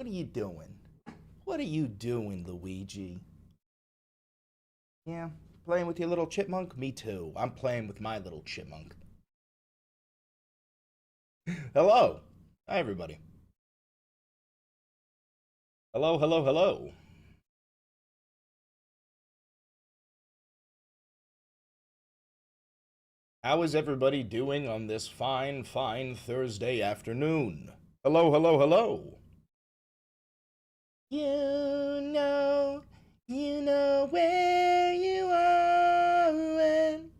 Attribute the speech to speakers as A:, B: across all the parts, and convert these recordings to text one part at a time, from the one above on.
A: What are you doing? What are you doing, Luigi? Yeah, playing with your little chipmunk? Me too. I'm playing with my little chipmunk. Hello. Hi, everybody. Hello, hello, hello. How is everybody doing on this fine, fine Thursday afternoon? Hello, hello, hello. You know where you are, and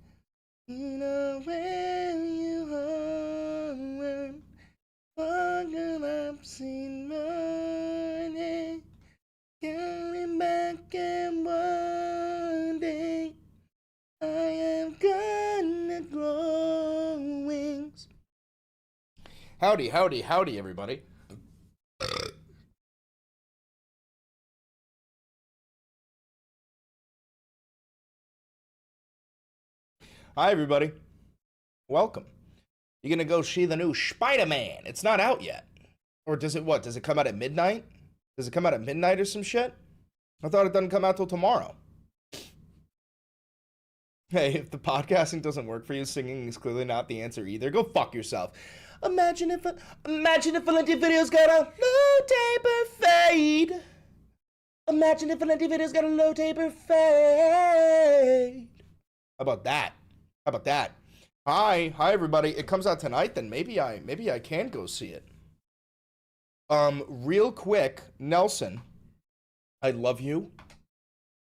A: you know where you are, and walking up, seen morning, coming back, and one day I am gonna grow wings. Howdy, howdy, howdy, everybody. Hi, everybody. Welcome. You gonna go see the new Spider-Man? It's not out yet. Or does it what? Does it come out at midnight? Does it come out at midnight or some shit? I thought it doesn't come out till tomorrow. Hey, if the podcasting doesn't work for you, singing is clearly not the answer either. Go fuck yourself. Imagine if Valenti Video's got a low taper fade. Imagine if Valenti Video's got a low taper fade. How about that? How about that? Hi everybody. It comes out tonight, then maybe I can go see it. Real quick, Nelson, I love you,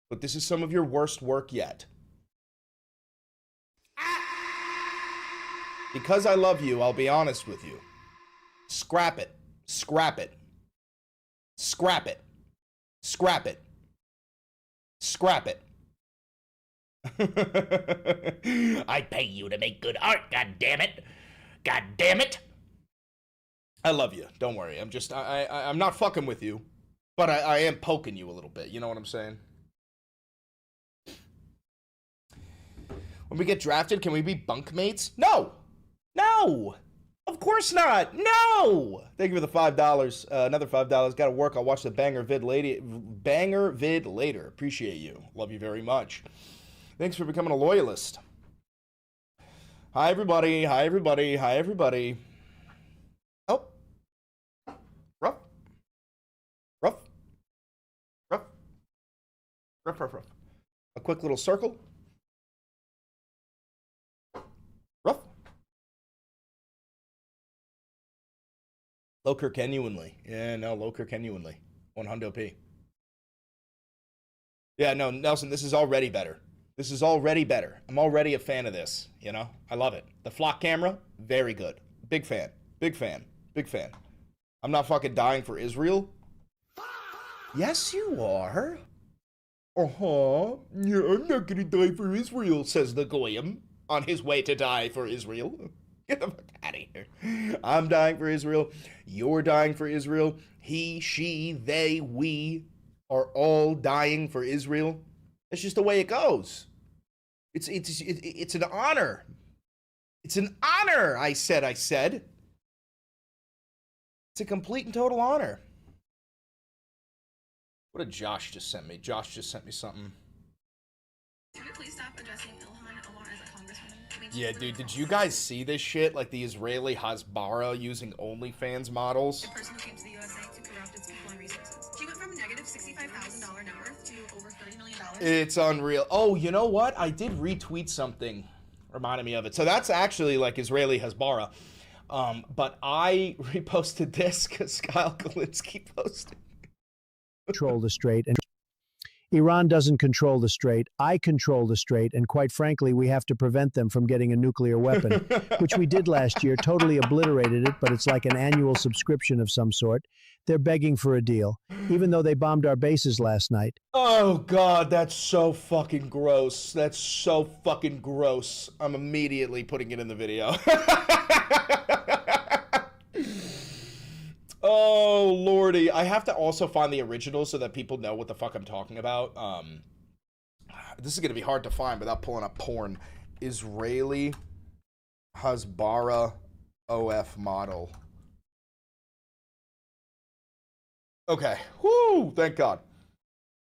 A: but this is some of your worst work yet. Because I love you, I'll be honest with you. Scrap it. Scrap it. Scrap it. Scrap it. Scrap it. I pay you to make good art, god damn it. God damn it. I love you. Don't worry. I'm not fucking with you, but I am poking you a little bit. You know what I'm saying? When we get drafted, can we be bunkmates? No. No. Of course not. No. Thank you for the $5. Another $5. Got to work. I'll watch the banger vid later. Appreciate you. Love you very much. Thanks for becoming a loyalist. Hi, everybody. Hi, everybody. Hi, everybody. Oh. Rough. Rough. Rough. Rough, rough, rough. A quick little circle. Rough. Loker genuinely. Yeah, no, Loker genuinely. 100p. Yeah, no, Nelson, this is already better. This is already better. I'm already a fan of this, you know? I love it. The flock camera, very good. Big fan. Big fan. Big fan. I'm not fucking dying for Israel. Yes, you are. Uh-huh. Yeah, I'm not gonna die for Israel, says the Goyim, on his way to die for Israel. Get the fuck out of here. I'm dying for Israel. You're dying for Israel. He, she, they, we are all dying for Israel. It's just the way it goes. It's an honor. It's an honor, I said. It's a complete and total honor. What did Josh just send me? Josh just sent me something.
B: Could you please stop addressing Ilhan Omar as a congressman?
A: Yeah, dude, did you guys see this shit? Like the Israeli Hasbara using OnlyFans models?
B: A person who came to the USA to corrupt its people and resources. She went from a negative $65,000 net worth to over $30 million.
A: It's unreal. Oh, you know what? I did retweet something. Reminded me of it. So that's actually like Israeli Hasbara. But I reposted this because Kyle Kalinske posted.
C: Control the strait, and Iran doesn't control the strait. I control the strait, and quite frankly, we have to prevent them from getting a nuclear weapon, which we did last year, totally obliterated it, but it's like an annual subscription of some sort. They're begging for a deal, even though they bombed our bases last night.
A: Oh, God, that's so fucking gross. That's so fucking gross. I'm immediately putting it in the video. Oh, lordy. I have to also find the original so that people know what the fuck I'm talking about. This is going to be hard to find without pulling up porn. Israeli Hasbara OF model. Okay. Whoo! Thank God.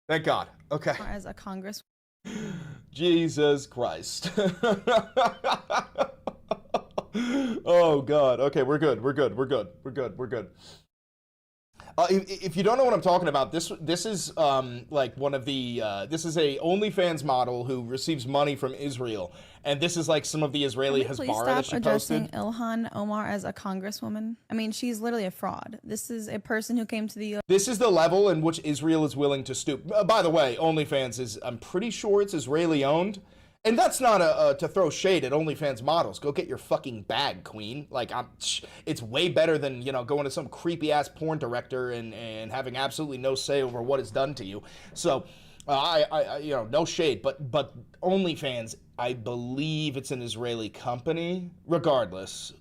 A: Thank God. Okay.
B: As a Congress.
A: Jesus Christ. Oh God. Okay, we're good. We're good. We're good. We're good. We're good. If you don't know what I'm talking about, this is like one of the this is a OnlyFans model who receives money from Israel, and this is like some of the Israeli Hezbollah that she
B: addressing
A: posted.
B: Ilhan Omar as a congresswoman. I mean, she's literally a fraud. This is a person who came to the U.S.
A: This is the level in which Israel is willing to stoop. By the way, OnlyFans is, I'm pretty sure it's Israeli owned. And that's not to throw shade at OnlyFans models. Go get your fucking bag, queen. Like, it's way better than, you know, going to some creepy ass porn director and having absolutely no say over what is done to you. So, I you know, no shade, but OnlyFans, I believe it's an Israeli company. Regardless,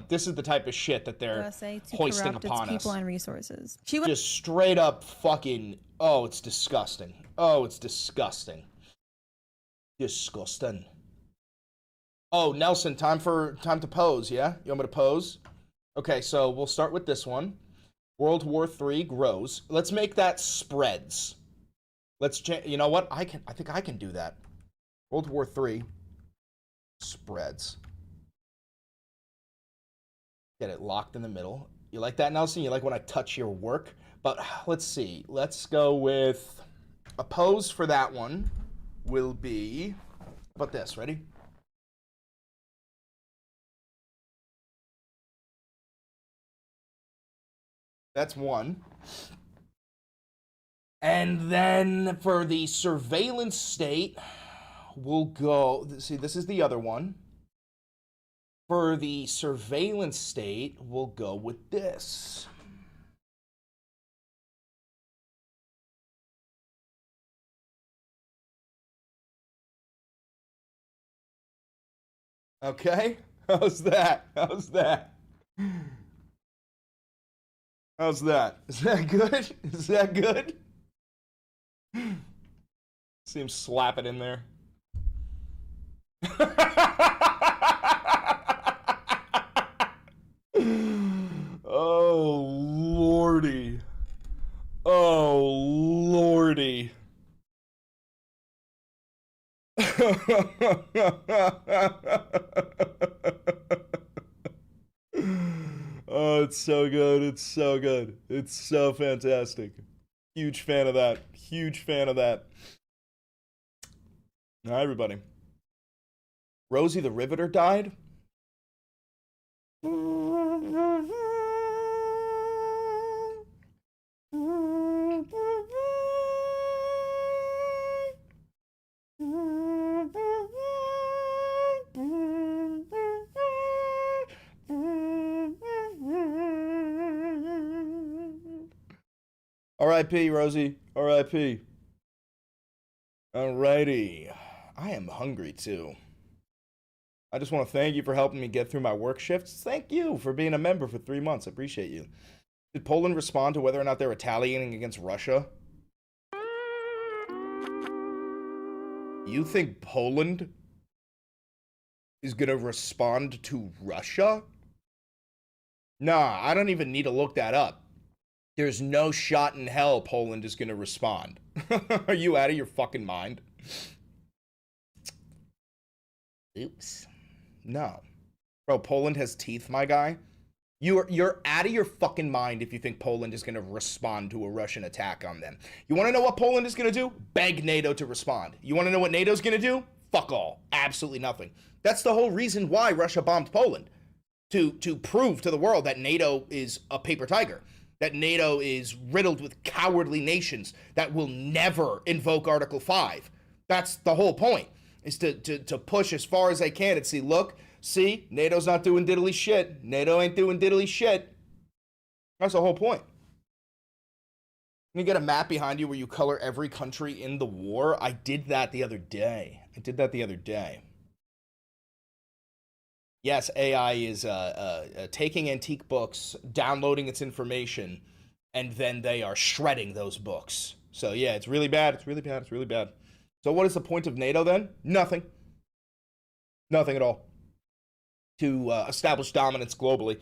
A: this is the type of shit that they're hoisting upon us.
B: People and resources.
A: Just straight up fucking. Oh, it's disgusting. Oh, it's disgusting. Disgusting. Oh, Nelson, time to pose, yeah? You want me to pose? Okay, so we'll start with this one. World War III grows. Let's make that spreads. Let's change. You know what? I think I can do that. World War III spreads. Get it locked in the middle. You like that, Nelson? You like when I touch your work? But let's see. Let's go with a pose for that one. Will be, how about this, ready? That's one. And then for the surveillance state, we'll go, see, this is the other one. For the surveillance state, we'll go with this. Okay, how's that? How's that? How's that? Is that good? Is that good? See him slap it in there. Oh, lordy. Oh, lordy. Oh, it's so good. It's so good. It's so fantastic. Huge fan of that. Huge fan of that. All right, everybody. Rosie the Riveter died. R.I.P. Rosie. R.I.P. Alrighty. I am hungry too. I just want to thank you for helping me get through my work shifts. Thank you for being a member for 3 months. I appreciate you. Did Poland respond to whether or not they're retaliating against Russia? You think Poland is going to respond to Russia? Nah, I don't even need to look that up. There's no shot in hell Poland is going to respond. Are you out of your fucking mind? Oops. No. Bro, Poland has teeth, my guy. You're out of your fucking mind if you think Poland is going to respond to a Russian attack on them. You want to know what Poland is going to do? Beg NATO to respond. You want to know what NATO's going to do? Fuck all. Absolutely nothing. That's the whole reason why Russia bombed Poland. To prove to the world that NATO is a paper tiger. That NATO is riddled with cowardly nations that will never invoke Article 5. That's the whole point, is to push as far as they can and see, look, see, NATO's not doing diddly shit. NATO ain't doing diddly shit. That's the whole point. You get a map behind you where you color every country in the war. I did that the other day. Yes, AI is taking antique books, downloading its information, and then they are shredding those books. So yeah, it's really bad. It's really bad. It's really bad. So what is the point of NATO then? Nothing. Nothing at all. To establish dominance globally.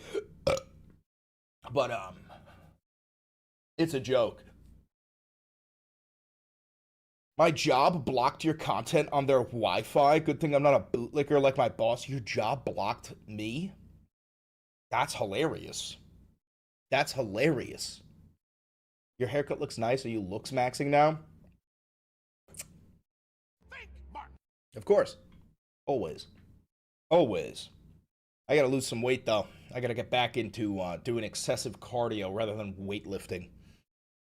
A: But it's a joke. My job blocked your content on their Wi-Fi. Good thing I'm not a bootlicker like my boss. Your job blocked me? That's hilarious. That's hilarious. Your haircut looks nice. Are you looks maxing now? Of course. Always. Always. I gotta lose some weight, though. I gotta get back into doing excessive cardio rather than weightlifting.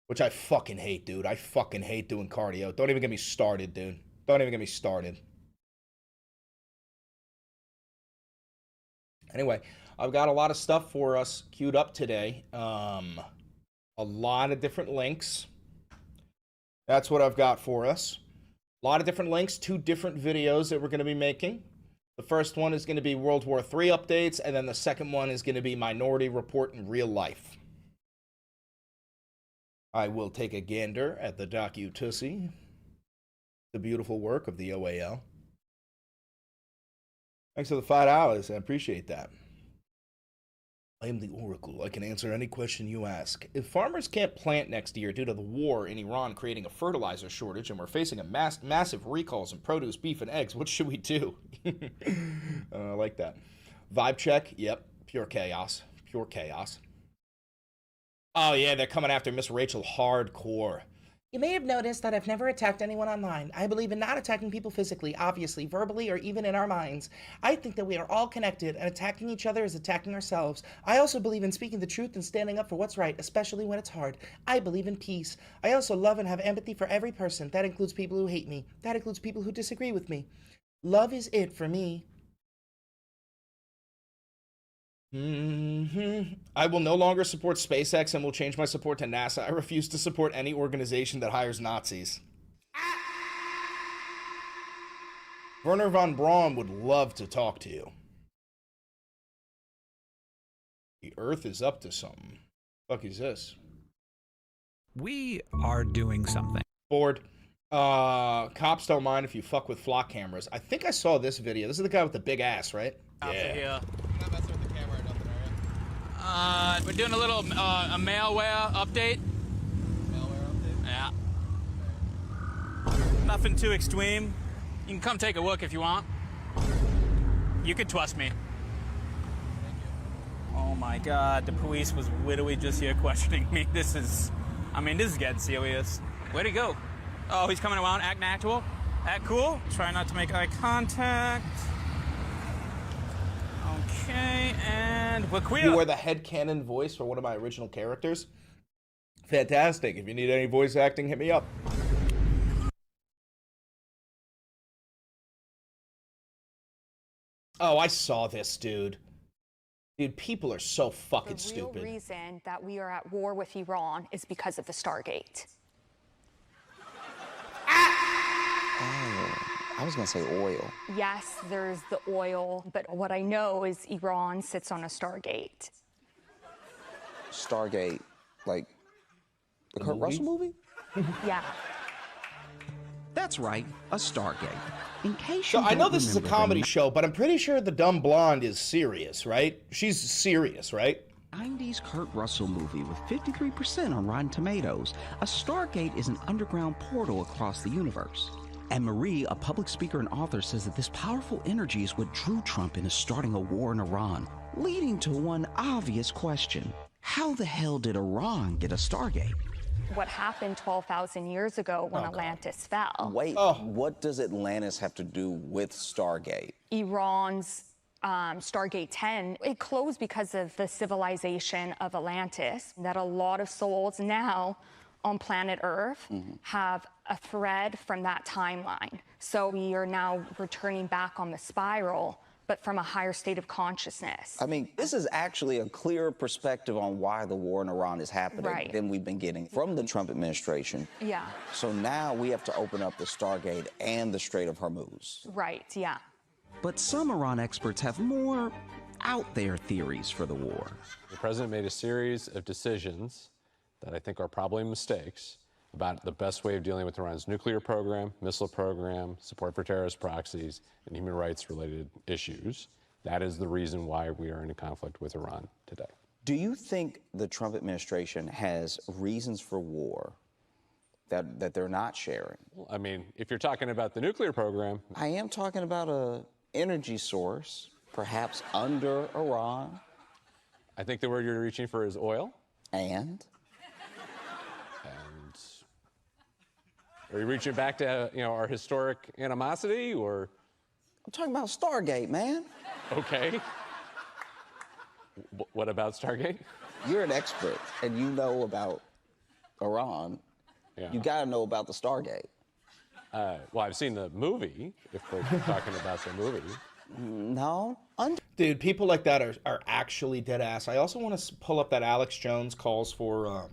A: Which I fucking hate, dude. I fucking hate doing cardio. Don't even get me started, dude. Don't even get me started. Anyway, I've got a lot of stuff for us queued up today. A lot of different links. That's what I've got for us. A lot of different links, 2 different videos that we're going to be making. The first one is going to be World War III updates, and then the second one is going to be Minority Report in real life. I will take a gander at the docu-tussie, the beautiful work of the OAL. Thanks for the $5. I appreciate that. I am the Oracle. I can answer any question you ask. If farmers can't plant next year due to the war in Iran creating a fertilizer shortage and we're facing a massive recalls in produce, beef, and eggs, what should we do? I like that. Vibe check. Yep. Pure chaos. Pure chaos. Oh, yeah, they're coming after Miss Rachel hardcore. You may have noticed that I've never attacked anyone online. I believe in not attacking people physically, obviously, verbally, or even in our minds. I think that we are all connected, and attacking each other is attacking ourselves. I also believe in speaking the truth and standing up for what's right, especially when it's hard. I believe in peace. I also love and have empathy for every person. That includes people who hate me. That includes people who disagree with me. Love is it for me. I will no longer support SpaceX and will change my support to NASA. I refuse to support any organization that hires Nazis. Werner von Braun would love to talk to you. The Earth is up to something. Fuck is this?
D: We are doing something.
A: Bored. Cops don't mind if you fuck with flock cameras. I think I saw this video. This is the guy with the big ass, right?
D: Yeah.
E: Not messing with the camera or nothing, are you?
D: We're doing a little a malware update.
E: Malware update?
D: Yeah. Nothing too extreme. You can come take a look if you want. You can trust me.
E: Thank you.
D: Oh my God, the police was literally just here questioning me. This is getting serious. Where'd he go? Oh, he's coming around, act natural, act cool. Try not to make eye contact. Okay, and we're clear.
A: You were the headcanon voice for one of my original characters. Fantastic. If you need any voice acting, hit me up. Oh, I saw this, dude. Dude, people are so fucking stupid.
F: The real reason that we are at war with Iran is because of the Stargate.
G: I was gonna say oil.
F: Yes, there's the oil, but what I know is Iran sits on a Stargate.
G: Stargate, like the Kurt Russell movie?
F: Yeah.
H: That's right, a Stargate. In case
A: So
H: you
A: I know
H: don't
A: this is a
H: remember
A: comedy
H: the
A: show, but I'm pretty sure the dumb blonde is serious, right? She's serious, right?
H: 90s Kurt Russell movie with 53% on Rotten Tomatoes. A Stargate is an underground portal across the universe. And Marie, a public speaker and author, says that this powerful energy is what drew Trump into starting a war in Iran, leading to one obvious question. How the hell did Iran get a Stargate?
F: What happened 12,000 years ago when Atlantis fell?
G: Wait, what does Atlantis have to do with Stargate?
F: Iran's Stargate 10, it closed because of the civilization of Atlantis, that a lot of souls now on planet Earth have a thread from that timeline. So we are now returning back on the spiral, but from a higher state of consciousness.
G: I mean, this is actually a clearer perspective on why the war in Iran is happening
F: Right.
G: than we've been getting from the Trump administration.
F: Yeah,
G: So now we have to open up the Stargate and the Strait of Hormuz.
F: right, yeah.
H: But some Iran experts have more out there theories for the war.
I: The president made a series of decisions that I think are probably mistakes about the best way of dealing with Iran's nuclear program, missile program, support for terrorist proxies, and human rights related issues. That is the reason why we are in a conflict with Iran today.
G: Do you think the Trump administration has reasons for war that they're not sharing.
I: Well, I mean, if you're talking about the nuclear program,
G: I am talking about a energy source, perhaps under Iran.
I: I think the word you're reaching for is oil.
G: And
I: Are you reaching back to our historic animosity, or?
G: I'm talking about Stargate, man.
I: Okay. What about Stargate?
G: You're an expert, and you know about Iran.
I: Yeah.
G: You got to know about the Stargate.
I: Well, I've seen the movie, if we're talking about the movie.
G: No.
A: Dude, people like that are actually dead ass. I also want to pull up that Alex Jones calls for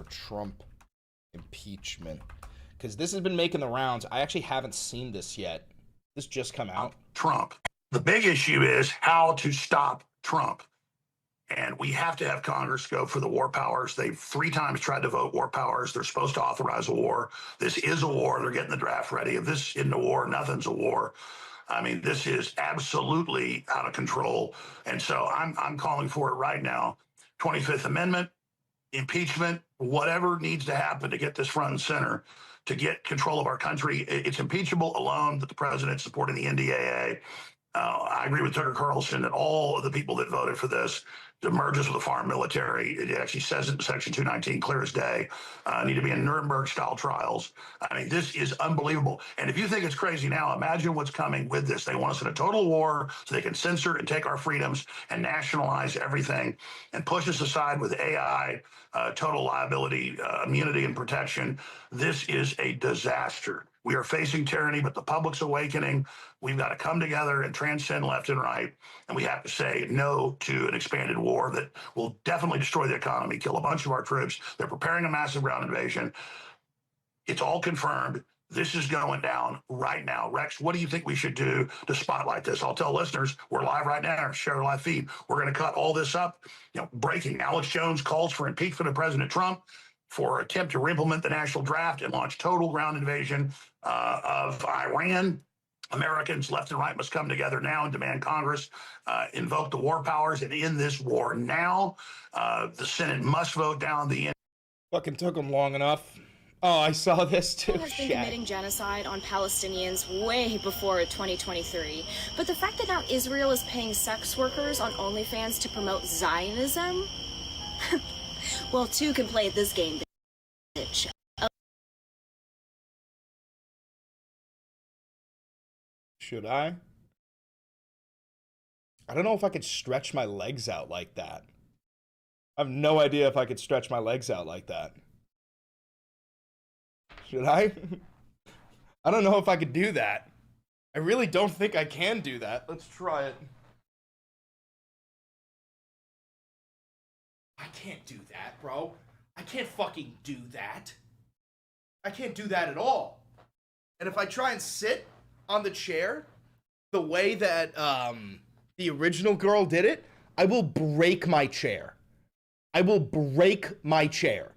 A: Trump impeachment, because this has been making the rounds. I actually haven't seen this yet. This just come out.
J: Trump. The big issue is how to stop Trump. And we have to have Congress go for the war powers. They've 3 times tried to vote war powers. They're supposed to authorize a war. This is a war. They're getting the draft ready. If this isn't a war, nothing's a war. I mean, this is absolutely out of control. And so I'm calling for it right now. 25th Amendment, impeachment, whatever needs to happen to get this front and center, to get control of our country. It's impeachable alone that the president supporting the NDAA. I agree with Tucker Carlson that all of the people that voted for this to merge us with a foreign military, it actually says it in Section 219, clear as day, need to be in Nuremberg-style trials. I mean, this is unbelievable. And if you think it's crazy now, imagine what's coming with this. They want us in a total war so they can censor and take our freedoms and nationalize everything and push us aside with AI, total liability, immunity, and protection. This is a disaster. We are facing tyranny, but the public's awakening. We've got to come together and transcend left and right. And we have to say no to an expanded war that will definitely destroy the economy, kill a bunch of our troops. They're preparing a massive ground invasion. It's all confirmed. This is going down right now. Rex, what do you think we should do to spotlight this? I'll tell listeners, we're live right now. Share our live feed. We're going to cut all this up. Breaking. Alex Jones calls for impeachment of President Trump for attempt to implement the national draft and launch total ground invasion of Iran. Americans left and right must come together now and demand Congress invoke the war powers and end this war now. The Senate must vote down the...
A: Fucking took them long enough. Oh, I saw this too.
K: Has been committing genocide on Palestinians way before 2023. But the fact that now Israel is paying sex workers on OnlyFans to promote Zionism? Well, 2 can play at this game, bitch.
A: Should I? I don't know if I could stretch my legs out like that. I have no idea if I could stretch my legs out like that. Should I? I don't know if I could do that. I really don't think I can do that. Let's try it. I can't do that, bro. I can't fucking do that. I can't do that at all. And if I try and sit on the chair the way that the original girl did it, I will break my chair. I will break my chair.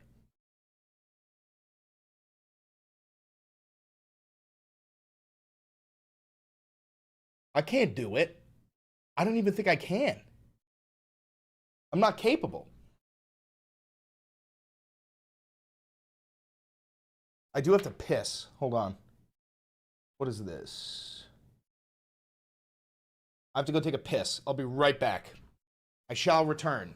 A: I can't do it. I don't even think I can. I'm not capable. I do have to piss. Hold on. What is this? I have to go take a piss. I'll be right back. I shall return.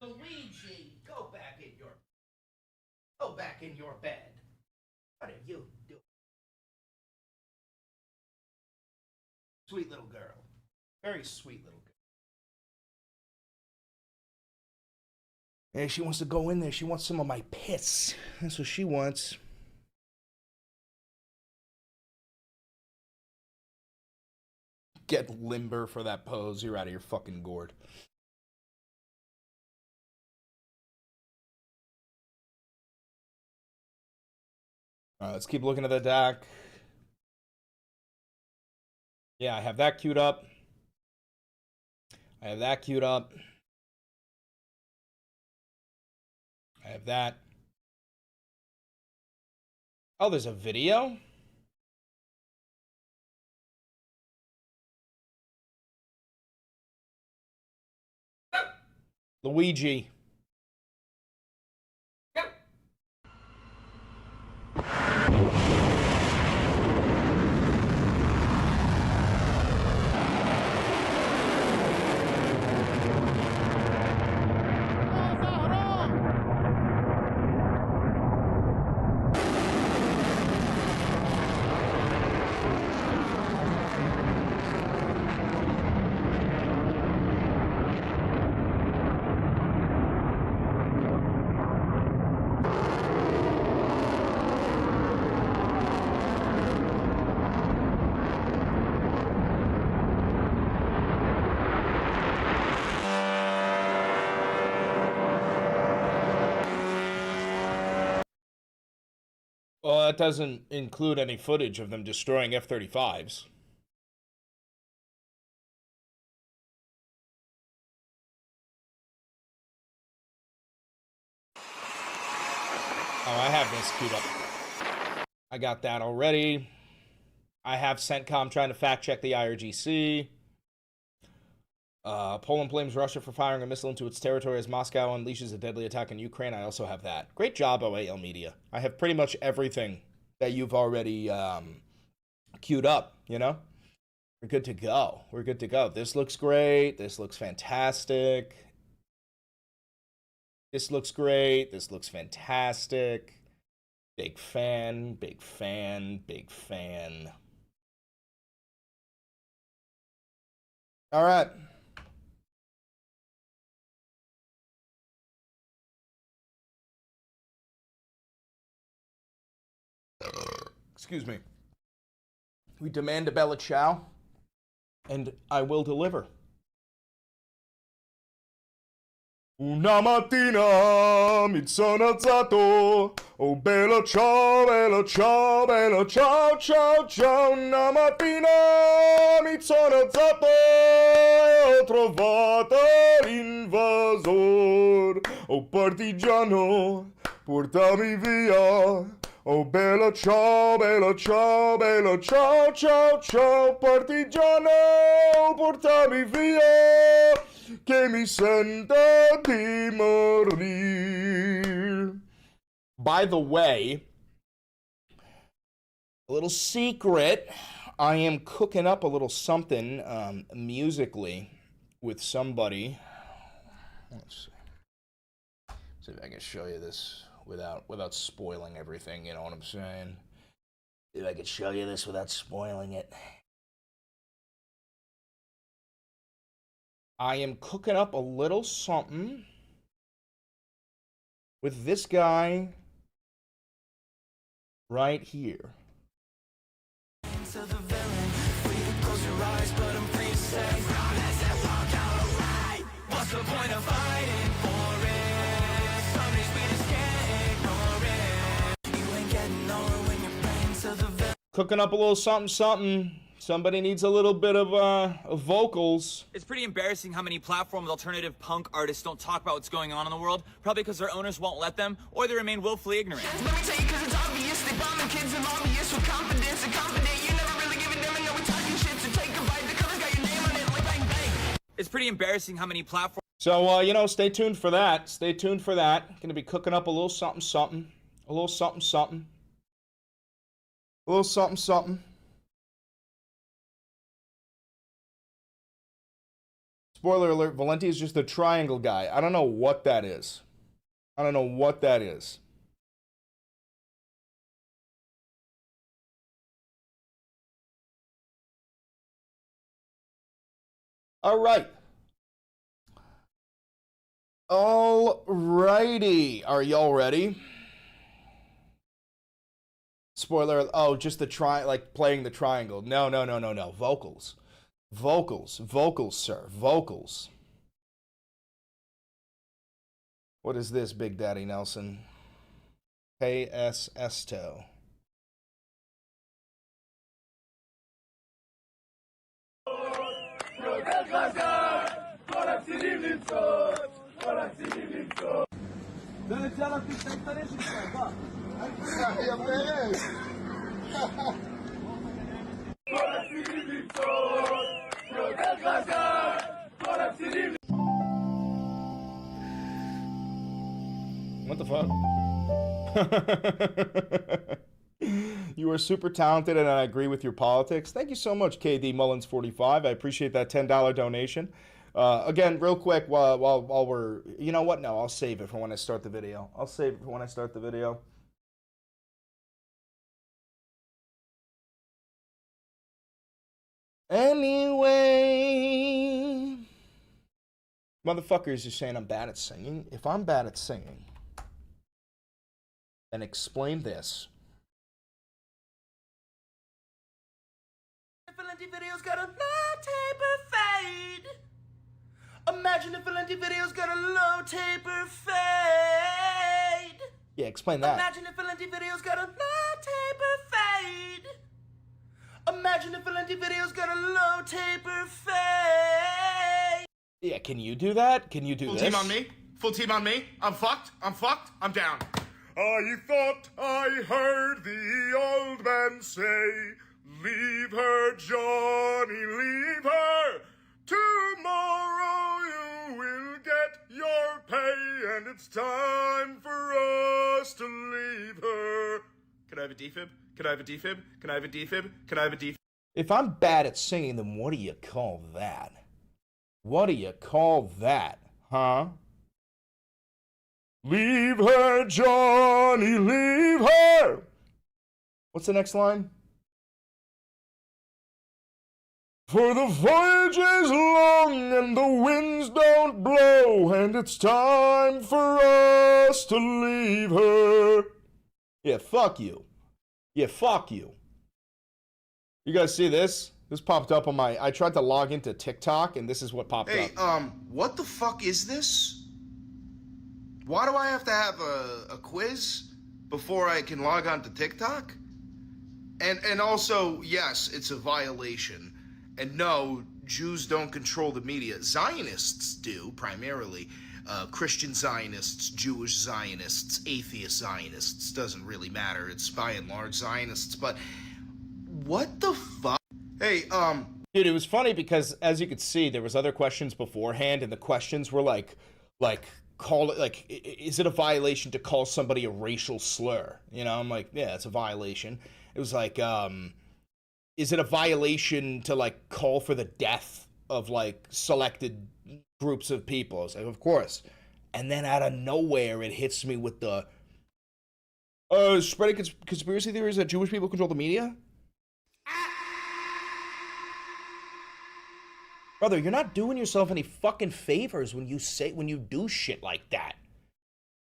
A: Luigi, go back in your bed. What are you doing? Sweet little girl. Very sweet little girl. Hey, she wants to go in there. She wants some of my piss. That's what she wants. Get limber for that pose. You're out of your fucking gourd. All right, let's keep looking at the deck. Yeah, I have that queued up. I have that queued up. I have that. Oh, there's a video? Luigi. Well, that doesn't include any footage of them destroying F-35s. Oh, I have this queued up. I got that already. I have CENTCOM trying to fact check the IRGC. Poland blames Russia for firing a missile into its territory as Moscow unleashes a deadly attack on Ukraine. I also have that. Great job, OAL Media. I have pretty much everything that you've already queued up, you know? We're good to go. We're good to go. This looks great. This looks fantastic. This looks great. This looks fantastic. Big fan, big fan, big fan. All right. Excuse me. We demand a Bella Ciao, and I will deliver. Una mattina mi sono alzato, oh bella ciao, bella ciao, bella ciao, ciao, ciao. Una mattina mi sono alzato e ho trovato l'invasor, oh partigiano, portami via. Oh bella ciao, bella ciao, bella ciao, ciao, ciao, partigiano, portami via, che mi sento di morire. By the way, a little secret, I am cooking up a little something musically with somebody. Let's see if I can show you this without spoiling everything, you know what I'm saying? If I could show you this without spoiling it. I am cooking up a little something with this guy right here. What's the point of fighting for it? Some days we just can't ignore it. You ain't getting nowhere when you're praying to the villain. Cooking up a little something, something. Somebody needs a little bit of vocals.
L: It's pretty embarrassing how many platforms alternative punk artists don't talk about what's going on in the world, probably because their owners won't let them, or they remain willfully ignorant. Let me tell you, because it's obvious they bombing kids and lobbyists with confidence and confident. You never really give a damn and know we talking shit, so take a bite. The color's got your name on it, like bang bang. It's pretty embarrassing how many platforms.
A: So, you know, stay tuned for that. Stay tuned for that. Gonna be cooking up a little something, something. A little something, something. A little something, something. Spoiler alert, Valenti is just a triangle guy. I don't know what that is. I don't know what that is. All right. All righty. Are y'all ready? Spoiler. Oh, just the like playing the triangle. No. Vocals. Vocals, sir. Vocals. What is this, Big Daddy Nelson? KS Esto. What the fuck? You are super talented and I agree with your politics. Thank you so much, KD Mullins 45. I appreciate that $10 donation. Again, real quick, while we're... You know what? No, I'll save it for when I start the video. Anyway... Motherfuckers are saying I'm bad at singing. If I'm bad at singing, then explain this.
M: Valenti video's got a low taper fade. Imagine if Valenti video's got a low taper fade.
A: Yeah, explain that.
M: Imagine if Valenti video's got a low taper fade. Imagine if Valenti video's got a low taper fade.
A: Yeah, can you do that? Can you do
M: Full
A: this?
M: team on me. Full team on me. I'm fucked. I'm down. I thought I heard the old man say, leave her, Johnny, leave her. Tomorrow you will get your pay, and it's time for us to leave her. Can I have a defib? Can I have a defib? Can I have a defib? Can I have a defib?
A: If I'm bad at singing, then what do you call that? What do you call that, huh? Leave her, Johnny, leave her. What's the next line? For the voyage is long and the winds don't blow, and it's time for us to leave her. Yeah, fuck you. Yeah, fuck you. You guys see this? This popped up on my... I tried to log into TikTok, and this is what popped up.
N: Hey, what the fuck is this? Why do I have to have a quiz before I can log on to TikTok? And also, yes, it's a violation. And no, Jews don't control the media. Zionists do, primarily. Christian Zionists, Jewish Zionists, atheist Zionists. Doesn't really matter. It's by and large Zionists. But what the fuck? Hey,
A: Dude, it was funny because, as you could see, there was other questions beforehand, and the questions were like, call it, like, is it a violation to call somebody a racial slur? You know, I'm like, yeah, it's a violation. It was like, is it a violation to, like, call for the death of, like, selected groups of people? I was like, of course. And then out of nowhere, it hits me with the, spreading conspiracy theories that Jewish people control the media? Brother, you're not doing yourself any fucking favors when you do shit like that.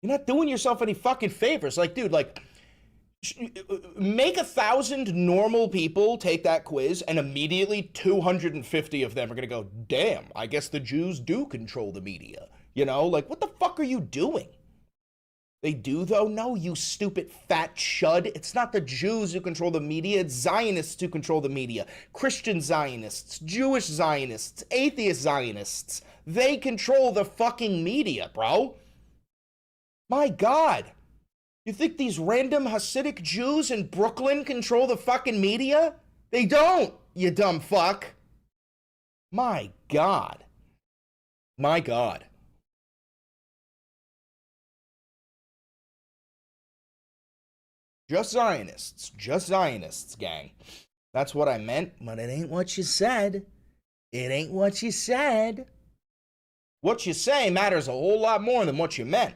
A: You're not doing yourself any fucking favors. Like, dude, like, make 1,000 normal people take that quiz, and immediately 250 of them are gonna go, damn, I guess the Jews do control the media. You know, like, what the fuck are you doing? They do, though? No, you stupid fat chud. It's not the Jews who control the media. It's Zionists who control the media. Christian Zionists, Jewish Zionists, atheist Zionists. They control the fucking media, bro. My God. You think these random Hasidic Jews in Brooklyn control the fucking media? They don't, you dumb fuck. My God. My God. Just Zionists, gang. That's what I meant, but it ain't what you said. It ain't what you said. What you say matters a whole lot more than what you meant.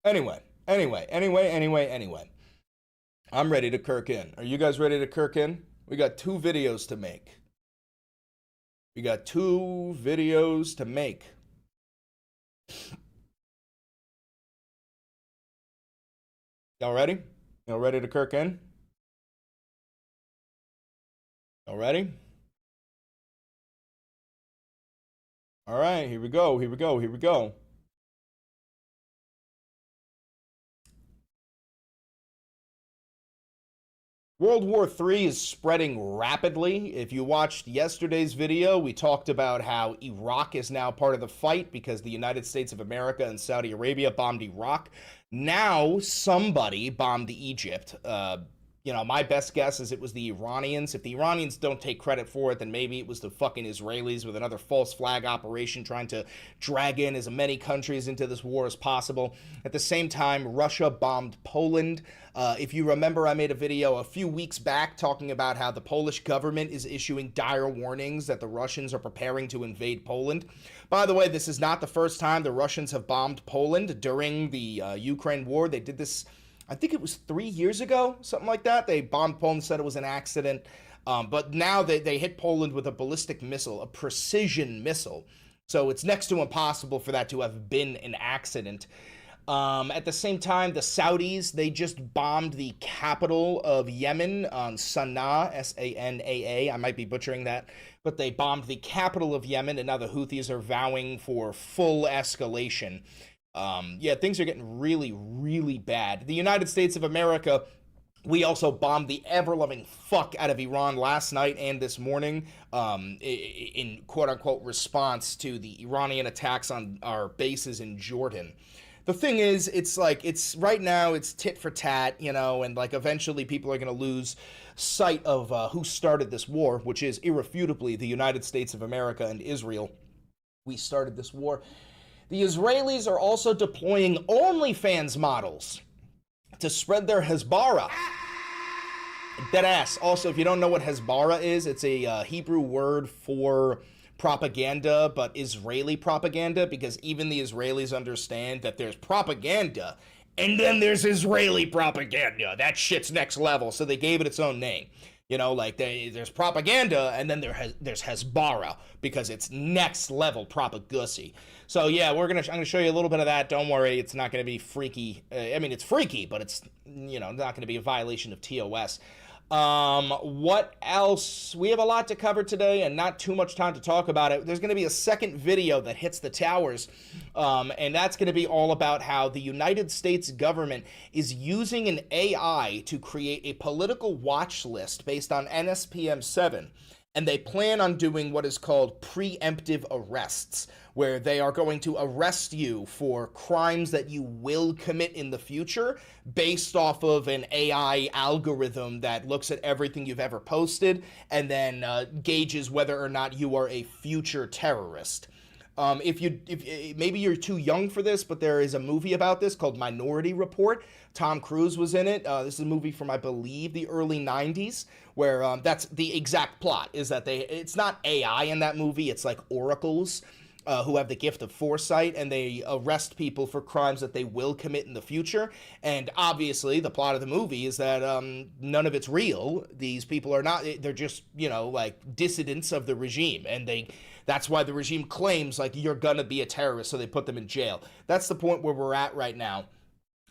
A: Anyway. I'm ready to kirk in. Are you guys ready to kirk in? We got 2 videos to make. We got 2 videos to make. Y'all ready? Y'all ready to kirk in? Y'all ready? All right, here we go, here we go, here we go. World War III is spreading rapidly. If you watched yesterday's video, we talked about how Iraq is now part of the fight because the United States of America and Saudi Arabia bombed Iraq. Now somebody bombed Egypt. You know, my best guess is it was the Iranians. If the Iranians don't take credit for it, then maybe it was the fucking Israelis with another false flag operation trying to drag in as many countries into this war as possible. At the same time, Russia bombed Poland. If you remember, I made a video a few weeks back talking about how the Polish government is issuing dire warnings that the Russians are preparing to invade Poland. By the way, this is not the first time the Russians have bombed Poland during the Ukraine war. They did this, I think it was 3 years ago, something like that. They bombed Poland, said it was an accident. But now they hit Poland with a ballistic missile, a precision missile. So it's next to impossible for that to have been an accident. At the same time, the Saudis, they just bombed the capital of Yemen on Sana'a, S-A-N-A-A. I might be butchering that. But they bombed the capital of Yemen, and now the Houthis are vowing for full escalation. Yeah, things are getting really, really bad. The United States of America, we also bombed the ever-loving fuck out of Iran last night and this morning in quote-unquote response to the Iranian attacks on our bases in Jordan. The thing is, it's like, it's right now, it's tit for tat, you know, and like eventually people are going to lose sight of who started this war, which is irrefutably the United States of America and Israel. We started this war. The Israelis are also deploying OnlyFans models to spread their Hezbollah. Deadass. Also, if you don't know what Hezbollah is, it's a Hebrew word for propaganda, but Israeli propaganda, because even the Israelis understand that there's propaganda, and then there's Israeli propaganda. That shit's next level, so they gave it its own name. You know, like there's propaganda, and then there's Hezbollah, because it's next level propagussy. So yeah, I'm gonna show you a little bit of that. Don't worry, it's not gonna be freaky. I mean, it's freaky, but it's, you know, not gonna be a violation of TOS. What else? We have a lot to cover today and not too much time to talk about it. There's going to be a second video that hits the towers, and that's going to be all about how the United States government is using an AI to create a political watch list based on NSPM 7. And they plan on doing what is called preemptive arrests, where they are going to arrest you for crimes that you will commit in the future based off of an AI algorithm that looks at everything you've ever posted and then gauges whether or not you are a future terrorist. If maybe you're too young for this, but there is a movie about this called Minority Report. Tom Cruise was in it. This is a movie from, I believe, the early 90s, where that's the exact plot, is that it's not AI in that movie, it's like oracles who have the gift of foresight, and they arrest people for crimes that they will commit in the future. And obviously, the plot of the movie is that none of it's real. These people are not, they're just, you know, like dissidents of the regime, and that's why the regime claims, like, you're gonna be a terrorist, so they put them in jail. That's the point where we're at right now.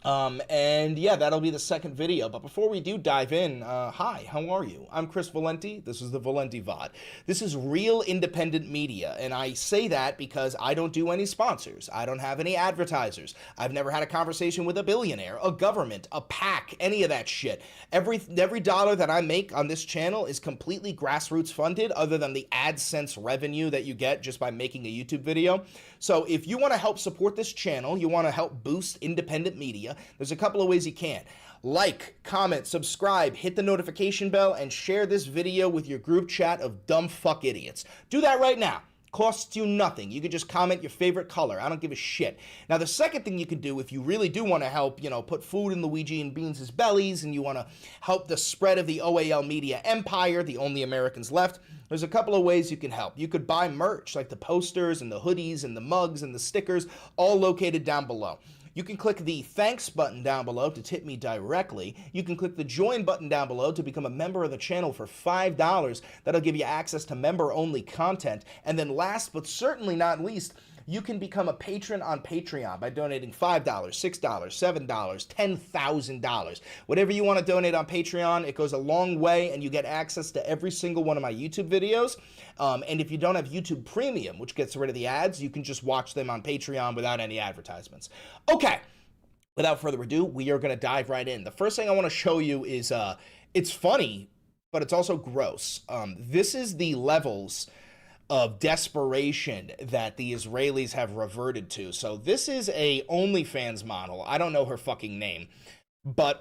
A: And yeah, that'll be the second video. But before we do dive in, hi, how are you? I'm Chris Valenti. This is the Valenti VOD. This is real independent media, and I say that because I don't do any sponsors. I don't have any advertisers. I've never had a conversation with a billionaire, a government, a PAC, any of that shit. Every dollar that I make on this channel is completely grassroots funded, other than the AdSense revenue that you get just by making a YouTube video. So if you want to help support this channel, you want to help boost independent media, there's a couple of ways you can. Like, comment, subscribe, hit the notification bell, and share this video with your group chat of dumb fuck idiots. Do that right now. Costs you nothing. You can just comment your favorite color. I don't give a shit. Now, the second thing you can do, if you really do want to help, you know, put food in Luigi and Beans' bellies, and you want to help the spread of the OAL media empire, the only Americans left, there's a couple of ways you can help. You could buy merch, like the posters and the hoodies and the mugs and the stickers, all located down below. You can click the thanks button down below to tip me directly. You can click the join button down below to become a member of the channel for $5. That'll give you access to member-only content. And then last but certainly not least, you can become a patron on Patreon by donating $5, $6, $7, $10,000. Whatever you want to donate on Patreon, it goes a long way, and you get access to every single one of my YouTube videos. And if you don't have YouTube Premium, which gets rid of the ads, you can just watch them on Patreon without any advertisements. Okay, without further ado, we are going to dive right in. The first thing I want to show you is, it's funny, but it's also gross. This is the levels of desperation that the Israelis have reverted to. So this is a OnlyFans model. I don't know her fucking name, but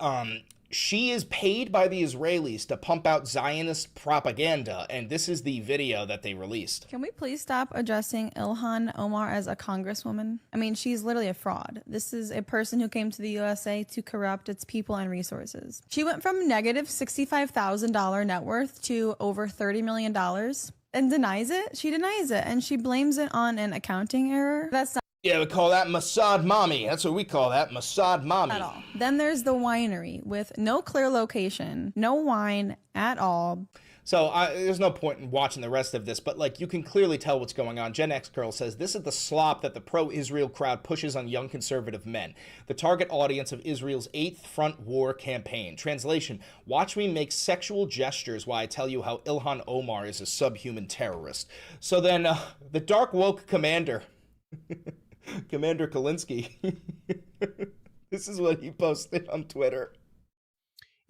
A: she is paid by the Israelis to pump out Zionist propaganda, and this is the video that they released.
O: Can we please stop addressing Ilhan Omar as a congresswoman? I mean, she's literally a fraud. This is a person who came to the USA to corrupt its people and resources. She went from negative $65,000 net worth to over $30 million. And denies it. She denies it, and she blames it on an accounting error. That's not.
A: Yeah, we call that Mossad mommy. That's what we call that, Mossad mommy.
O: At all. Then there's the winery with no clear location, no wine at all.
A: So there's no point in watching the rest of this, but like you can clearly tell what's going on. Gen X Girl says, this is the slop that the pro-Israel crowd pushes on young conservative men, the target audience of Israel's 8th Front War campaign. Translation, watch me make sexual gestures while I tell you how Ilhan Omar is a subhuman terrorist. So then the dark woke commander, Commander Kalinsky, this is what he posted on Twitter.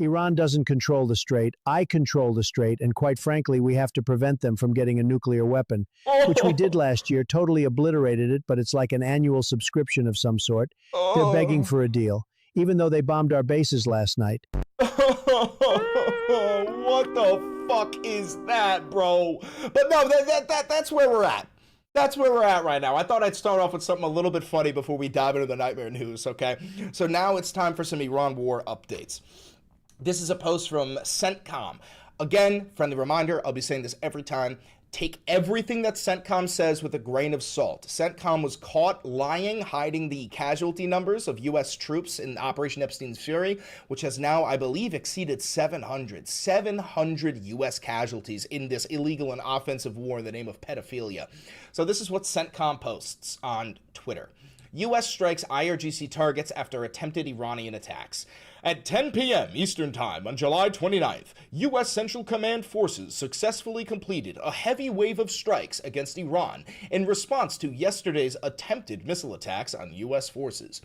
C: Iran doesn't control the strait. I control the strait, and quite frankly, we have to prevent them from getting a nuclear weapon, which we did last year, totally obliterated it, but it's like an annual subscription of some sort. They're begging for a deal, even though they bombed our bases last night.
A: What the fuck is that, bro? But no, that's where we're at. That's where we're at right now. I thought I'd start off with something a little bit funny before we dive into the nightmare news, okay? So now it's time for some Iran war updates. This is a post from CENTCOM. Again, friendly reminder, I'll be saying this every time. Take everything that CENTCOM says with a grain of salt. CENTCOM was caught lying, hiding the casualty numbers of U.S. troops in Operation Epstein's Fury, which has now, I believe, exceeded 700. 700 U.S. casualties in this illegal and offensive war in the name of pedophilia. So this is what CENTCOM posts on Twitter. U.S. strikes IRGC targets after attempted Iranian attacks. At 10 p.m. Eastern Time on July 29th, U.S. Central Command forces successfully completed a heavy wave of strikes against Iran in response to yesterday's attempted missile attacks on U.S. forces.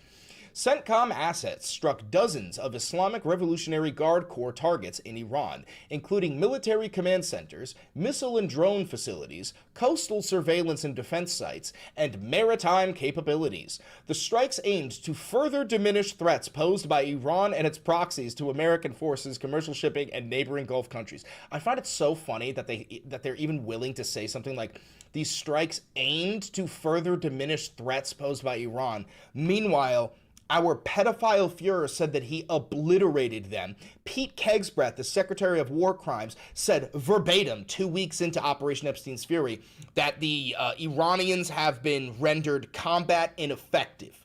A: CENTCOM assets struck dozens of Islamic Revolutionary Guard Corps targets in Iran, including military command centers, missile and drone facilities, coastal surveillance and defense sites, and maritime capabilities. The strikes aimed to further diminish threats posed by Iran and its proxies to American forces, commercial shipping, and neighboring Gulf countries. I find it so funny that they're even willing to say something like, these strikes aimed to further diminish threats posed by Iran. Meanwhile, our pedophile Fuhrer said that he obliterated them. Pete Kegsbreth, the Secretary of War Crimes, said verbatim 2 weeks into Operation Epstein's Fury that the Iranians have been rendered combat ineffective,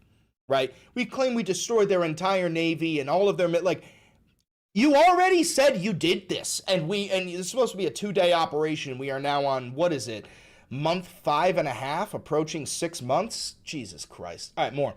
A: right? We claim we destroyed their entire navy and all of their, like, you already said you did this, and it's supposed to be a 2-day operation. We are now on, what is it, month 5.5, approaching 6 months? Jesus Christ. All right, more.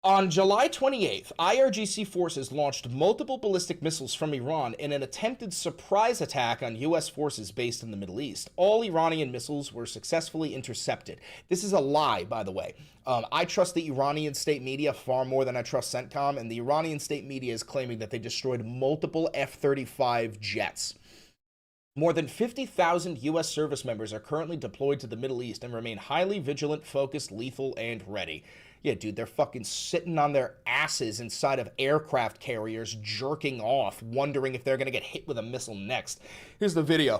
A: On July 28th, IRGC forces launched multiple ballistic missiles from Iran in an attempted surprise attack on U.S. forces based in the Middle East. All Iranian missiles were successfully intercepted. This is a lie, by the way. I trust the Iranian state media far more than I trust CENTCOM, and the Iranian state media is claiming that they destroyed multiple F-35 jets. More than 50,000 U.S. service members are currently deployed to the Middle East and remain highly vigilant, focused, lethal, and ready. Yeah, dude, they're fucking sitting on their asses inside of aircraft carriers, jerking off, wondering if they're gonna get hit with a missile next. Here's the video.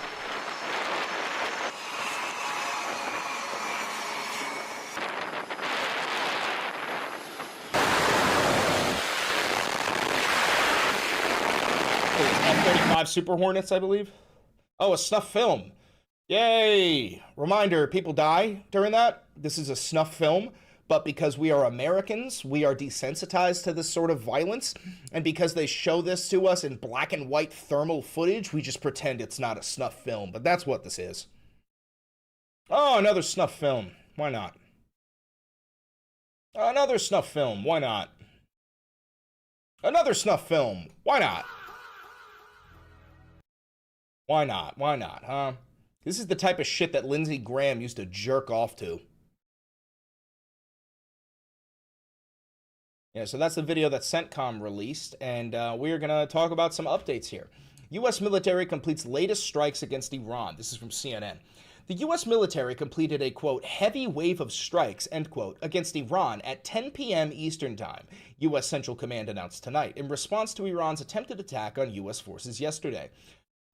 A: F-35 Super Hornets, I believe. Oh, a snuff film. Yay! Reminder, people die during that. This is a snuff film. but because we are Americans, we are desensitized to this sort of violence, and because they show this to us in black and white thermal footage, we just pretend it's not a snuff film, but that's what this is. Oh, another snuff film. Why not? Another snuff film. Why not? Another snuff film. Why not? Why not? Why not, huh? This is the type of shit that Lindsey Graham used to jerk off to. Yeah, so that's the video that CENTCOM released, and we're going to talk about some updates here. U.S. military completes latest strikes against Iran. This is from CNN. The U.S. military completed a, quote, heavy wave of strikes, end quote, against Iran at 10 p.m. Eastern Time, U.S. Central Command announced tonight, in response to Iran's attempted attack on U.S. forces yesterday.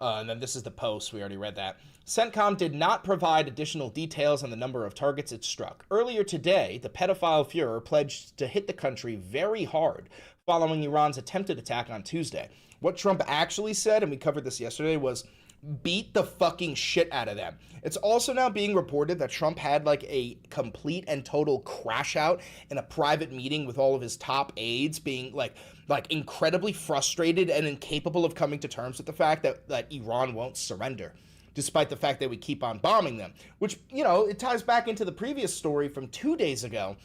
A: And then this is the post. We already read that. CENTCOM did not provide additional details on the number of targets it struck. Earlier today, the pedophile Fuhrer pledged to hit the country very hard following Iran's attempted attack on Tuesday. What Trump actually said, and we covered this yesterday, was beat the fucking shit out of them. It's also now being reported that Trump had like a complete and total crash out in a private meeting with all of his top aides, being like incredibly frustrated and incapable of coming to terms with the fact that Iran won't surrender, despite the fact that we keep on bombing them, which, you know, it ties back into the previous story from 2 days ago,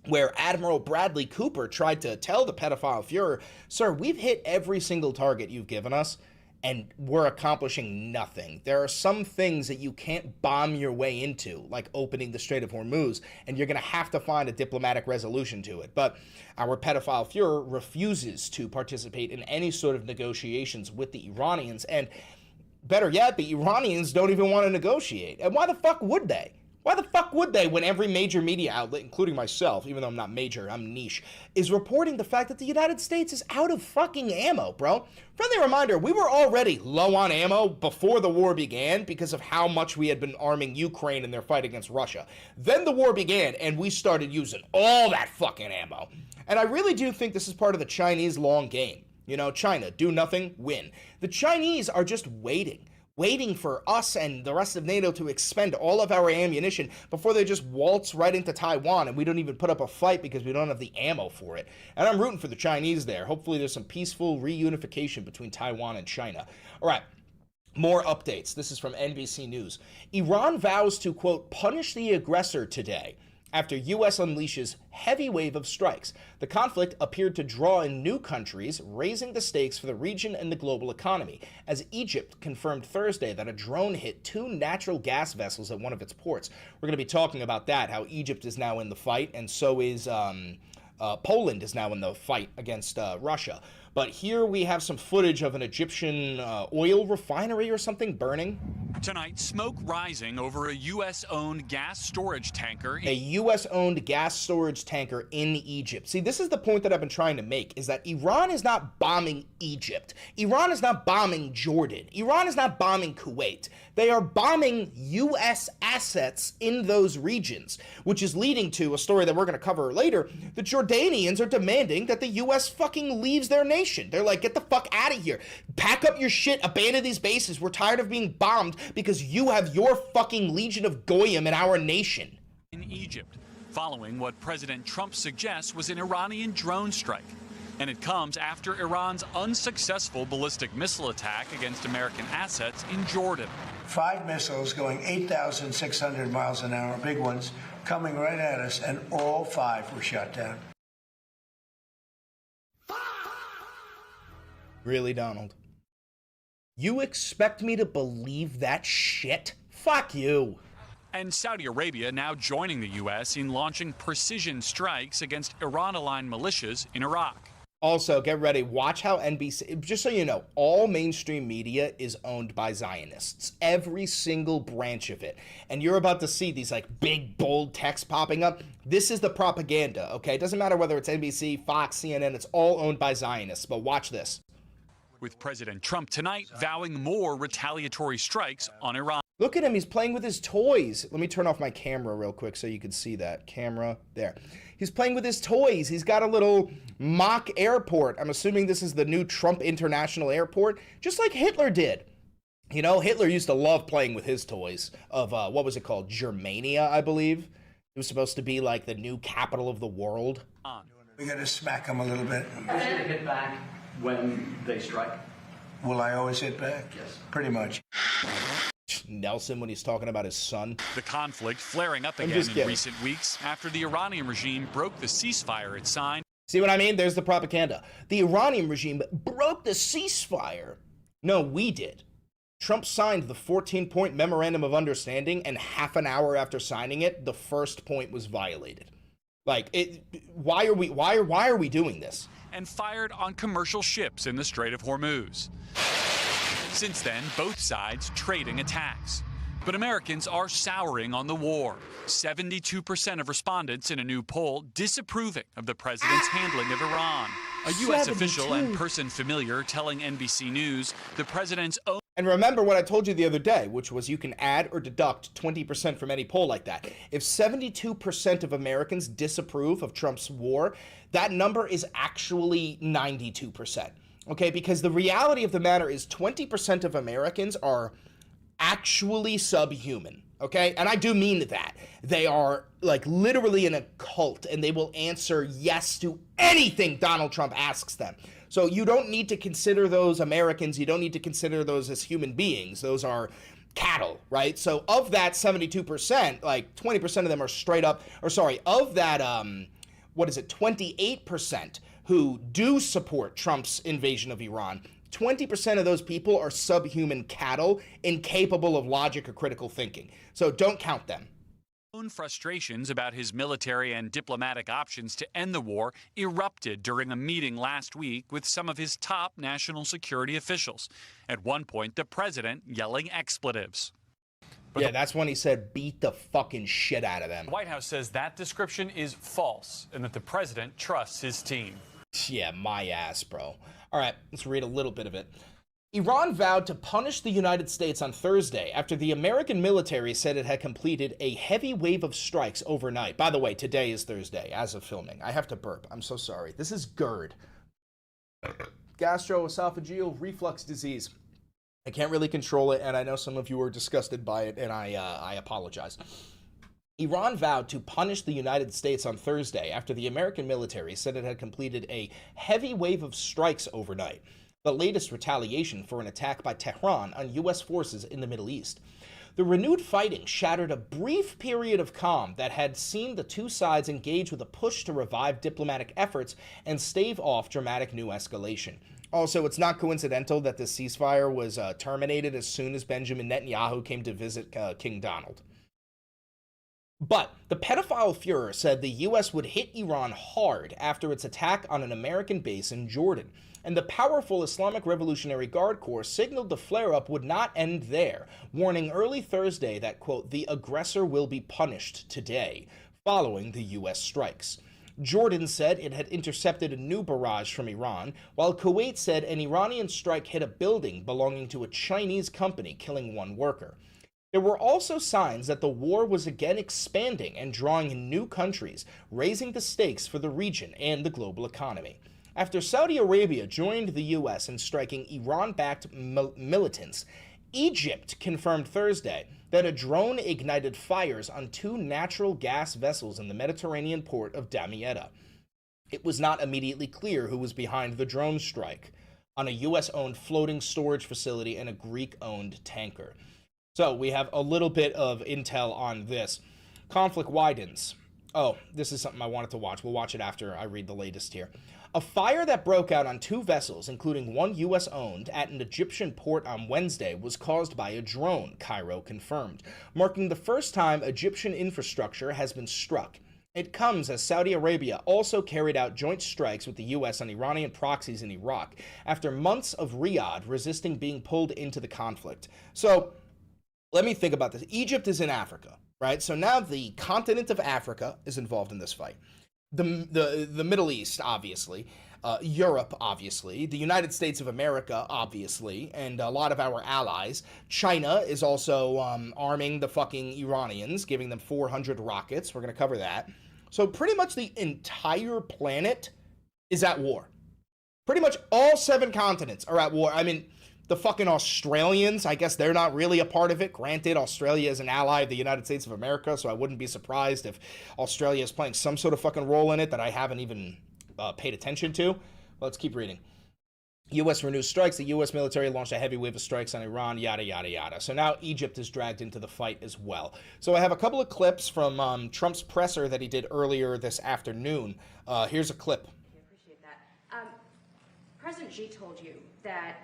A: where Admiral Bradley Cooper tried to tell the pedophile Fuhrer, sir, we've hit every single target you've given us, and we're accomplishing nothing. There are some things that you can't bomb your way into, like opening the Strait of Hormuz, and you're going to have to find a diplomatic resolution to it. But our pedophile Fuhrer refuses to participate in any sort of negotiations with the Iranians, and better yet, the Iranians don't even want to negotiate. And why the fuck would they? Why the fuck would they, when every major media outlet, including myself, even though I'm not major, I'm niche, is reporting the fact that the United States is out of fucking ammo, bro? Friendly reminder, we were already low on ammo before the war began because of how much we had been arming Ukraine in their fight against Russia. Then the war began, and we started using all that fucking ammo. And I really do think this is part of the Chinese long game. You know, China, do nothing, win. The Chinese are just waiting for us and the rest of NATO to expend all of our ammunition before they just waltz right into Taiwan, and we don't even put up a fight because we don't have the ammo for it. And I'm rooting for the Chinese there. Hopefully there's some peaceful reunification between Taiwan and China. All right, more updates. This is from NBC News. Iran vows to, quote, punish the aggressor today after U.S. unleashes heavy wave of strikes. The conflict appeared to draw in new countries, raising the stakes for the region and the global economy, as Egypt confirmed Thursday that a drone hit 2 natural gas vessels at one of its ports. We're going to be talking about that, how Egypt is now in the fight, and so is Poland is now in the fight against Russia. But here we have some footage of an Egyptian oil refinery or something burning.
P: Tonight, smoke rising over a U.S.-owned gas storage tanker.
A: A U.S.-owned gas storage tanker in Egypt. See, this is the point that I've been trying to make, is that Iran is not bombing Egypt. Iran is not bombing Jordan. Iran is not bombing Kuwait. They are bombing U.S. assets in those regions, which is leading to a story that we're going to cover later. The Jordanians are demanding that the U.S. fucking leaves their nation. They're like, get the fuck out of here. Pack up your shit, abandon these bases. We're tired of being bombed because you have your fucking Legion of Goyim in our nation.
P: In Egypt, following what President Trump suggests was an Iranian drone strike. And it comes after Iran's unsuccessful ballistic missile attack against American assets in Jordan.
Q: 5 missiles going 8,600 miles an hour, big ones, coming right at us, and all 5 were shot down.
A: Really, Donald? You expect me to believe that shit? Fuck you.
P: And Saudi Arabia now joining the U.S. in launching precision strikes against Iran-aligned militias in Iraq.
A: Also, get ready. Watch how NBC, just so you know, all mainstream media is owned by Zionists. Every single branch of it. And you're about to see these like big, bold text popping up. This is the propaganda, okay? It doesn't matter whether it's NBC, Fox, CNN, it's all owned by Zionists. But watch this.
P: With President Trump tonight vowing more retaliatory strikes on Iran.
A: Look at him. He's playing with his toys. Let me turn off my camera real quick so you can see that. Camera, there. He's playing with his toys. He's got a little mock airport. I'm assuming this is the new Trump International Airport, just like Hitler did. You know, Hitler used to love playing with his toys of, what was it called? Germania, I believe. It was supposed to be like the new capital of the world.
Q: We got to smack them a little bit.
R: Are you going to hit back when they strike?
Q: Will I always hit back?
R: Yes.
Q: Pretty much.
A: Nelson when he's talking about his son.
P: The conflict flaring up again in recent weeks after the Iranian regime broke the ceasefire it signed.
A: See what I mean? There's the propaganda. The Iranian regime broke the ceasefire. No, we did. Trump signed the 14-point memorandum of understanding, and half an hour after signing it, the first point was violated. Like, why are we doing this?
P: And fired on commercial ships in the Strait of Hormuz. Since then, both sides trading attacks. But Americans are souring on the war. 72% of respondents in a new poll disapproving of the president's handling of Iran. A U.S.
A: 72.
P: official and person familiar telling NBC News the president's own.
A: And remember what I told you the other day, which was you can add or deduct 20% from any poll like that. If 72% of Americans disapprove of Trump's war, that number is actually 92%. Okay, because the reality of the matter is 20% of Americans are actually subhuman. Okay, and I do mean that. They are like literally in a cult, and they will answer yes to anything Donald Trump asks them. So you don't need to consider those Americans. You don't need to consider those as human beings. Those are cattle, right? So of that 72%, like 20% of them are straight up, or sorry, of that, 28% who do support Trump's invasion of Iran, 20% of those people are subhuman cattle, incapable of logic or critical thinking. So don't count them.
P: Own frustrations about his military and diplomatic options to end the war erupted during a meeting last week with some of his top national security officials. At one point, the president yelling expletives.
A: Yeah, that's when he said, beat the fucking shit out of them.
P: The White House says that description is false and that the president trusts his team.
A: Yeah, my ass, bro. All right, let's read a little bit of it. Iran vowed to punish the United States on Thursday after the American military said it had completed a heavy wave of strikes overnight. By the way, today is Thursday, as of filming. I have to burp. I'm so sorry. This is GERD. Gastroesophageal reflux disease. I can't really control it, and I know some of you are disgusted by it, and I apologize. Iran vowed to punish the United States on Thursday after the American military said it had completed a heavy wave of strikes overnight, the latest retaliation for an attack by Tehran on U.S. forces in the Middle East. The renewed fighting shattered a brief period of calm that had seen the two sides engage with a push to revive diplomatic efforts and stave off dramatic new escalation. Also, it's not coincidental that the ceasefire was terminated as soon as Benjamin Netanyahu came to visit King Donald. But the pedophile Fuhrer said the U.S. would hit Iran hard after its attack on an American base in Jordan. And the powerful Islamic Revolutionary Guard Corps signaled the flare-up would not end there, warning early Thursday that, quote, the aggressor will be punished today, following the U.S. strikes. Jordan said it had intercepted a new barrage from Iran, while Kuwait said an Iranian strike hit a building belonging to a Chinese company, killing one worker. There were also signs that the war was again expanding and drawing in new countries, raising the stakes for the region and the global economy. After Saudi Arabia joined the U.S. in striking Iran-backed militants, Egypt confirmed Thursday that a drone ignited fires on two natural gas vessels in the Mediterranean port of Damietta. It was not immediately clear who was behind the drone strike on a U.S.-owned floating storage facility and a Greek-owned tanker. So we have a little bit of intel on this. Conflict widens. Oh, this is something I wanted to watch. We'll watch it after I read the latest here. A fire that broke out on two vessels, including one U.S.-owned, at an Egyptian port on Wednesday was caused by a drone, Cairo confirmed, marking the first time Egyptian infrastructure has been struck. It comes as Saudi Arabia also carried out joint strikes with the U.S. on Iranian proxies in Iraq, after months of Riyadh resisting being pulled into the conflict. So, let me think about this. Egypt is in Africa, right? So now the continent of Africa is involved in this fight. The Middle East, obviously. Europe, obviously. The United States of America, obviously. And a lot of our allies. China is also arming the fucking Iranians, giving them 400 rockets. We're going to cover that. So pretty much the entire planet is at war. Pretty much all 7 continents are at war. I mean, The fucking Australians, I guess they're not really a part of it. Granted, Australia is an ally of the United States of America, so I wouldn't be surprised if Australia is playing some sort of fucking role in it that I haven't even paid attention to. Let's keep reading. U.S. renews strikes. The U.S. military launched a heavy wave of strikes on Iran, yada, yada, yada. So now Egypt is dragged into the fight as well. So I have a couple of clips from Trump's presser that he did earlier this afternoon. Here's a clip.
S: I appreciate that. President Xi told you that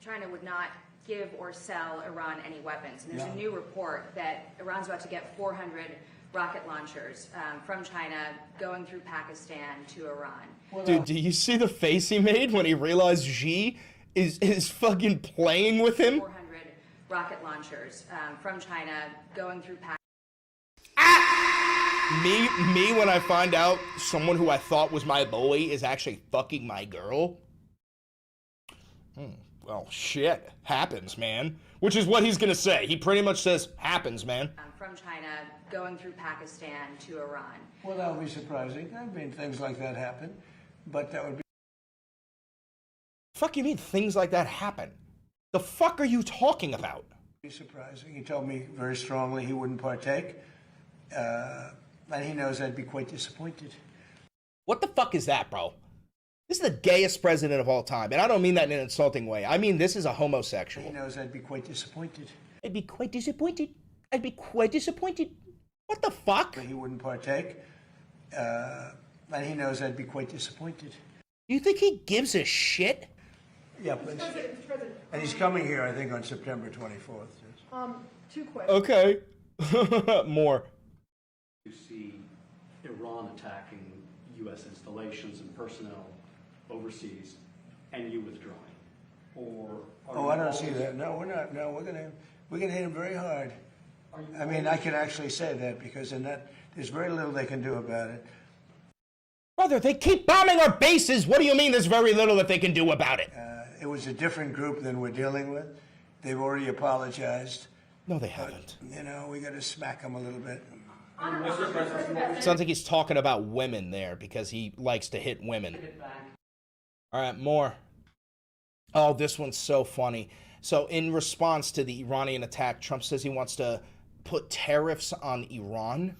S: China would not give or sell Iran any weapons. And there's a new report that Iran's about to get 400 rocket launchers from China going through Pakistan to Iran.
A: Dude, do you see the face he made when he realized Xi is fucking playing with him?
S: 400 rocket launchers from China going through Pakistan.
A: Me, when I find out someone who I thought was my boy is actually fucking my girl. Well, shit. Happens, man. Which is what he's gonna say. He pretty much says, happens, man.
S: From China going through Pakistan to Iran.
Q: Well, that would be surprising. I mean, things like that happen, but that would be...
A: Fuck you mean things like that happen? The fuck are you talking about?
Q: Be surprising. He told me very strongly he wouldn't partake, and he knows I'd be quite disappointed.
A: What the fuck is that, bro? This is the gayest president of all time, and I don't mean that in an insulting way. I mean this is a homosexual.
Q: He knows I'd be quite disappointed.
A: I'd be quite disappointed. I'd be quite disappointed. What the fuck?
Q: He wouldn't partake, and he knows I'd be quite disappointed.
A: Do you think he gives a shit?
Q: Yeah, please. And he's coming here, I think, on September 24th.
T: Two questions.
A: Okay. More.
R: You see Iran attacking U.S. installations and personnel overseas, and you withdrawing, or
Q: I don't see that. No, we're not. No, we're gonna hit him very hard. I mean, I can actually say that because in that there's very little they can do about it.
A: Brother, they keep bombing our bases. What do you mean there's very little that they can do about it?
Q: It was a different group than we're dealing with. They've already apologized.
A: No, they haven't.
Q: You know, we got to smack them a little bit.
A: Sounds like he's talking about women there because he likes to hit women. All right, more. Oh, this one's so funny. So in response to the Iranian attack, Trump says he wants to put tariffs on Iran.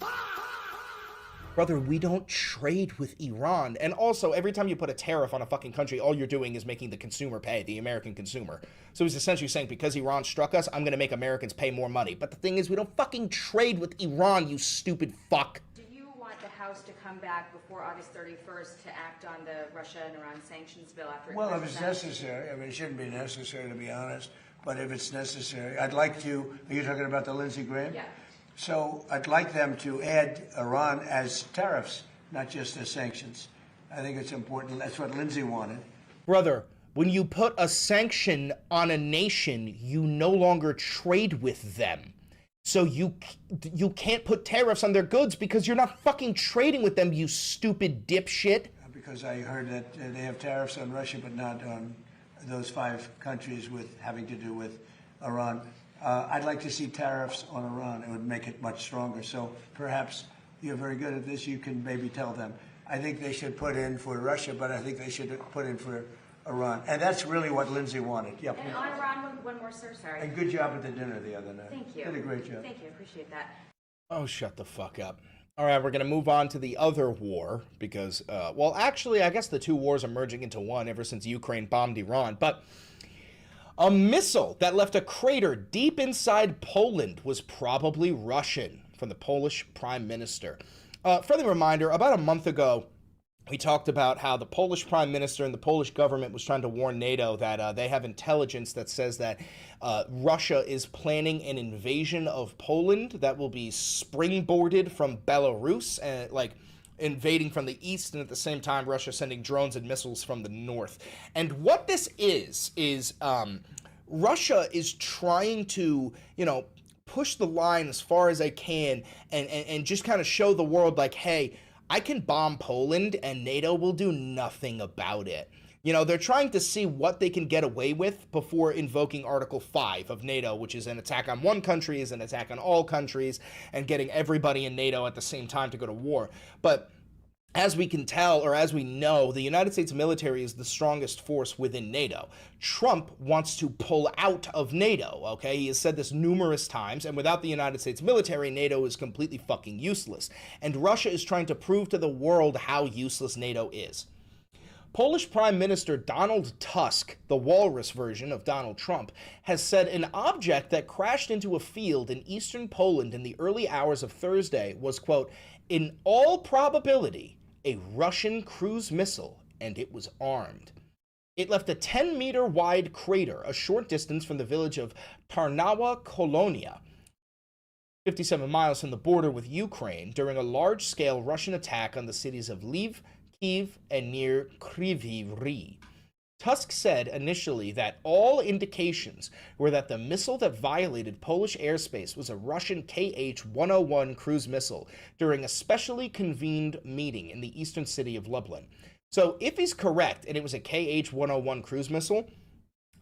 A: Brother, we don't trade with Iran. And also, every time you put a tariff on a fucking country, all you're doing is making the consumer pay, the American consumer. So he's essentially saying, because Iran struck us, I'm going to make Americans pay more money. But the thing is, we don't fucking trade with Iran, you stupid fuck.
S: Do you want the House to come back before August 31st to act on the Russia and Iran sanctions bill after it
Q: Well,
S: goes
Q: if it's
S: to Senate?
Q: necessary. I mean, it shouldn't be necessary, to be honest. But if it's necessary, I'd like to... Are you talking about the Lindsey Graham?
S: Yeah.
Q: So I'd like them to add Iran as tariffs, not just as sanctions. I think it's important. That's what Lindsey wanted.
A: Brother, when you put a sanction on a nation, you no longer trade with them. So you can't put tariffs on their goods because you're not fucking trading with them, you stupid dipshit.
Q: Because I heard that they have tariffs on Russia, but not on those 5 countries with having to do with Iran. I'd like to see tariffs on Iran. It would make it much stronger. So perhaps you're very good at this. You can maybe tell them. I think they should put in for Russia, but I think they should put in for Iran. And that's really what Lindsey wanted. Yep.
S: And on Iran, one more, sir, sorry.
Q: And good job at the dinner the other night.
S: Thank you.
Q: Did a great job.
S: Thank you, I appreciate that.
A: Oh, shut the fuck up. All right, we're going to move on to the other war because, well, actually, I guess the 2 wars are merging into one ever since Ukraine bombed Iran. But a missile that left a crater deep inside Poland was probably Russian, from the Polish Prime Minister. Friendly reminder, about a month ago, we talked about how the Polish Prime Minister and the Polish government was trying to warn NATO that they have intelligence that says that Russia is planning an invasion of Poland that will be springboarded from Belarus, and like invading from the east, and at the same time Russia sending drones and missiles from the north. And what this is Russia is trying to, you know, push the line as far as they can and just kind of show the world like, hey, I can bomb Poland and NATO will do nothing about it. You know, they're trying to see what they can get away with before invoking Article 5 of NATO, which is an attack on one country is an attack on all countries, and getting everybody in NATO at the same time to go to war. But As we can tell, or as we know, the United States military is the strongest force within NATO. Trump wants to pull out of NATO, okay? He has said this numerous times, and without the United States military, NATO is completely fucking useless. And Russia is trying to prove to the world how useless NATO is. Polish Prime Minister Donald Tusk, the walrus version of Donald Trump, has said an object that crashed into a field in eastern Poland in the early hours of Thursday was, quote, in all probability, a Russian cruise missile, and it was armed. It left a 10-meter wide crater a short distance from the village of Tarnawa Kolonia, 57 miles from the border with Ukraine, during a large-scale Russian attack on the cities of Lviv, Kyiv, and near Kryvyi Rih. Tusk said initially that all indications were that the missile that violated Polish airspace was a Russian Kh-101 cruise missile during a specially convened meeting in the eastern city of Lublin. So if he's correct and it was a Kh-101 cruise missile,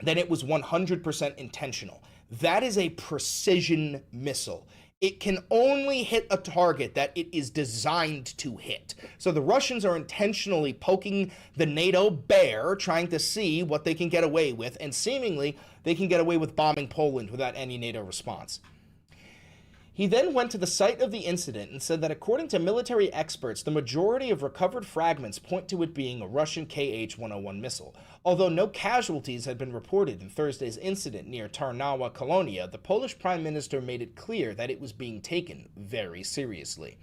A: then it was 100% intentional. That is a precision missile. It can only hit a target that it is designed to hit. So the Russians are intentionally poking the NATO bear, trying to see what they can get away with, and seemingly they can get away with bombing Poland without any NATO response. He then went to the site of the incident and said that according to military experts, the majority of recovered fragments point to it being a Russian Kh-101 missile. Although no casualties had been reported in Thursday's incident near Tarnawa Kolonia, the Polish Prime Minister made it clear that it was being taken very seriously.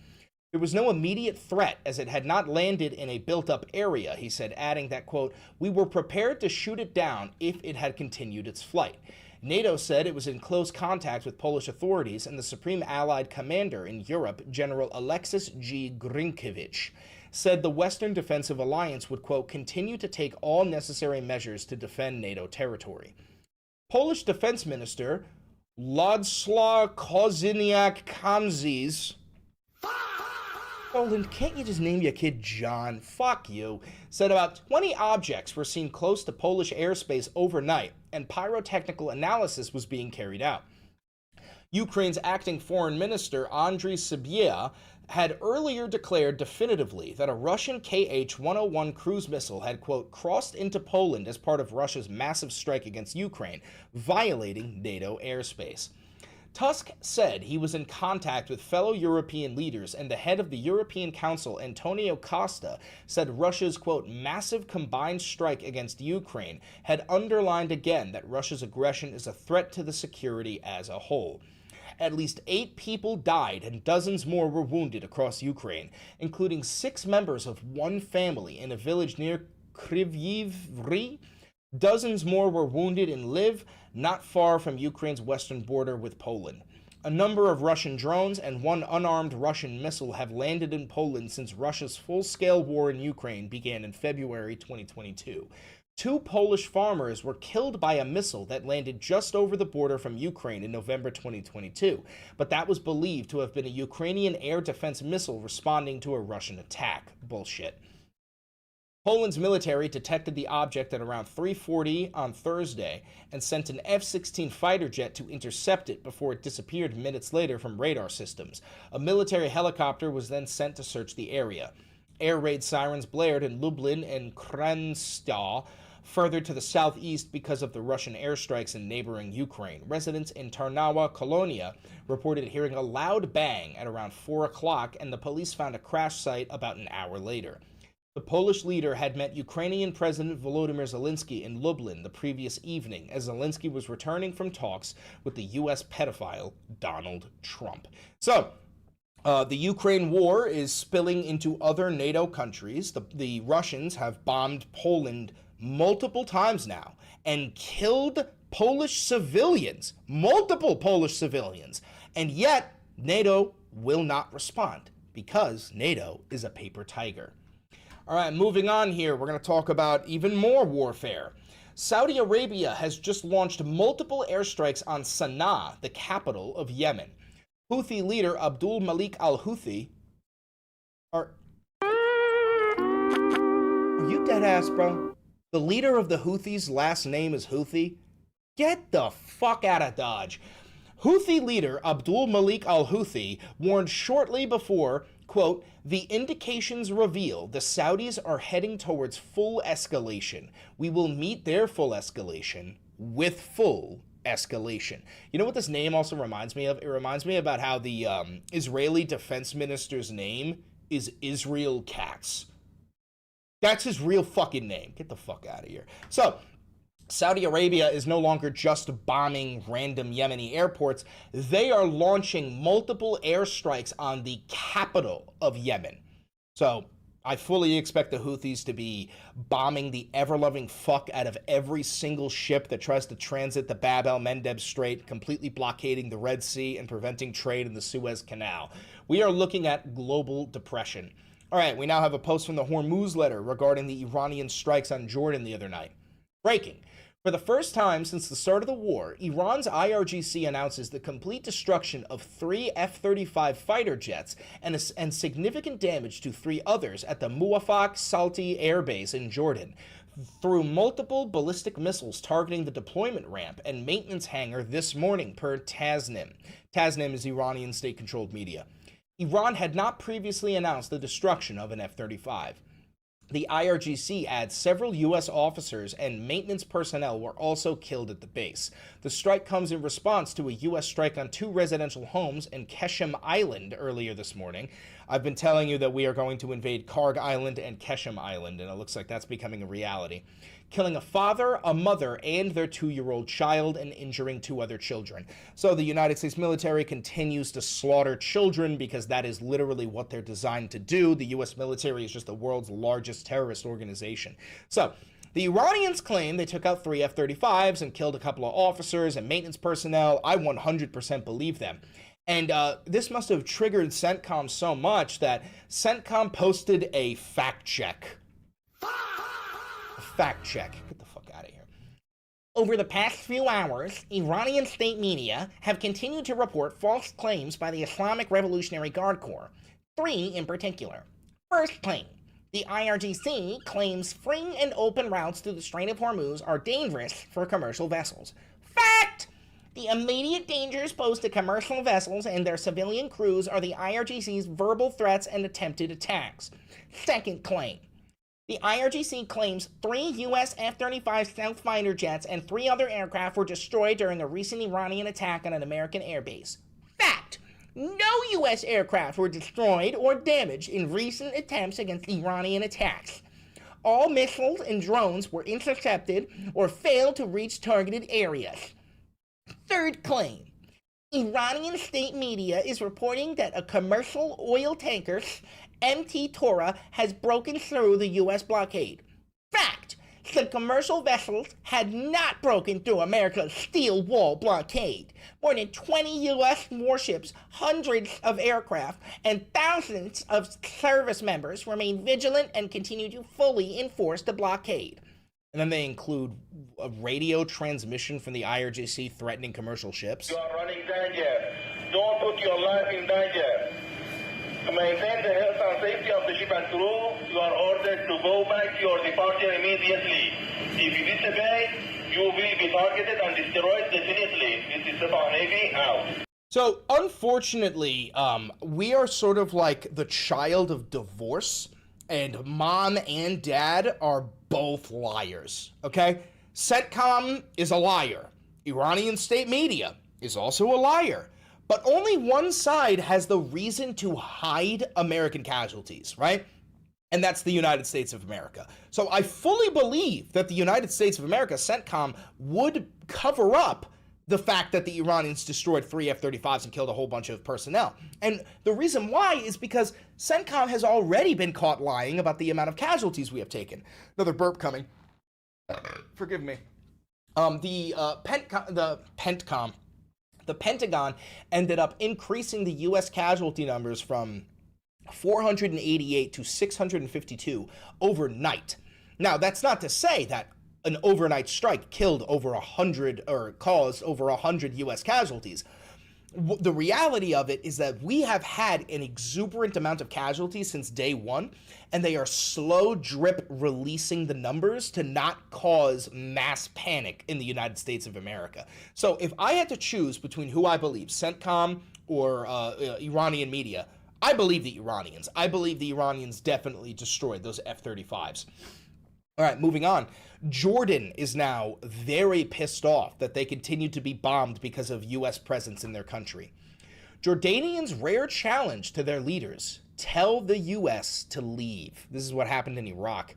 A: There was no immediate threat as it had not landed in a built-up area, he said, adding that, quote, we were prepared to shoot it down if it had continued its flight. NATO said it was in close contact with Polish authorities, and the Supreme Allied Commander in Europe, General Alexis G. Grinkiewicz, said the Western Defensive Alliance would, quote, continue to take all necessary measures to defend NATO territory. Polish Defense Minister Władysław Kozyniak-Kamysz, Poland, can't you just name your kid John? Fuck you. Said about 20 objects were seen close to Polish airspace overnight, and pyrotechnical analysis was being carried out. Ukraine's acting foreign minister, Andriy Sybiha, had earlier declared definitively that a Russian Kh-101 cruise missile had, quote, crossed into Poland as part of Russia's massive strike against Ukraine, violating NATO airspace. Tusk said he was in contact with fellow European leaders, and the head of the European Council, Antonio Costa, said Russia's, quote, massive combined strike against Ukraine had underlined again that Russia's aggression is a threat to the security as a whole. At least 8 people died and dozens more were wounded across Ukraine, including 6 members of one family in a village near Kryvyi Rih. Dozens more were wounded in Lviv, not far from Ukraine's western border with Poland. A number of Russian drones and one unarmed Russian missile have landed in Poland since Russia's full-scale war in Ukraine began in February 2022. 2 Polish farmers were killed by a missile that landed just over the border from Ukraine in November 2022, but that was believed to have been a Ukrainian air defense missile responding to a Russian attack. Bullshit. Poland's military detected the object at around 3:40 on Thursday and sent an F-16 fighter jet to intercept it before it disappeared minutes later from radar systems. A military helicopter was then sent to search the area. Air raid sirens blared in Lublin and Kręsta, further to the southeast because of the Russian airstrikes in neighboring Ukraine. Residents in Tarnawa Kolonia reported hearing a loud bang at around 4 o'clock, and the police found a crash site about an hour later. The Polish leader had met Ukrainian President Volodymyr Zelensky in Lublin the previous evening as Zelensky was returning from talks with the U.S. pedophile Donald Trump. So, the Ukraine war is spilling into other NATO countries. The Russians have bombed Poland multiple times now and killed Polish civilians, multiple Polish civilians, and yet NATO will not respond because NATO is a paper tiger. All right, moving on here, we're going to talk about even more warfare. Saudi Arabia has just launched multiple airstrikes on Sana'a, the capital of Yemen. Houthi leader Abdul Malik al-Houthi Are you dead ass, bro? The leader of the Houthis' last name is Houthi? Get the fuck out of Dodge. Houthi leader Abdul Malik al-Houthi warned shortly before quote, "The indications reveal the Saudis are heading towards full escalation. We will meet their full escalation with full escalation." You know what this name also reminds me of? It reminds me about how the Israeli defense minister's name is Israel Katz. That's his real fucking name. Get the fuck out of here. So, Saudi Arabia is no longer just bombing random Yemeni airports. They are launching multiple airstrikes on the capital of Yemen. So I fully expect the Houthis to be bombing the ever-loving fuck out of every single ship that tries to transit the Bab el-Mandeb Strait, completely blockading the Red Sea and preventing trade in the Suez Canal. We are looking at global depression. All right, we now have a post from the Hormuz letter regarding the Iranian strikes on Jordan the other night. Breaking. For the first time since the start of the war, Iran's IRGC announces the complete destruction of 3 F-35 fighter jets and significant damage to 3 others at the Muwafaq Salti Air Base in Jordan through multiple ballistic missiles targeting the deployment ramp and maintenance hangar this morning, per Tasnim. Tasnim is Iranian state-controlled media. Iran had not previously announced the destruction of an F-35. The IRGC adds several U.S. officers and maintenance personnel were also killed at the base. The strike comes in response to a U.S. strike on 2 residential homes in Keshem Island earlier this morning. I've been telling you that we are going to invade Karg Island and Keshem Island, and it looks like that's becoming a reality. Killing a father, a mother, and their 2-year-old child, and injuring 2 other children. So the United States military continues to slaughter children because that is literally what they're designed to do. The U.S. military is just the world's largest terrorist organization. So the Iranians claim they took out 3 F-35s and killed a couple of officers and maintenance personnel. I 100% believe them. And this must have triggered CENTCOM so much that CENTCOM posted a fact check. Fact check. Get the fuck out of here. Over the past few hours, Iranian state media have continued to report false claims by the Islamic Revolutionary Guard Corps. 3 in particular. First claim. The IRGC claims free and open routes through the Strait of Hormuz are dangerous for commercial vessels. Fact! The immediate dangers posed to commercial vessels and their civilian crews are the IRGC's verbal threats and attempted attacks. Second claim. The IRGC claims 3 U.S. F-35 stealth fighter jets and 3 other aircraft were destroyed during a recent Iranian attack on an American airbase. Fact! No U.S. aircraft were destroyed or damaged in recent attempts against Iranian attacks. All missiles and drones were intercepted or failed to reach targeted areas. Third claim. Iranian state media is reporting that a commercial oil tanker, MT Torah, has broken through the U.S. blockade. Fact. The commercial vessels had not broken through America's steel wall blockade. More than 20 U.S. warships, hundreds of aircraft, and thousands of service members remain vigilant and continue to fully enforce the blockade. And then they include a radio transmission from the IRGC threatening commercial ships.
T: You are running danger. Don't put your life in danger. To maintain the health and safety of the ship and crew, you are ordered to go back to your departure immediately. If you disobey, you will be targeted and destroyed definitely. This is the Navy out.
A: So, unfortunately, we are sort of like the child of divorce, and mom and dad are both liars, okay? CENTCOM is a liar. Iranian state media is also a liar. But only one side has the reason to hide American casualties, right? And that's the United States of America. So I fully believe that the United States of America, CENTCOM, would cover up the fact that the Iranians destroyed 3 F-35s and killed a whole bunch of personnel. And the reason why is because CENTCOM has already been caught lying about the amount of casualties we have taken. Another burp coming. Forgive me. The Pentagon ended up increasing the U.S. casualty numbers from 488 to 652 overnight. Now, that's not to say that an overnight strike killed over 100 or caused over 100 U.S. casualties. The reality of it is that we have had an exuberant amount of casualties since day one, and they are slow drip releasing the numbers to not cause mass panic in the United States of America. So if I had to choose between who I believe, CENTCOM or Iranian media, I believe the Iranians. I believe the Iranians definitely destroyed those F-35s. All right, moving on. Jordan is now very pissed off that they continue to be bombed because of U.S. presence in their country. Jordanians' rare challenge to their leaders: tell the U.S. to leave. This is what happened in Iraq.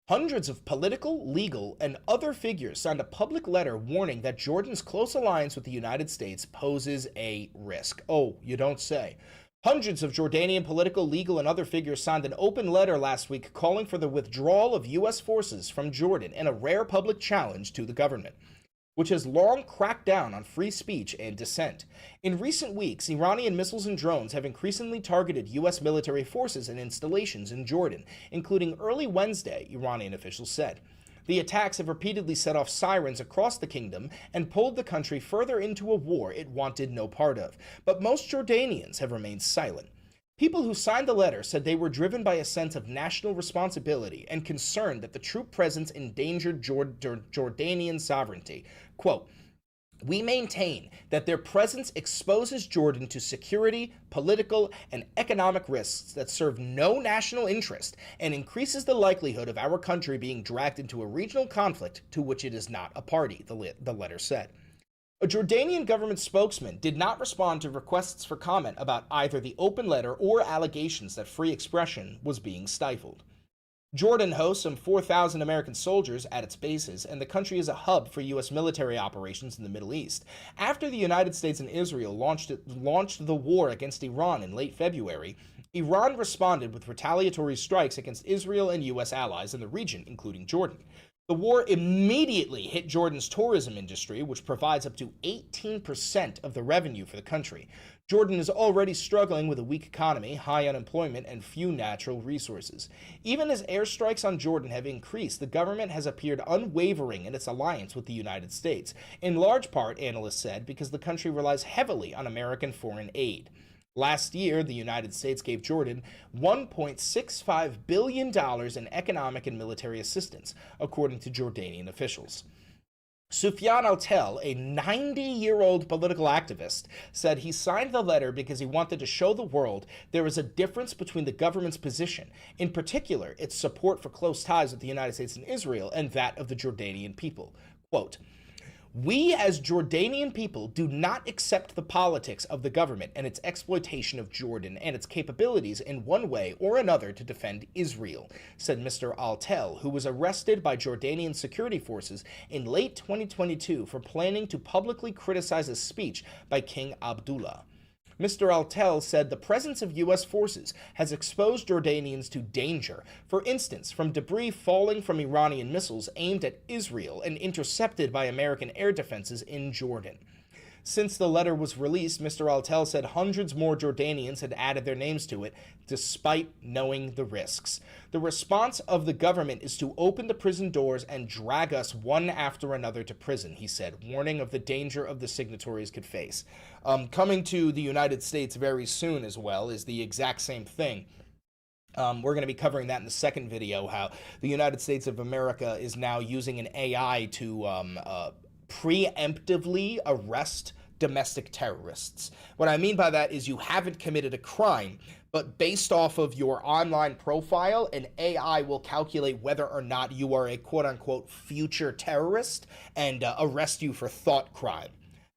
A: Hundreds of political, legal, and other figures signed a public letter warning that Jordan's close alliance with the United States poses a risk. Oh, you don't say. Hundreds of Jordanian political, legal, and other figures signed an open letter last week calling for the withdrawal of U.S. forces from Jordan in a rare public challenge to the government, which has long cracked down on free speech and dissent. In recent weeks, Iranian missiles and drones have increasingly targeted U.S. military forces and installations in Jordan, including early Wednesday, Iranian officials said. The attacks have repeatedly set off sirens across the kingdom and pulled the country further into a war it wanted no part of. But most Jordanians have remained silent. People who signed the letter said they were driven by a sense of national responsibility and concerned that the troop presence endangered Jordanian sovereignty. Quote, "We maintain that their presence exposes Jordan to security, political, and economic risks that serve no national interest and increases the likelihood of our country being dragged into a regional conflict to which it is not a party," the letter said. A Jordanian government spokesman did not respond to requests for comment about either the open letter or allegations that free expression was being stifled. Jordan hosts some 4,000 American soldiers at its bases, and the country is a hub for U.S. military operations in the Middle East. After the United States and Israel launched the war against Iran in late February, Iran responded with retaliatory strikes against Israel and U.S. allies in the region, including Jordan. The war immediately hit Jordan's tourism industry, which provides up to 18% of the revenue for the country. Jordan is already struggling with a weak economy, high unemployment, and few natural resources. Even as airstrikes on Jordan have increased, the government has appeared unwavering in its alliance with the United States, in large part, analysts said, because the country relies heavily on American foreign aid. Last year, the United States gave Jordan $1.65 billion in economic and military assistance, according to Jordanian officials. Sufyan Al-Tel, a 90-year-old political activist, said he signed the letter because he wanted to show the world there is a difference between the government's position, in particular its support for close ties with the United States and Israel, and that of the Jordanian people. Quote, "We as Jordanian people do not accept the politics of the government and its exploitation of Jordan and its capabilities in one way or another to defend Israel," said Mr. Al-Tel, who was arrested by Jordanian security forces in late 2022 for planning to publicly criticize a speech by King Abdullah. Mr. Al-Tel said the presence of U.S. forces has exposed Jordanians to danger, for instance, from debris falling from Iranian missiles aimed at Israel and intercepted by American air defenses in Jordan. Since the letter was released, Mr. Al-Tel said hundreds more Jordanians had added their names to it, despite knowing the risks. The response of the government is to open the prison doors and drag us one after another to prison, he said, warning of the danger of the signatories could face. Coming to the United States very soon as well is the exact same thing. We're going to be covering that in the second video, how the United States of America is now using an AI to preemptively arrest domestic terrorists. What I mean by that is you haven't committed a crime, but based off of your online profile, an AI will calculate whether or not you are a quote-unquote future terrorist and arrest you for thought crime.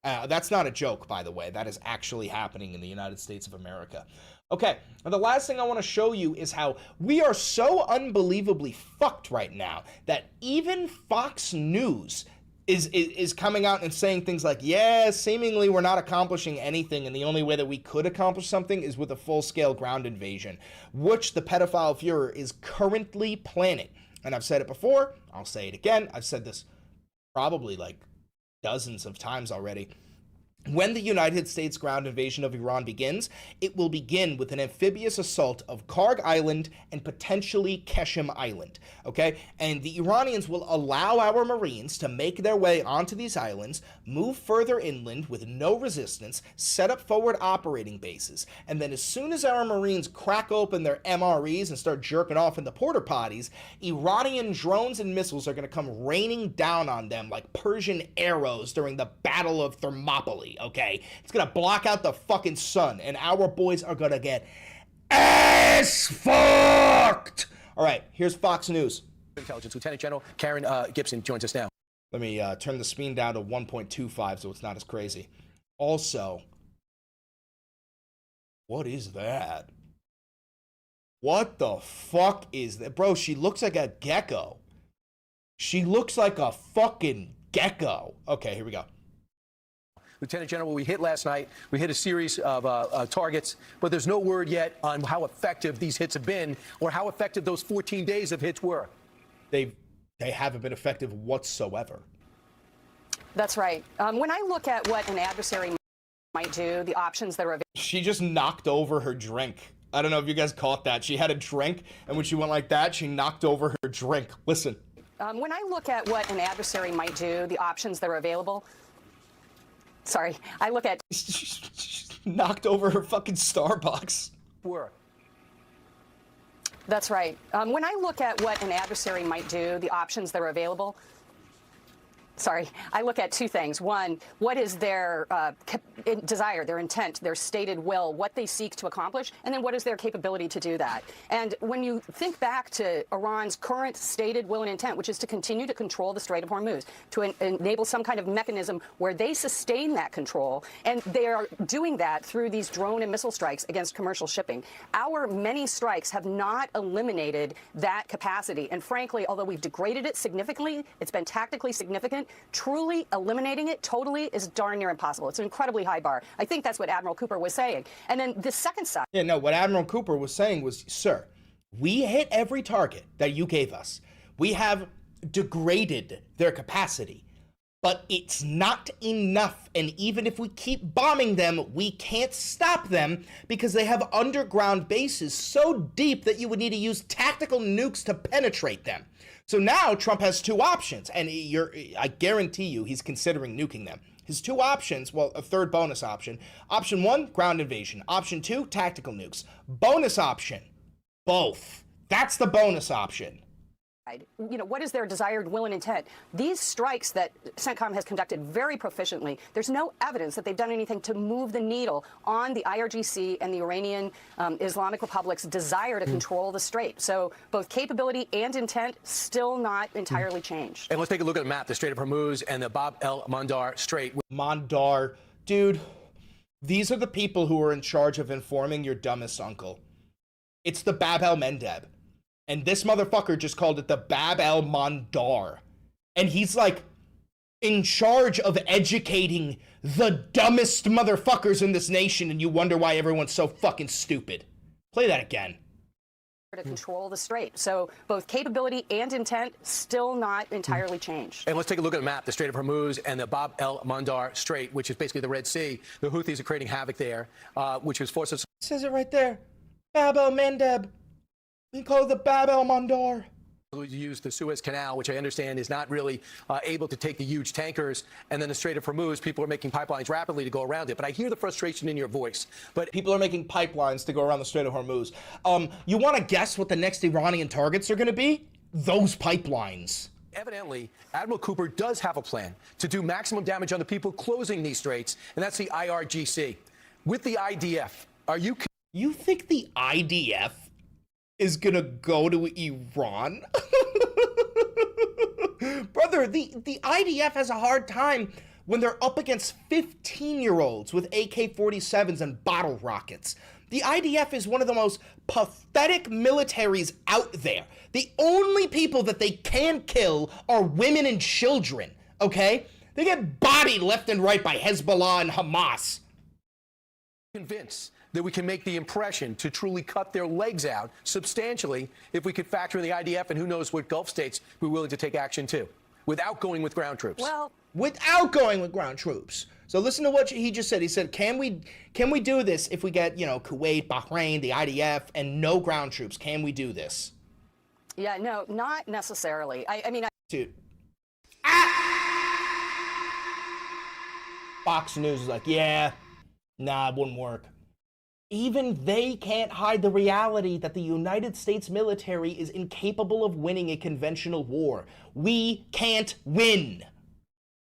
A: That's not a joke, by the way. That is actually happening in the United States of America. Okay, and the last thing I want to show you is how we are so unbelievably fucked right now that even Fox News is coming out and saying things like, yeah, seemingly we're not accomplishing anything, and the only way that we could accomplish something is with a full-scale ground invasion, which the pedophile Fuhrer is currently planning. And I've said it before, I'll say it again, I've said this probably like dozens of times already. When the United States ground invasion of Iran begins, it will begin with an amphibious assault of Karg Island and potentially Keshem Island, okay? And the Iranians will allow our Marines to make their way onto these islands, move further inland with no resistance, set up forward operating bases, and then as soon as our Marines crack open their MREs and start jerking off in the porta potties, Iranian drones and missiles are going to come raining down on them like Persian arrows during the Battle of Thermopylae. eventually, okay? It's gonna block out the fucking sun, and our boys are gonna get ass fucked. All right, here's Fox News.
U: Intelligence Lieutenant General Karen Gibson joins us now.
A: Let me turn the speed down to 1.25 so it's not as crazy. Also, what is that? What the fuck is that? Bro, she looks like a gecko. She looks like a fucking gecko. Okay, here we go.
U: Lieutenant General, we hit last night. We hit a series of targets, but there's no word yet on how effective these hits have been or how effective those 14 days of hits were.
A: They haven't been effective whatsoever.
V: That's right. When I look at what an adversary might do, the options that are available.
A: She just knocked over her drink. I don't know if you guys caught that. She had a drink, and when she went like that, she knocked over her drink. Listen.
V: When I look at what an adversary might do, the options that are available. Sorry, I look at.
A: Knocked over her fucking Starbucks.
U: Were.
V: That's right. When I look at what an adversary might do, the options that are available. Sorry, I look at two things. One, what is their desire, their intent, their stated will, what they seek to accomplish, and then what is their capability to do that? And when you think back to Iran's current stated will and intent, which is to continue to control the Strait of Hormuz, to enable some kind of mechanism where they sustain that control, and they are doing that through these drone and missile strikes against commercial shipping. Our many strikes have not eliminated that capacity, and frankly, although we've degraded it significantly, it's been tactically significant. Truly eliminating it totally is darn near impossible. It's an incredibly high bar. I think that's what Admiral Cooper was saying. And then the second side.
A: Yeah, no, what Admiral Cooper was saying was, sir, we hit every target that you gave us. We have degraded their capacity, but it's not enough. And even if we keep bombing them, we can't stop them because they have underground bases so deep that you would need to use tactical nukes to penetrate them. So now Trump has two options, and I guarantee you he's considering nuking them. His two options, well, a third bonus option. Option one, ground invasion. Option two, tactical nukes. Bonus option, both. That's the bonus option.
V: You know, what is their desired will and intent? These strikes that CENTCOM has conducted very proficiently, there's no evidence that they've done anything to move the needle on the IRGC and the Iranian Islamic Republic's desire to control the strait. So both capability and intent still not entirely changed.
U: And let's take a look at the map, the Strait of Hormuz and the Bab el-Mandar Strait.
A: Mandar, dude, these are the people who are in charge of informing your dumbest uncle. It's the Bab el-Mandeb. And this motherfucker just called it the Bab el-Mandar. And he's like in charge of educating the dumbest motherfuckers in this nation, and you wonder why everyone's so fucking stupid. Play that again.
V: To control the strait. So both capability and intent still not entirely changed.
U: And let's take a look at the map, the Strait of Hormuz and the Bab el-Mandar Strait, which is basically the Red Sea. The Houthis are creating havoc there, which has forced us.
A: It says it right there. Bab el-Mandeb. We call it the Bab el-Mandar.
U: Use the Suez Canal, which I understand is not really able to take the huge tankers, and then the Strait of Hormuz, people are making pipelines rapidly to go around it. But I hear the frustration in your voice. But
A: people are making pipelines to go around the Strait of Hormuz. You want to guess what the next Iranian targets are going to be? Those pipelines.
U: Evidently, Admiral Cooper does have a plan to do maximum damage on the people closing these straits, and that's the IRGC. With the IDF, are you...
A: You think the IDF is gonna go to Iran? Brother, the IDF has a hard time when they're up against 15-year-olds with AK-47s and bottle rockets. The IDF is one of the most pathetic militaries out there. The only people that they can kill are women and children, okay? They get bodied left and right by Hezbollah and Hamas.
U: Convinced that we can make the impression to truly cut their legs out substantially if we could factor in the IDF, and who knows what Gulf states we're willing to take action to without going with ground troops.
V: Well,
A: without going with ground troops. So listen to what he just said. He said, can we do this if we get, you know, Kuwait, Bahrain, the IDF, and no ground troops? Can we do this?
V: Yeah, no, not necessarily. I mean,
A: dude. Fox News is like, yeah, nah, it wouldn't work. Even they can't hide the reality that the United States military is incapable of winning a conventional war. We can't win.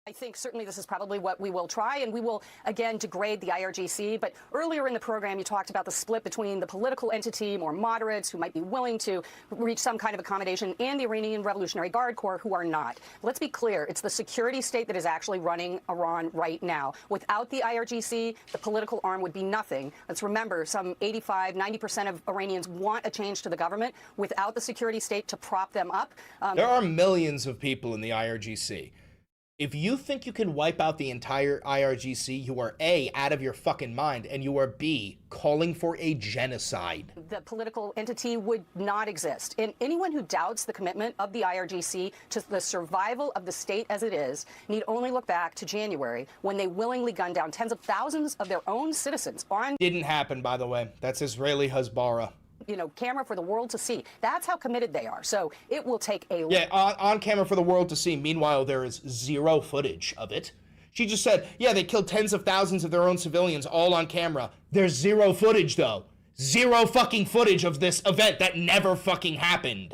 V: I think certainly this is probably what we will try, and we will, again, degrade the IRGC. But earlier in the program, you talked about the split between the political entity, more moderates, who might be willing to reach some kind of accommodation, and the Iranian Revolutionary Guard Corps, who are not. Let's be clear. It's the security state that is actually running Iran right now. Without the IRGC, the political arm would be nothing. Let's remember, some 85, 90% of Iranians want a change to the government. Without the security state to prop them up.
A: There are millions of people in the IRGC. If you think you can wipe out the entire IRGC, you are A, out of your fucking mind, and you are B, calling for a genocide.
V: The political entity would not exist. And anyone who doubts the commitment of the IRGC to the survival of the state as it is need only look back to January, when they willingly gunned down tens of thousands of their own citizens on...
A: Didn't happen, by the way. That's Israeli Hezbollah.
V: Camera for the world to see. That's how committed they are. So it will take a...
A: Yeah, on camera for the world to see. Meanwhile, there is zero footage of it. She just said, yeah, they killed tens of thousands of their own civilians, all on camera. There's zero footage, though. Zero fucking footage of this event that never fucking happened.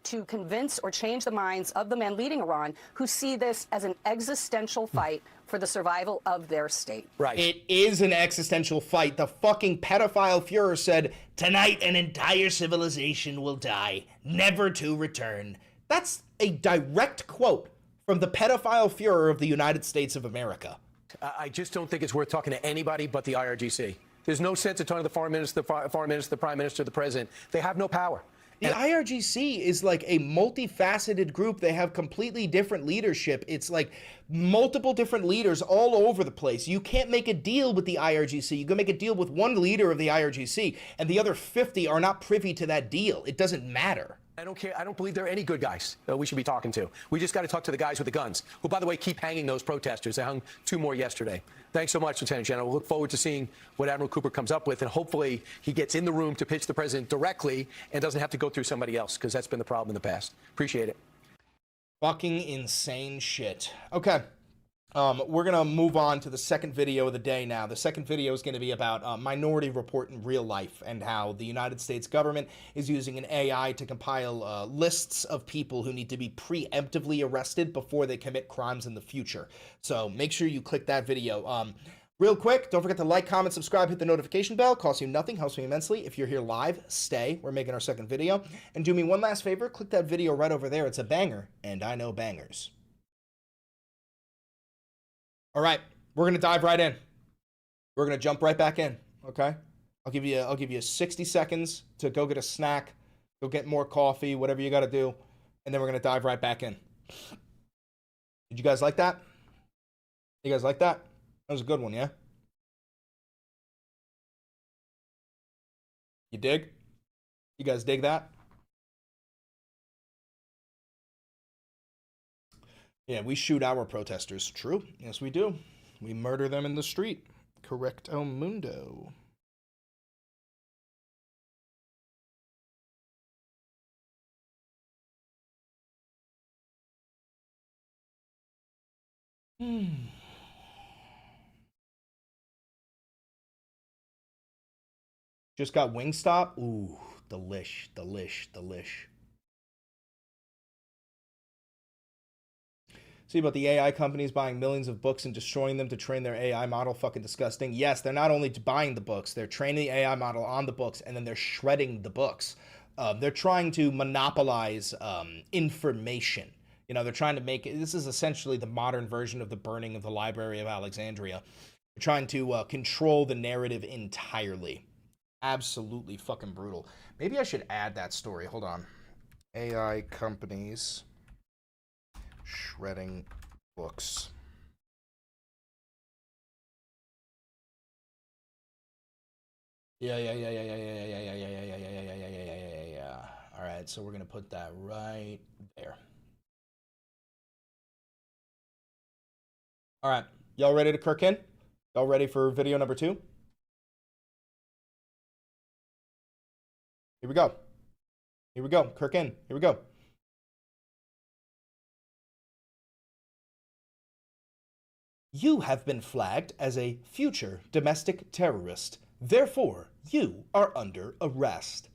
V: To convince or change the minds of the men leading Iran who see this as an existential fight for the survival of their state.
A: Right. It is an existential fight. The fucking pedophile Fuhrer said, tonight an entire civilization will die, never to return. That's a direct quote from the pedophile Fuhrer of the United States of America.
U: I just don't think it's worth talking to anybody but the IRGC. There's no sense of talking to the foreign minister, the prime minister, the president. They have no power.
A: The IRGC is like a multifaceted group. They have completely different leadership. It's like multiple different leaders all over the place. You can't make a deal with the IRGC. You can make a deal with one leader of the IRGC, and the other 50 are not privy to that deal. It doesn't matter.
U: I don't care. I don't believe there are any good guys we should be talking to. We just got to talk to the guys with the guns, who, by the way, keep hanging those protesters. They hung 2 more yesterday. Thanks so much, Lieutenant General. We'll look forward to seeing what Admiral Cooper comes up with, and hopefully he gets in the room to pitch the president directly and doesn't have to go through somebody else, because that's been the problem in the past. Appreciate it.
A: Fucking insane shit. Okay. We're going to move on to the second video of the day now. The second video is going to be about Minority Report in real life and how the United States government is using an AI to compile lists of people who need to be preemptively arrested before they commit crimes in the future. So make sure you click that video. Real quick, don't forget to like, comment, subscribe, hit the notification bell. Costs you nothing, helps me immensely. If you're here live, stay. We're making our second video. And do me one last favor, click that video right over there. It's a banger, and I know bangers. All right, we're gonna dive right in. We're gonna jump right back in. Okay, I'll give you 60 seconds to go get a snack, go get more coffee, whatever you got to do, and then we're gonna dive right back in. Did you guys like that? You guys like that? That was a good one, yeah. You dig? You guys dig that? Yeah, we shoot our protesters. True. Yes, we do. We murder them in the street. Correcto mundo. Just got Wingstop. Ooh, delish, delish, delish. See about the AI companies buying millions of books and destroying them to train their AI model. Fucking disgusting. Yes, they're not only buying the books, they're training the AI model on the books, and then they're shredding the books. They're trying to monopolize information. You know, they're trying to make it, this is essentially the modern version of the burning of the Library of Alexandria. They're trying to control the narrative entirely. Absolutely fucking brutal. Maybe I should add that story. Hold on. AI companies shredding books. Yeah. All right, so we're gonna put that right there. All right, y'all ready to kirk in? Y'all ready for video number 2? Here we go. Here we go. Kirk in. Here we go. You have been flagged as a future domestic terrorist. Therefore, you are under arrest.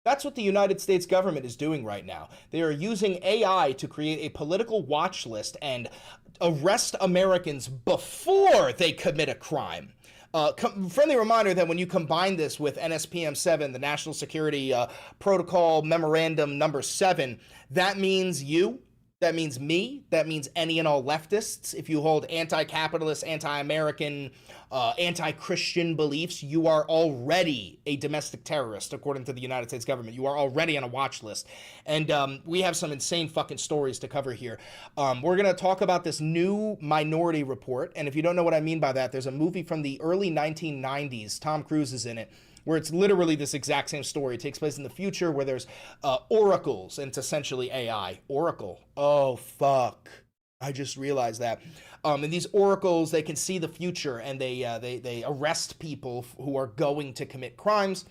A: That's what the United States government is doing right now. They are using AI to create a political watch list and arrest Americans before they commit a crime. Friendly reminder that when you combine this with NSPM 7, the National Security Protocol Memorandum number 7, that means you, that means me, that means any and all leftists. If you hold anti-capitalist, anti-American, anti-Christian beliefs, you are already a domestic terrorist, according to the United States government. You are already on a watch list. And we have some insane fucking stories to cover here. We're going to talk about this new Minority Report. And if you don't know what I mean by that, there's a movie from the early 1990s. Tom Cruise is in it, where it's literally this exact same story. It takes place in the future where there's oracles, and it's essentially AI. Oracle. Oh, fuck. I just realized that. And these oracles, they can see the future, and they arrest people who are going to commit crimes.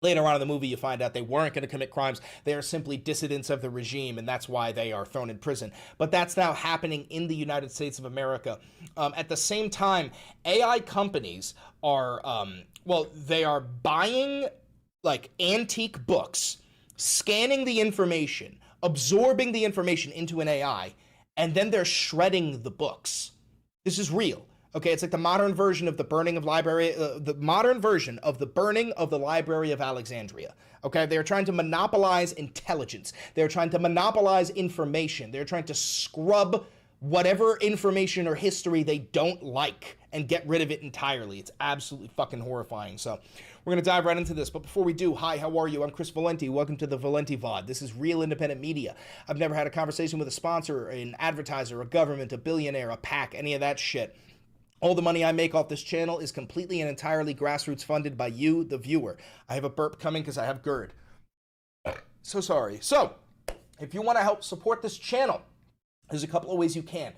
A: Later on in the movie, you find out they weren't going to commit crimes. They are simply dissidents of the regime, and that's why they are thrown in prison. But that's now happening in the United States of America. At the same time, AI companies are, they are buying, like, antique books, scanning the information, absorbing the information into an AI, and then they're shredding the books. This is real. Okay, it's like the modern version of the burning of the burning of the Library of Alexandria. Okay, they're trying to monopolize intelligence. They're trying to monopolize information. They're trying to scrub whatever information or history they don't like and get rid of it entirely. It's absolutely fucking horrifying. So we're going to dive right into this. But before we do, hi, how are you? I'm Chris Valenti. Welcome to the Valenti VOD. This is real independent media. I've never had a conversation with a sponsor, an advertiser, a government, a billionaire, a PAC, any of that shit. All the money I make off this channel is completely and entirely grassroots funded by you, the viewer. I have a burp coming because I have GERD. So sorry. So, if you want to help support this channel, there's a couple of ways you can.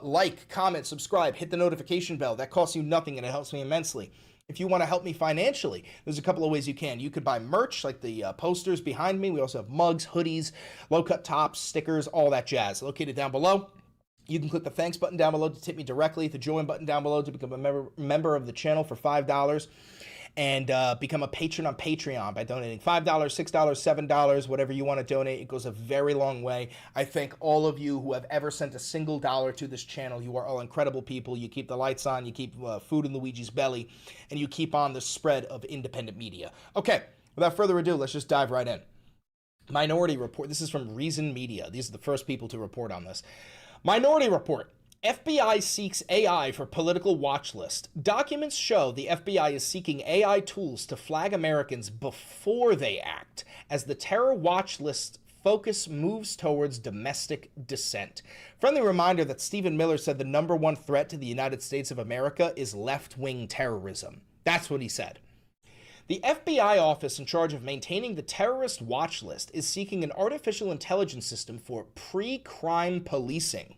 A: Like, comment, subscribe, hit the notification bell. That costs you nothing and it helps me immensely. If you want to help me financially, there's a couple of ways you can. You could buy merch, like the posters behind me. We also have mugs, hoodies, low-cut tops, stickers, all that jazz. Located down below. You can click the thanks button down below to tip me directly, the join button down below to become a member of the channel for $5, and become a patron on Patreon by donating $5, $6, $7, whatever you want to donate. It goes a very long way. I thank all of you who have ever sent a single dollar to this channel. You are all incredible people. You keep the lights on, you keep food in Luigi's belly, and you keep on the spread of independent media. Okay, without further ado, let's just dive right in. Minority Report. This is from Reason Media. These are the first people to report on this. Minority Report. FBI seeks AI for political watch list. Documents show the FBI is seeking AI tools to flag Americans before they act, as the terror watch list focus moves towards domestic dissent. Friendly reminder that Stephen Miller said the #1 threat to the United States of America is left-wing terrorism. That's what he said. The FBI office in charge of maintaining the terrorist watch list is seeking an artificial intelligence system for pre-crime policing.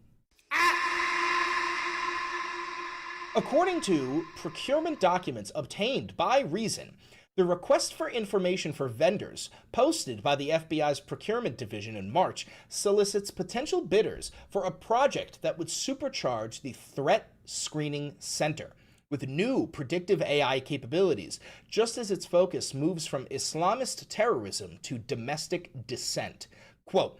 A: According to procurement documents obtained by Reason, the request for information for vendors posted by the FBI's procurement division in March solicits potential bidders for a project that would supercharge the Threat Screening Center with new predictive AI capabilities, just as its focus moves from Islamist terrorism to domestic dissent. Quote,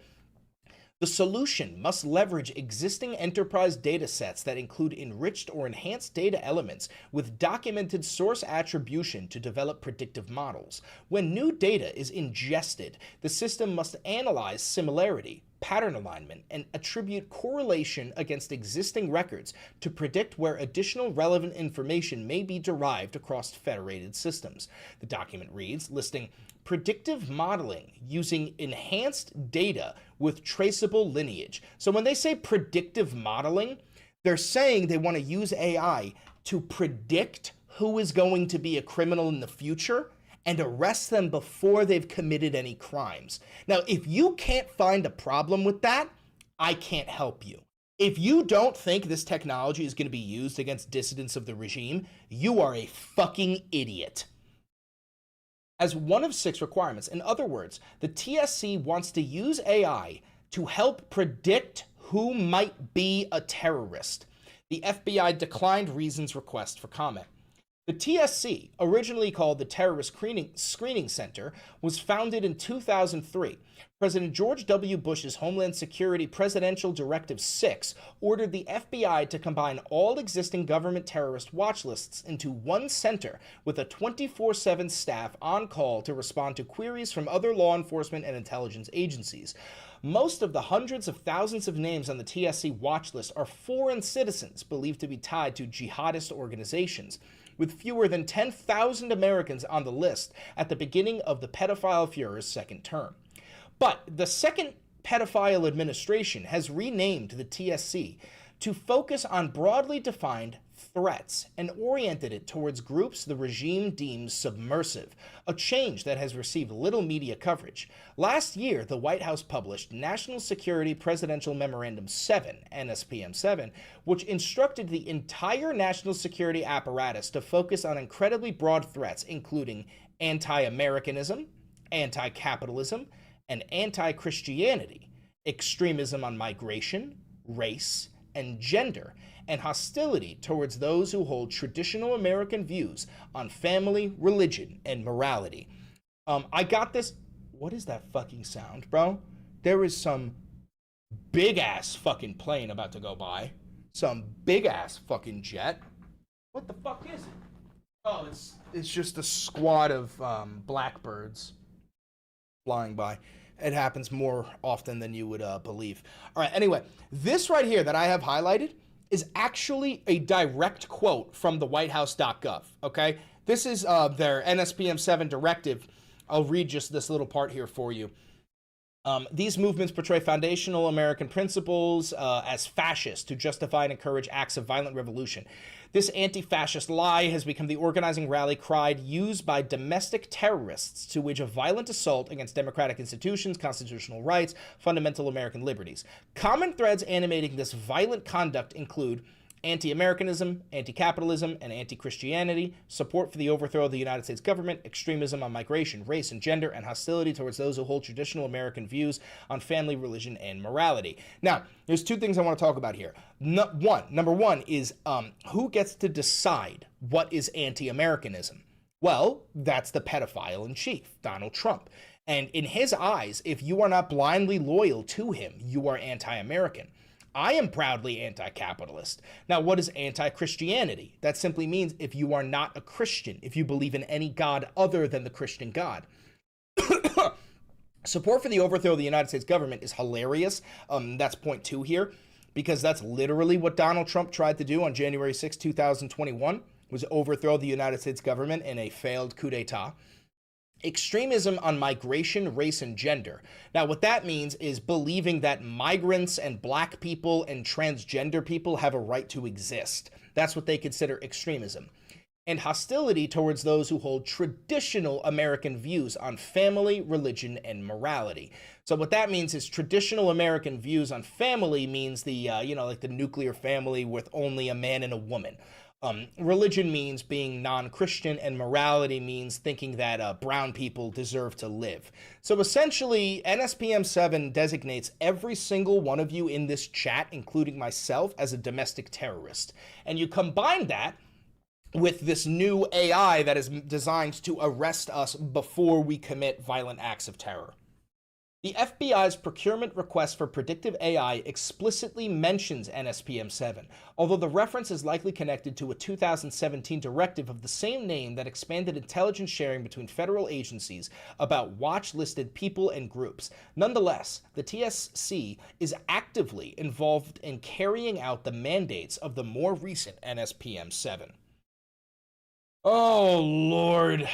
A: the solution must leverage existing enterprise data sets that include enriched or enhanced data elements with documented source attribution to develop predictive models. When new data is ingested, the system must analyze similarity, pattern alignment, and attribute correlation against existing records to predict where additional relevant information may be derived across federated systems. The document reads, listing predictive modeling using enhanced data with traceable lineage. So when they say predictive modeling, they're saying they want to use AI to predict who is going to be a criminal in the future and arrest them before they've committed any crimes. Now, if you can't find a problem with that, I can't help you. If you don't think this technology is going to be used against dissidents of the regime, you are a fucking idiot. As one of 6 requirements, in other words, the TSC wants to use AI to help predict who might be a terrorist. The FBI declined Reason's request for comment. The TSC, originally called the Terrorist Screening Center, was founded in 2003. President George W. Bush's Homeland Security Presidential Directive 6 ordered the FBI to combine all existing government terrorist watch lists into one center with a 24/7 staff on call to respond to queries from other law enforcement and intelligence agencies. Most of the hundreds of thousands of names on the TSC watch list are foreign citizens believed to be tied to jihadist organizations, with fewer than 10,000 Americans on the list at the beginning of the pedophile Fuhrer's second term. But the second pedophile administration has renamed the TSC to focus on broadly defined threats and oriented it towards groups the regime deems submersive, a change that has received little media coverage. Last year, the White House published National Security Presidential Memorandum 7, NSPM 7, which instructed the entire national security apparatus to focus on incredibly broad threats, including anti-Americanism, anti-capitalism, and anti-Christianity, extremism on migration, race, and gender, and hostility towards those who hold traditional American views on family, religion, and morality. I got this. What is that fucking sound, bro? There is some big-ass fucking plane about to go by. Some big-ass fucking jet. What the fuck is it? Oh, it's just a squad of blackbirds flying by. It happens more often than you would believe. All right, anyway, this right here that I have highlighted is actually a direct quote from the whitehouse.gov, okay? This is their NSPM 7 directive. I'll read just this little part here for you. These movements portray foundational American principles as fascist to justify and encourage acts of violent revolution. This anti-fascist lie has become the organizing rally cry used by domestic terrorists to wage a violent assault against democratic institutions, constitutional rights, fundamental American liberties. Common threads animating this violent conduct include anti-Americanism, anti-capitalism, and anti-Christianity, support for the overthrow of the United States government, extremism on migration, race, and gender, and hostility towards those who hold traditional American views on family, religion, and morality. Now, there's two things I want to talk about here. Number one is who gets to decide what is anti-Americanism? Well, that's the pedophile in chief, Donald Trump. And in his eyes, if you are not blindly loyal to him, you are anti-American. I am proudly anti-capitalist. Now, what is anti-Christianity? That simply means if you are not a Christian, if you believe in any God other than the Christian God. Support for the overthrow of the United States government is hilarious. That's point 2 here, because that's literally what Donald Trump tried to do on January 6, 2021, was overthrow the United States government in a failed coup d'etat. Extremism on migration, race, and gender. Now, what that means is believing that migrants and black people and transgender people have a right to exist. That's what they consider extremism. And hostility towards those who hold traditional American views on family, religion, and morality. So what that means is traditional American views on family means the, like the nuclear family with only a man and a woman. Religion means being non-Christian, and morality means thinking that brown people deserve to live. So essentially, NSPM 7 designates every single one of you in this chat, including myself, as a domestic terrorist. And you combine that with this new AI that is designed to arrest us before we commit violent acts of terror. The FBI's procurement request for predictive AI explicitly mentions NSPM 7, although the reference is likely connected to a 2017 directive of the same name that expanded intelligence sharing between federal agencies about watch-listed people and groups. Nonetheless, the TSC is actively involved in carrying out the mandates of the more recent NSPM 7. Oh, Lord.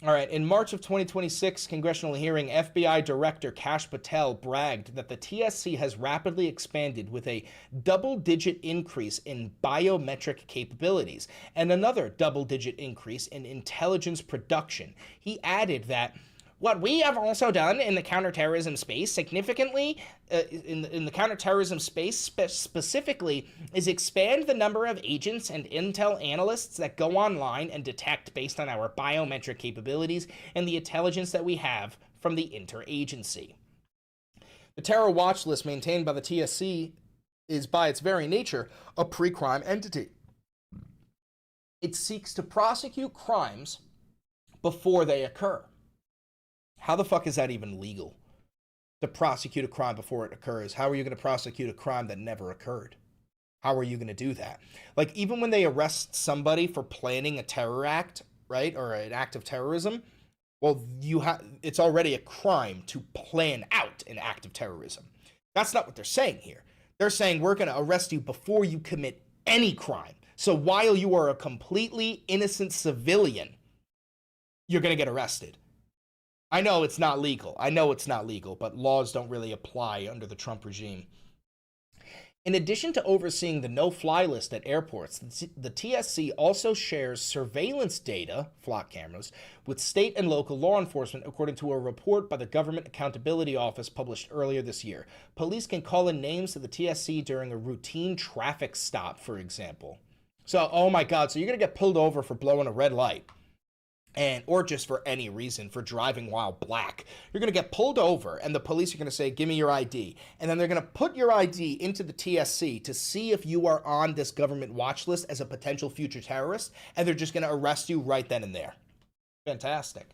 A: All right, in March of 2026 congressional hearing, FBI Director Kash Patel bragged that the TSC has rapidly expanded with a double-digit increase in biometric capabilities and another double-digit increase in intelligence production. He added that what we have also done in the counterterrorism space significantly, in the counterterrorism space specifically, is expand the number of agents and intel analysts that go online and detect based on our biometric capabilities and the intelligence that we have from the interagency. The terror watch list maintained by the TSC is, by its very nature, a pre-crime entity. It seeks to prosecute crimes before they occur. How the fuck is that even legal? To prosecute a crime before it occurs? How are you going to prosecute a crime that never occurred? How are you going to do that? Like, even when they arrest somebody for planning a terror act, right, or an act of terrorism, well, it's already a crime to plan out an act of terrorism. That's not what they're saying here. They're saying we're going to arrest you before you commit any crime. So while you are a completely innocent civilian, you're going to get arrested. I know it's not legal. But laws don't really apply under the Trump regime. In addition to overseeing the no-fly list at airports, the TSC also shares surveillance data, flock cameras, with state and local law enforcement, according to a report by the Government Accountability Office published earlier this year. Police can call in names to the TSC during a routine traffic stop, for example. So, oh my God, so you're going to get pulled over for blowing a red light. Or just for any reason, for driving while black. You're going to get pulled over, and the police are going to say, give me your ID. And then they're going to put your ID into the TSC to see if you are on this government watch list as a potential future terrorist, and they're just going to arrest you right then and there. Fantastic.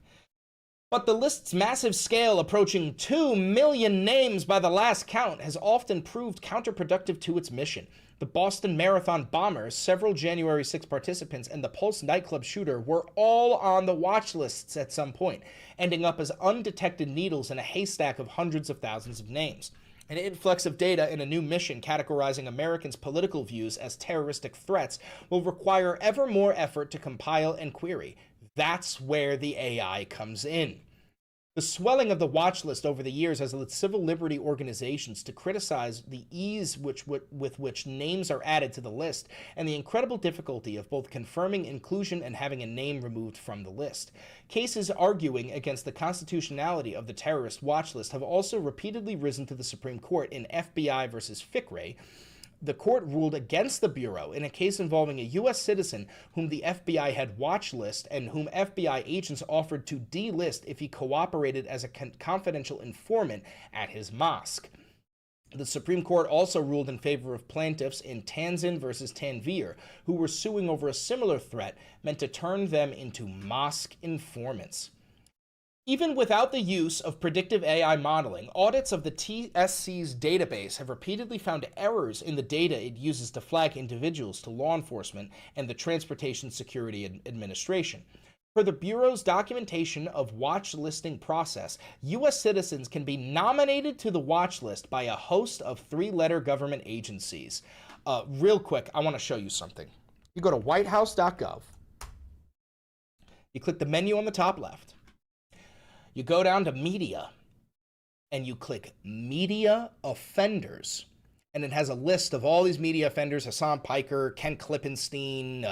A: But the list's massive scale, approaching 2 million names by the last count, has often proved counterproductive to its mission. The Boston Marathon bombers, several January 6 participants, and the Pulse nightclub shooter were all on the watch lists at some point, ending up as undetected needles in a haystack of hundreds of thousands of names. An influx of data in a new mission categorizing Americans' political views as terroristic threats will require ever more effort to compile and query. That's where the AI comes in. The swelling of the watch list over the years has led civil liberty organizations to criticize the ease with which names are added to the list and the incredible difficulty of both confirming inclusion and having a name removed from the list. Cases arguing against the constitutionality of the terrorist watch list have also repeatedly risen to the Supreme Court. In FBI versus Fickrey, the court ruled against the Bureau in a case involving a U.S. citizen whom the FBI had watch list and whom FBI agents offered to delist if he cooperated as a confidential informant at his mosque. The Supreme Court also ruled in favor of plaintiffs in Tanzin versus Tanvir, who were suing over a similar threat meant to turn them into mosque informants. Even without the use of predictive AI modeling, audits of the TSC's database have repeatedly found errors in the data it uses to flag individuals to law enforcement and the Transportation Security Administration. Per the Bureau's documentation of watch listing process, U.S. citizens can be nominated to the watch list by a host of three-letter government agencies. Real quick, I want to show you something. You go to whitehouse.gov. You click the menu on the top left. You go down to media and you click media offenders, and it has a list of all these media offenders: Hassan Piker, Ken Klippenstein,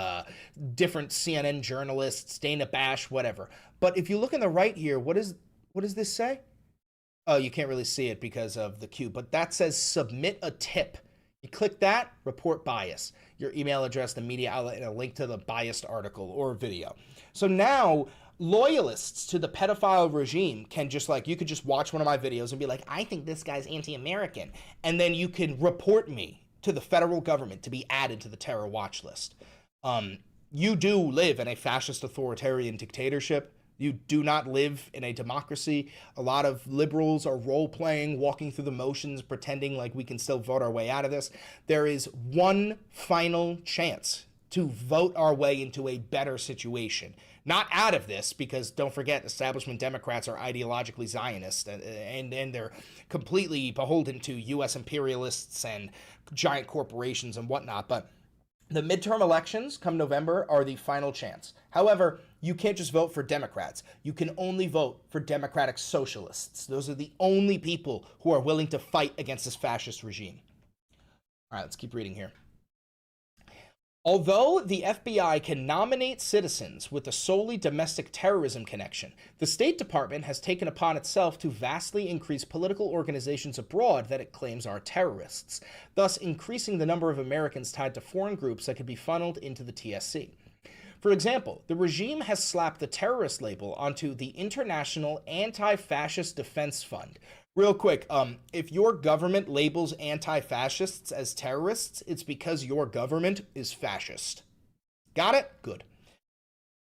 A: different CNN journalists, Dana Bash, whatever. But if you look in the right here, what does this say? Oh, you can't really see it because of the queue, but that says submit a tip. You click that, report bias, your email address, the media outlet, and a link to the biased article or video. So now loyalists to the pedophile regime can just, like, you could just watch one of my videos and be like, I think this guy's anti-American. And then you can report me to the federal government to be added to the terror watch list. You do live in a fascist authoritarian dictatorship. You do not live in a democracy. A lot of liberals are role-playing, walking through the motions, pretending like we can still vote our way out of this. There is one final chance to vote our way into a better situation. Not out of this, because don't forget, establishment Democrats are ideologically Zionist, and they're completely beholden to U.S. imperialists and giant corporations and whatnot. But the midterm elections come November are the final chance. However, you can't just vote for Democrats. You can only vote for Democratic Socialists. Those are the only people who are willing to fight against this fascist regime. All right, let's keep reading here. Although the FBI can nominate citizens with a solely domestic terrorism connection, the State Department has taken upon itself to vastly increase political organizations abroad that it claims are terrorists, thus increasing the number of Americans tied to foreign groups that could be funneled into the TSC. For example, the regime has slapped the terrorist label onto the International Anti-Fascist Defense Fund. Real quick, if your government labels anti-fascists as terrorists, it's because your government is fascist. Got it? Good.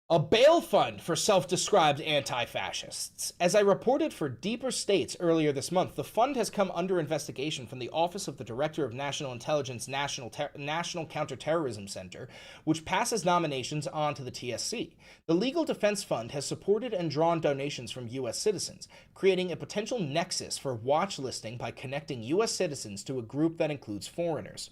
A: A bail fund for self-described anti-fascists. As I reported for Deeper States earlier this month, the fund has come under investigation from the Office of the Director of National Intelligence National Counterterrorism Center, which passes nominations on to the TSC. The Legal Defense Fund has supported and drawn donations from U.S. citizens, creating a potential nexus for watch listing by connecting U.S. citizens to a group that includes foreigners.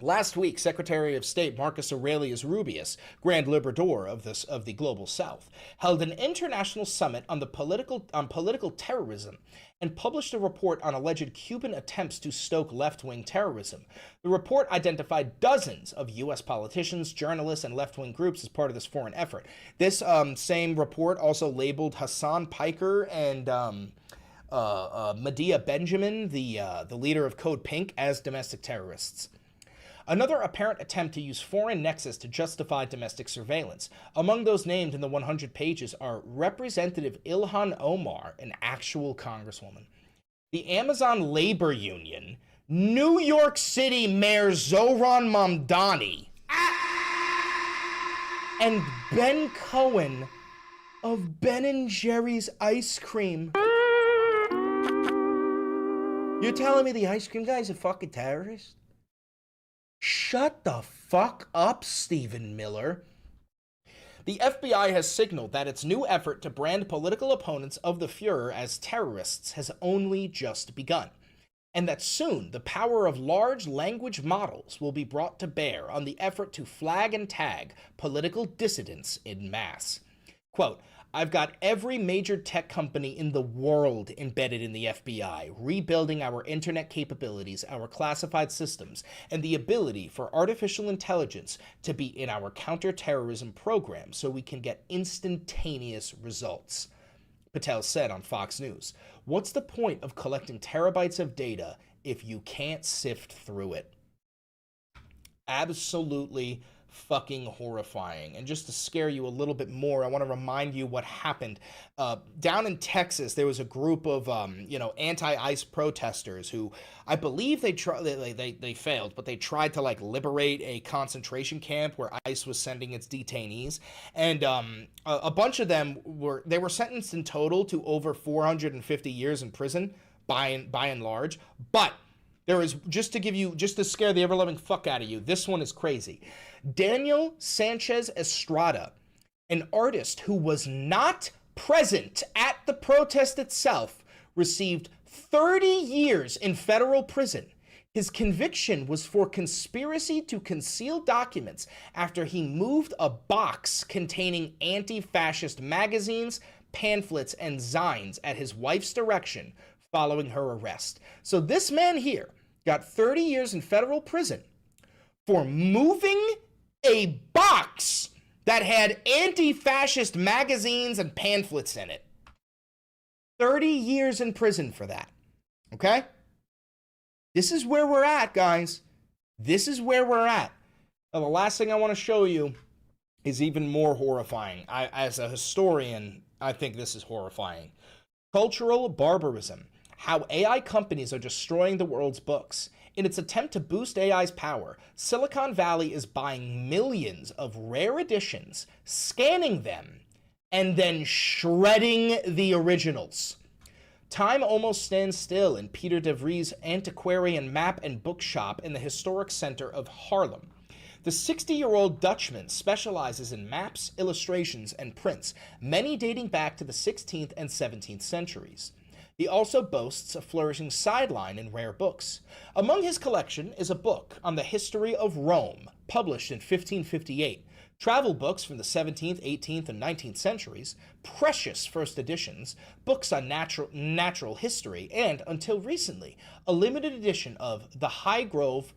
A: Last week, Secretary of State Marcus Aurelius Rubius, Grand Liberador of the Global South, held an international summit on political terrorism and published a report on alleged Cuban attempts to stoke left-wing terrorism. The report identified dozens of U.S. politicians, journalists, and left-wing groups as part of this foreign effort. This same report also labeled Hassan Piker and Medea Benjamin, the leader of Code Pink, as domestic terrorists. Another apparent attempt to use foreign nexus to justify domestic surveillance. Among those named in the 100 pages are Representative Ilhan Omar, an actual congresswoman, the Amazon Labor Union, New York City Mayor Zohran Mamdani, and Ben Cohen of Ben & Jerry's ice cream. You're telling me the ice cream guy's a fucking terrorist? Shut the fuck up, Stephen Miller. The FBI has signaled that its new effort to brand political opponents of the Fuhrer as terrorists has only just begun, and that soon the power of large language models will be brought to bear on the effort to flag and tag political dissidents en masse. Quote, I've got every major tech company in the world embedded in the FBI, rebuilding our internet capabilities, our classified systems, and the ability for artificial intelligence to be in our counterterrorism program so we can get instantaneous results, Patel said on Fox News. What's the point of collecting terabytes of data if you can't sift through it? Absolutely fucking horrifying. And just to scare you a little bit more, I want to remind you what happened down in Texas. There was a group of anti-ICE protesters who, I believe they failed, but they tried to like liberate a concentration camp where ICE was sending its detainees, and a bunch of them were sentenced in total to over 450 years in prison by and large. But there is, just to scare the ever-loving fuck out of you, this one is crazy. Daniel Sanchez Estrada, an artist who was not present at the protest itself, received 30 years in federal prison. His conviction was for conspiracy to conceal documents after he moved a box containing anti-fascist magazines, pamphlets, and zines at his wife's direction following her arrest. So this man here got 30 years in federal prison for moving a box that had anti-fascist magazines and pamphlets in it. 30 years in prison for that. Okay? This is where we're at, guys. This is where we're at. Now, the last thing I want to show you is even more horrifying. As a historian, I think this is horrifying. Cultural barbarism. How AI companies are destroying the world's books. In its attempt to boost AI's power, Silicon Valley is buying millions of rare editions, scanning them, and then shredding the originals. Time almost stands still in Peter DeVries' antiquarian map and bookshop in the historic center of Haarlem. The 60-year-old Dutchman specializes in maps, illustrations, and prints, many dating back to the 16th and 17th centuries. He also boasts a flourishing sideline in rare books. Among his collection is a book on the history of Rome, published in 1558, travel books from the 17th, 18th, and 19th centuries, precious first editions, books on natural history, and, until recently, a limited edition of The Highgrove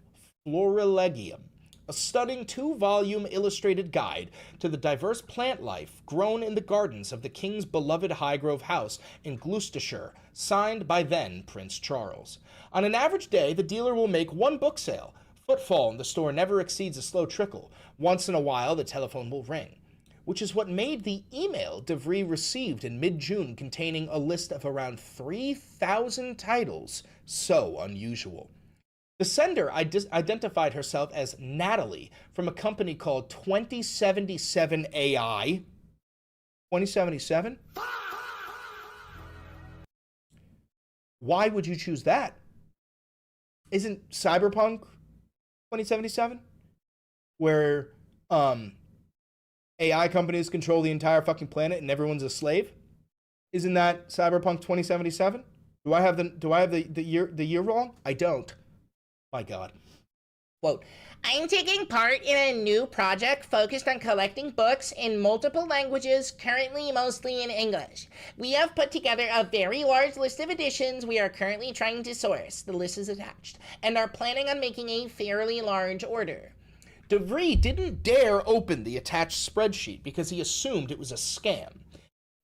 A: Florilegium, a stunning 2-volume illustrated guide to the diverse plant life grown in the gardens of the king's beloved Highgrove house in Gloucestershire, signed by then Prince Charles. On an average day, the dealer will make one book sale. Footfall in the store never exceeds a slow trickle. Once in a while, the telephone will ring, which is what made the email DeVries received in mid-June containing a list of around 3,000 titles so unusual. The sender identified herself as Natalie from a company called 2077 AI. 2077? Why would you choose that? Isn't Cyberpunk 2077? Where AI companies control the entire fucking planet and everyone's a slave? Isn't that Cyberpunk 2077? Do I have the year wrong? I don't. My God.
B: Quote, I'm taking part in a new project focused on collecting books in multiple languages, currently mostly in English. We have put together a very large list of editions we are currently trying to source. The list is attached, and are planning on making a fairly large order.
A: DeVries didn't dare open the attached spreadsheet because he assumed it was a scam.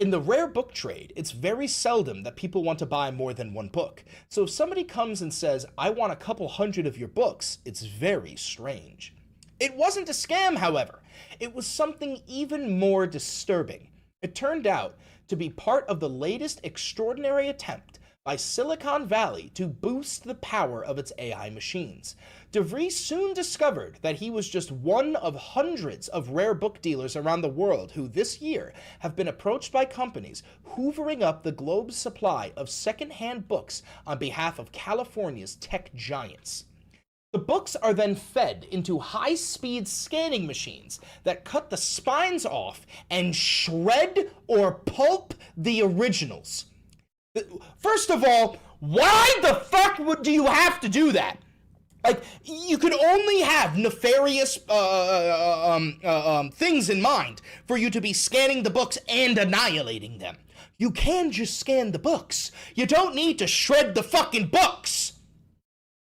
A: In the rare book trade, it's very seldom that people want to buy more than one book. So if somebody comes and says, I want a couple hundred of your books, it's very strange. It wasn't a scam, however. It was something even more disturbing. It turned out to be part of the latest extraordinary attempt by Silicon Valley to boost the power of its AI machines. DeVries soon discovered that he was just one of hundreds of rare book dealers around the world who this year have been approached by companies hoovering up the globe's supply of secondhand books on behalf of California's tech giants. The books are then fed into high-speed scanning machines that cut the spines off and shred or pulp the originals. First of all, why the fuck do you have to do that? Like, you could only have nefarious things in mind for you to be scanning the books and annihilating them. You can just scan the books. You don't need to shred the fucking books.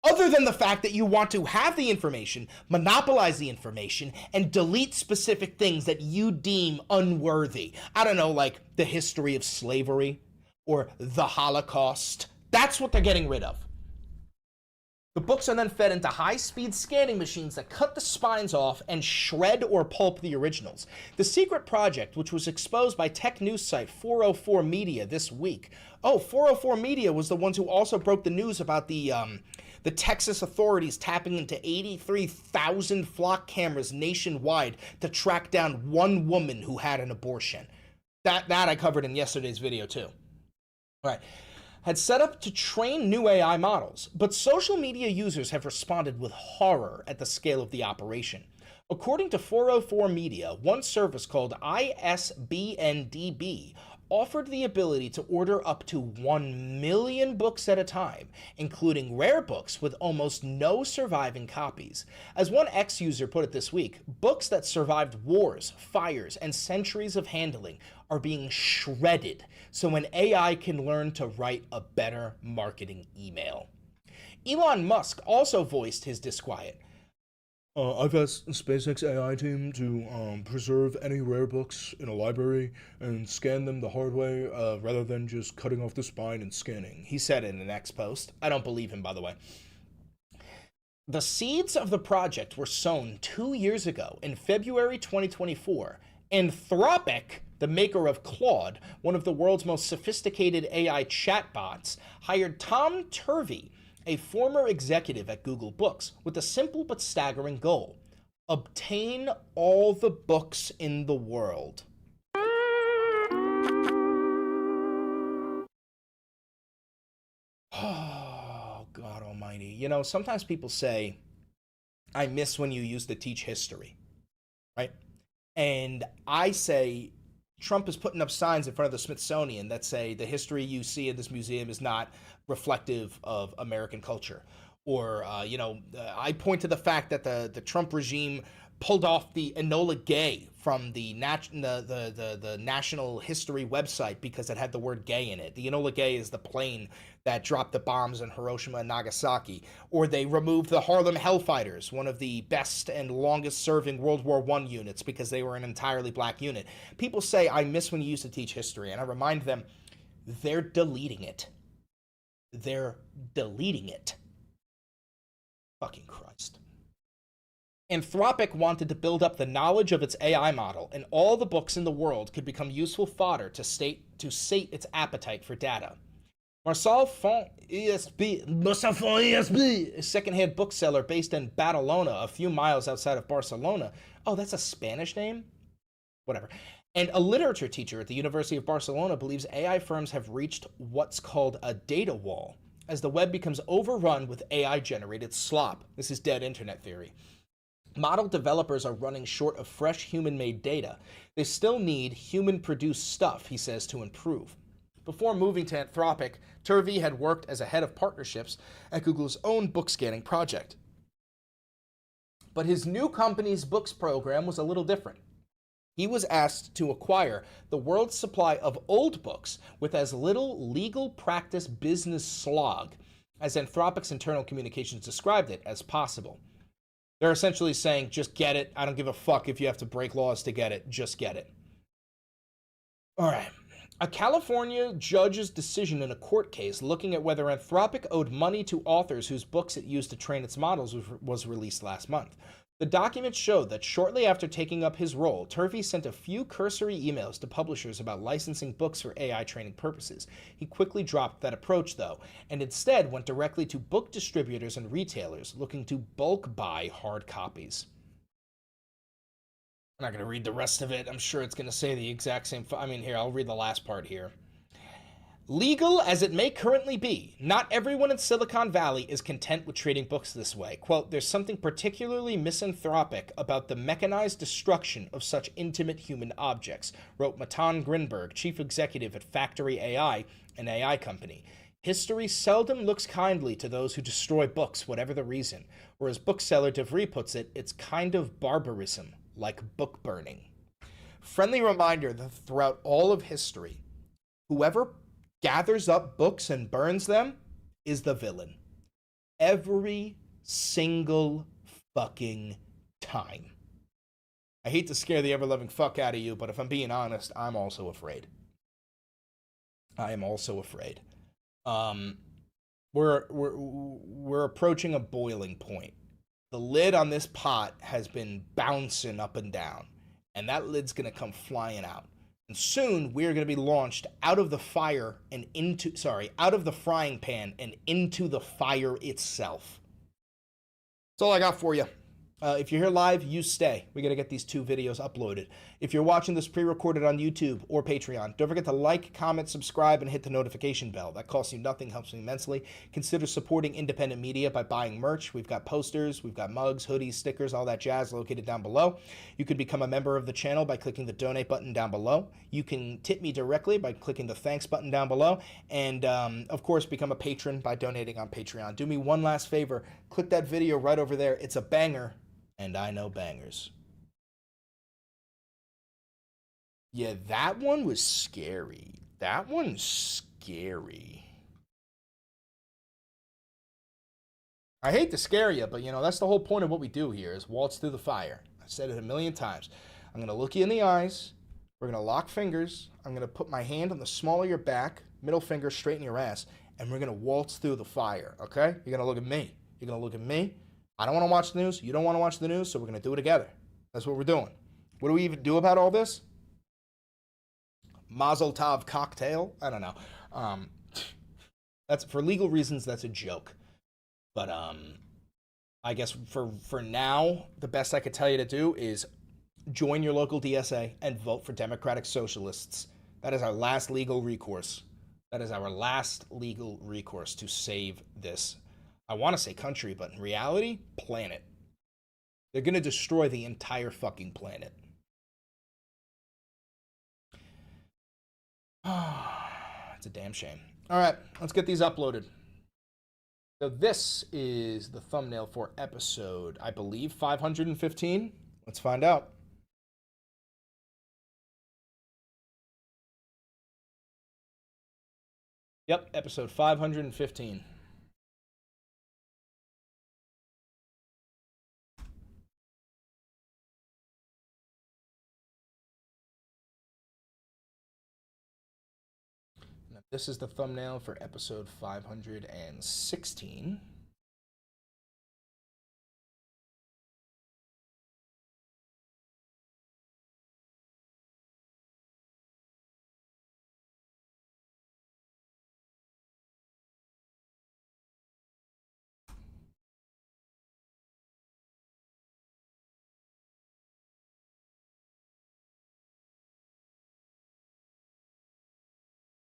A: Other than the fact that you want to have the information, monopolize the information, and delete specific things that you deem unworthy. I don't know, like the history of slavery or the Holocaust. That's what they're getting rid of. The books are then fed into high-speed scanning machines that cut the spines off and shred or pulp the originals. The secret project, which was exposed by tech news site 404 Media this week. Oh, 404 Media was the ones who also broke the news about the Texas authorities tapping into 83,000 flock cameras nationwide to track down one woman who had an abortion. That I covered in yesterday's video too. All right. Had set up to train new AI models, but social media users have responded with horror at the scale of the operation. According to 404 Media, one service called ISBNDB offered the ability to order up to 1 million books at a time, including rare books with almost no surviving copies. As one X-user put it this week, books that survived wars, fires, and centuries of handling are being shredded so an AI can learn to write a better marketing email. Elon Musk also voiced his disquiet. I've asked the SpaceX AI team to preserve any rare books in a library and scan them the hard way rather than just cutting off the spine and scanning. He said in an X post. I don't believe him, by the way. The seeds of the project were sown 2 years ago in February 2024. Anthropic, the maker of Claude, one of the world's most sophisticated AI chatbots, hired Tom Turvey, a former executive at Google Books, with a simple but staggering goal: obtain all the books in the world. Oh, God almighty. You know, sometimes people say, I miss when you used to teach history, right? And I say, Trump is putting up signs in front of the Smithsonian that say the history you see in this museum is not reflective of American culture. Or, I point to the fact that the Trump regime pulled off the Enola Gay from the National History website because it had the word gay in it. The Enola Gay is the plane that dropped the bombs in Hiroshima and Nagasaki. Or they removed the Harlem Hellfighters, one of the best and longest serving World War I units, because they were an entirely black unit. People say, I miss when you used to teach history, and I remind them, they're deleting it. They're deleting it. Fucking Christ. Anthropic wanted to build up the knowledge of its AI model, and all the books in the world could become useful fodder to sate its appetite for data. Marcel Font ESB, a secondhand bookseller based in Badalona, a few miles outside of Barcelona. Oh, that's a Spanish name? Whatever. And a literature teacher at the University of Barcelona believes AI firms have reached what's called a data wall as the web becomes overrun with AI-generated slop. This is dead internet theory. Model developers are running short of fresh human-made data. They still need human-produced stuff, he says, to improve. Before moving to Anthropic, Turvey had worked as a head of partnerships at Google's own book scanning project. But his new company's books program was a little different. He was asked to acquire the world's supply of old books with as little legal practice business slog, as Anthropic's internal communications described it, as possible. They're essentially saying, just get it. I don't give a fuck if you have to break laws to get it. Just get it. All right. A California judge's decision in a court case looking at whether Anthropic owed money to authors whose books it used to train its models was released last month. The documents showed that shortly after taking up his role, Turvey sent a few cursory emails to publishers about licensing books for AI training purposes. He quickly dropped that approach, though, and instead went directly to book distributors and retailers looking to bulk buy hard copies. I'm not going to read the rest of it. I'm sure it's going to say the exact same. Here, I'll read the last part here. Legal as it may currently be, not everyone in Silicon Valley is content with trading books this way. Quote, there's something particularly misanthropic about the mechanized destruction of such intimate human objects, wrote Matan Grinberg, chief executive at Factory AI, an AI company. History seldom looks kindly to those who destroy books, whatever the reason. Or as bookseller DeVry puts it, it's kind of barbarism, like book burning. Friendly reminder that throughout all of history, whoever gathers up books and burns them is the villain. Every single fucking time. I hate to scare the ever-loving fuck out of you, but if I'm being honest, I'm also afraid. I am also afraid. We're approaching a boiling point. The lid on this pot has been bouncing up and down, and that lid's gonna come flying out. And soon we're going to be launched out of the fire and out of the frying pan and into the fire itself. That's all I got for you. If you're here live, you stay. We got to get these 2 videos uploaded. If you're watching this pre-recorded on YouTube or Patreon, don't forget to like, comment, subscribe, and hit the notification bell. That costs you nothing, helps me immensely. Consider supporting independent media by buying merch. We've got posters, we've got mugs, hoodies, stickers, all that jazz located down below. You can become a member of the channel by clicking the donate button down below. You can tip me directly by clicking the thanks button down below. And, of course, become a patron by donating on Patreon. Do me one last favor. Click that video right over there. It's a banger. And I know bangers. Yeah, that one was scary. That one's scary. I hate to scare you, but, that's the whole point of what we do here is waltz through the fire. I've said it a million times. I'm going to look you in the eyes. We're going to lock fingers. I'm going to put my hand on the small of your back, middle finger straight in your ass, and we're going to waltz through the fire, okay? You're going to look at me. You're going to look at me. I don't want to watch the news. You don't want to watch the news, so we're going to do it together. That's what we're doing. What do we even do about all this? Mazel tov cocktail? I don't know. That's for legal reasons, that's a joke. But I guess for now, the best I could tell you to do is join your local DSA and vote for Democratic Socialists. That is our last legal recourse. That is our last legal recourse to save this, I want to say country, but in reality, planet. They're going to destroy the entire fucking planet. It's a damn shame. All right, let's get these uploaded. So this is the thumbnail for episode, I believe, 515. Let's find out. Yep, episode 515. Now, this is the thumbnail for episode 516.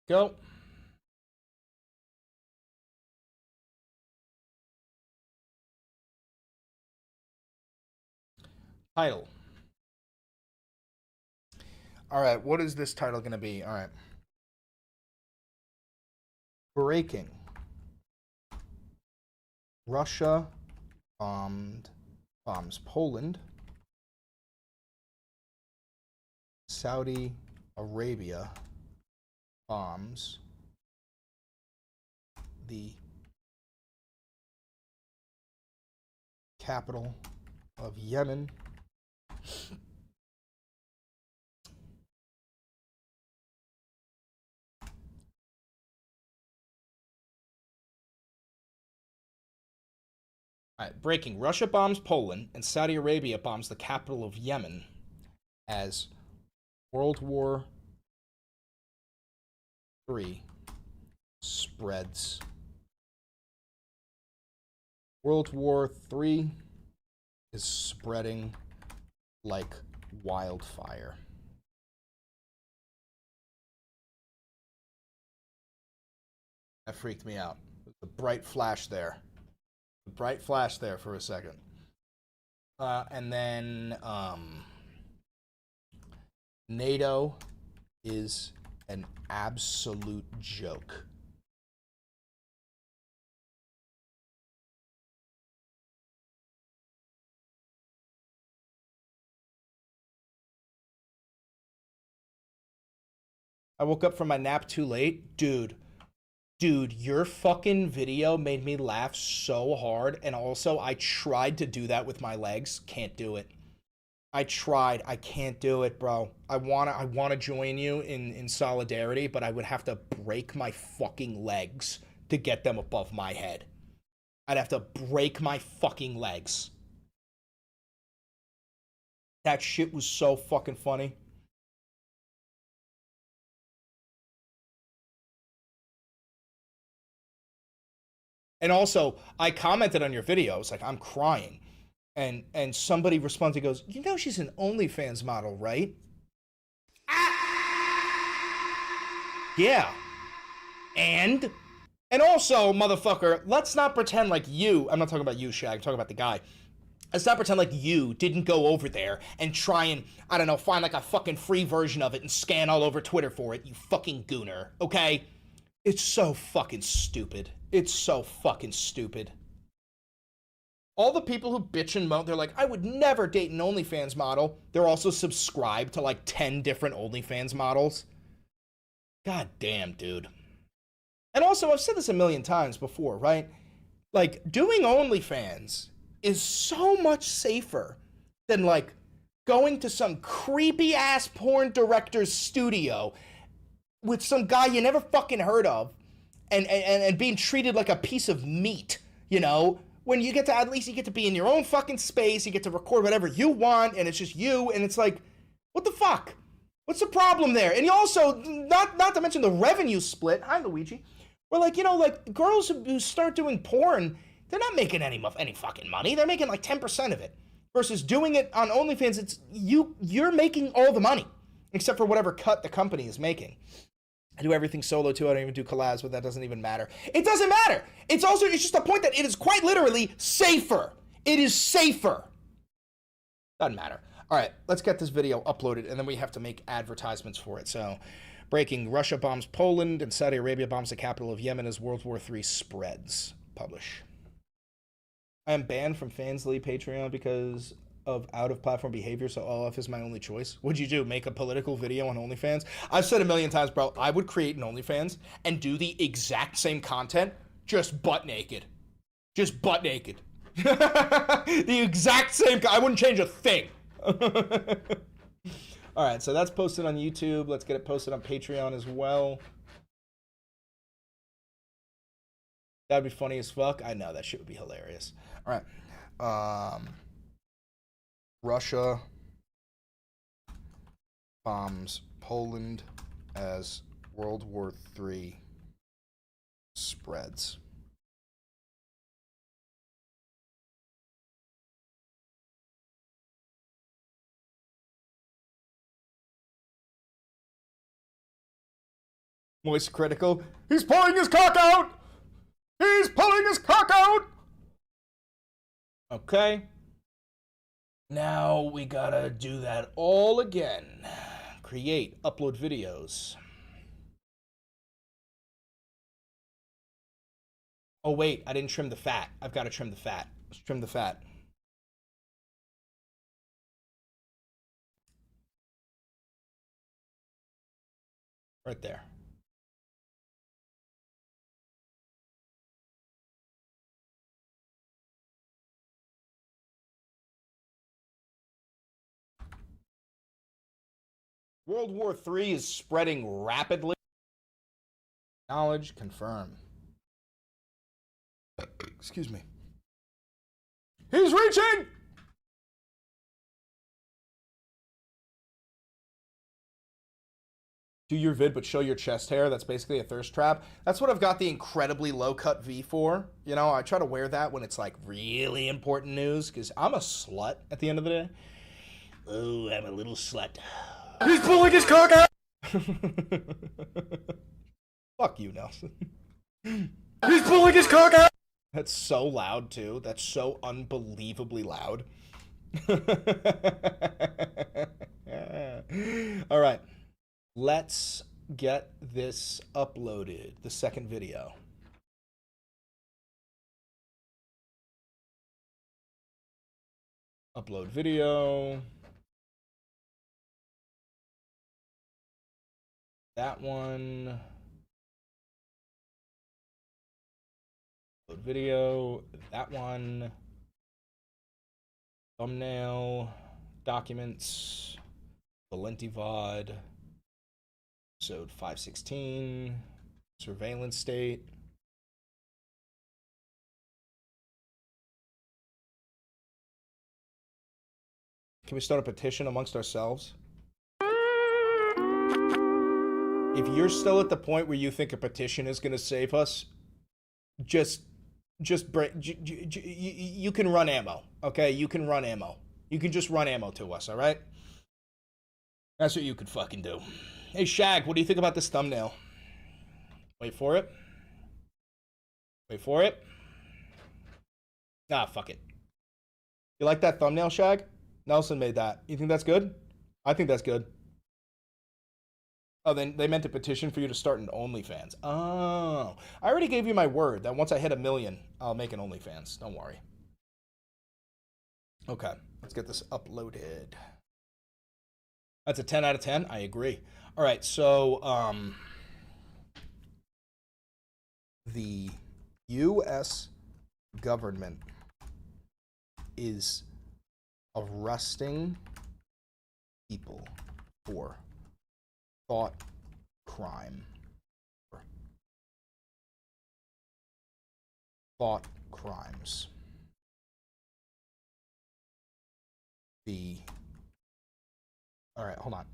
A: Go. Title. All right, what is this title going to be? All right. Breaking. Russia bombs Poland. Saudi Arabia bombs the capital of Yemen. All right, breaking. Russia bombs Poland and Saudi Arabia bombs the capital of Yemen as World War III spreads. World War III is spreading like wildfire. That freaked me out. The bright flash there. The bright flash there for a second. And then NATO is an absolute joke. I woke up from my nap too late. Dude, your fucking video made me laugh so hard. And also, I tried to do that with my legs. Can't do it. I tried. I can't do it, bro. I wanna join you in solidarity, but I would have to break my fucking legs to get them above my head. I'd have to break my fucking legs. That shit was so fucking funny. And also, I commented on your video. I was like, I'm crying. And somebody responded, goes, you know she's an OnlyFans model, right? Yeah. And also, motherfucker, let's not pretend like you, I'm not talking about you, Shag, I'm talking about the guy. Let's not pretend like you didn't go over there and try and, I don't know, find like a fucking free version of it and scan all over Twitter for it, you fucking gooner, okay? It's so fucking stupid. It's so fucking stupid. All the people who bitch and moan, they're like, I would never date an OnlyFans model. They're also subscribed to like 10 different OnlyFans models. God damn, dude. And also, I've said this a million times before, right? Like, doing OnlyFans is so much safer than like going to some creepy ass porn director's studio with some guy you never fucking heard of and being treated like a piece of meat, you know? When you get to, at least you get to be in your own fucking space, you get to record whatever you want, and it's just you, and it's like, what the fuck? What's the problem there? And you also, not to mention the revenue split, hi Luigi, where like, you know, like girls who start doing porn, they're not making any fucking money, they're making like 10% of it. Versus doing it on OnlyFans, it's you're making all the money, except for whatever cut the company is making. I do everything solo too. I don't even do collabs, but that doesn't even matter. It doesn't matter. It's just a point that it is quite literally safer. It is safer. Doesn't matter. All right, let's get this video uploaded, and then we have to make advertisements for it. So, breaking: Russia bombs Poland and Saudi Arabia bombs the capital of Yemen as World War III spreads. Publish. I am banned from Fansly Patreon because of out-of-platform behavior, so OF is my only choice. What'd you do, make a political video on OnlyFans? I've said a million times, bro, I would create an OnlyFans and do the exact same content, just butt naked. Just butt naked. The exact same, I wouldn't change a thing. All right, so that's posted on YouTube. Let's get it posted on Patreon as well. That'd be funny as fuck. I know, that shit would be hilarious. All right. Russia bombs Poland as World War III spreads. Moist critical. He's pulling his cock out! He's pulling his cock out! Okay. Now we gotta do that all again. Create, upload videos. Oh wait, I didn't trim the fat. I've got to trim the fat. Let's trim the fat. Right there. World War III is spreading rapidly. Knowledge confirm. Excuse me. He's reaching! Do your vid, but show your chest hair. That's basically a thirst trap. That's what I've got the incredibly low-cut V for. You know, I try to wear that when it's, like, really important news, because I'm a slut at the end of the day. Oh, I'm a little slut. He's pulling his cock out! Fuck you, Nelson. He's pulling his cock out! That's so loud, too. That's so unbelievably loud. All right. Let's get this uploaded. The second video. Upload video. That one. Upload video. That one. Thumbnail. Documents. Valenti VOD. Episode 516. Surveillance state. Can we start a petition amongst ourselves? If you're still at the point where you think a petition is going to save us, just break. You can run ammo, okay? You can run ammo. You can just run ammo to us, all right? That's what you could fucking do. Hey, Shag, what do you think about this thumbnail? Wait for it. Wait for it. Ah, fuck it. You like that thumbnail, Shag? Nelson made that. You think that's good? I think that's good. Oh, then they meant to petition for you to start an OnlyFans. Oh, I already gave you my word that once I hit 1 million, I'll make an OnlyFans. Don't worry. Okay, let's get this uploaded. That's a 10 out of 10. I agree. All right, so the U.S. government is arresting people for thought crime. Thought crimes. All right, hold on.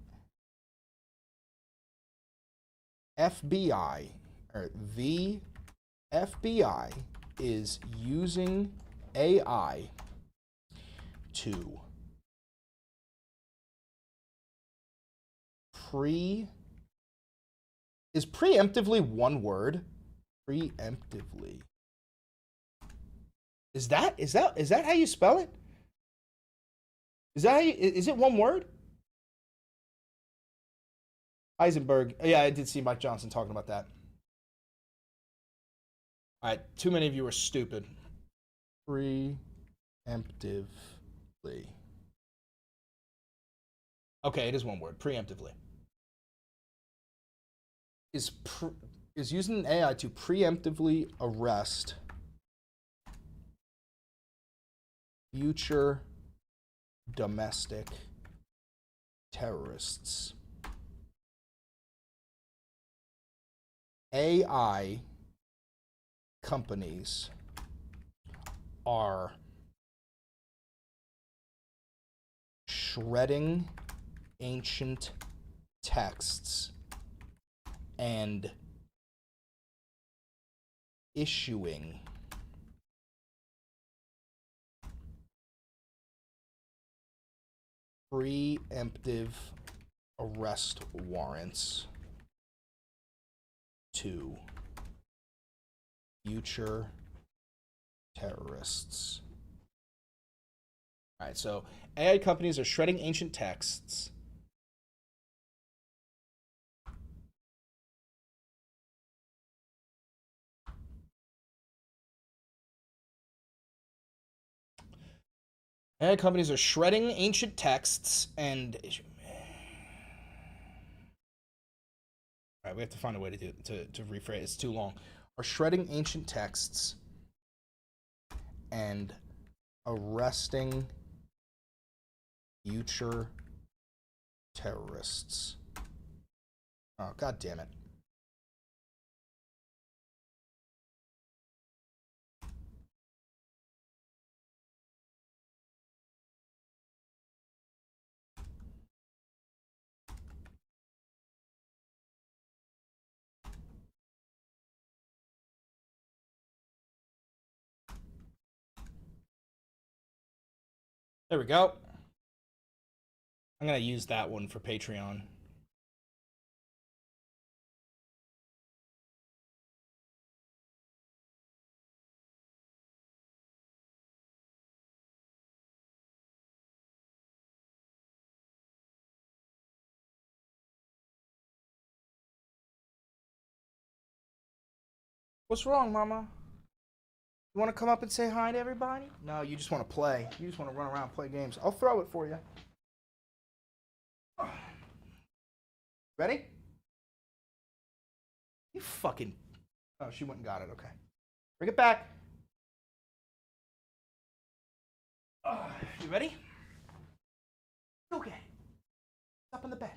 A: FBI, or the FBI is using AI to is preemptively one word? Preemptively. Is that how you spell it? Is it one word? Eisenberg. Yeah, I did see Mike Johnson talking about that. All right, too many of you are stupid. Preemptively. Okay, it is one word. Preemptively. Is using an AI to preemptively arrest future domestic terrorists. AI companies are shredding ancient texts and issuing preemptive arrest warrants to future terrorists. All right, so AI companies are shredding ancient texts. AI companies are shredding ancient texts and... All right, we have to find a way to rephrase. It's too long. Are shredding ancient texts and arresting future terrorists. Oh, God damn it. There we go. I'm going to use that one for Patreon. What's wrong, Mama? You want to come up and say hi to everybody? No, you just want to play. You just want to run around and play games. I'll throw it for you. Ready? You fucking... Oh, she went and got it. Okay. Bring it back. You ready? Okay. Up in the bed.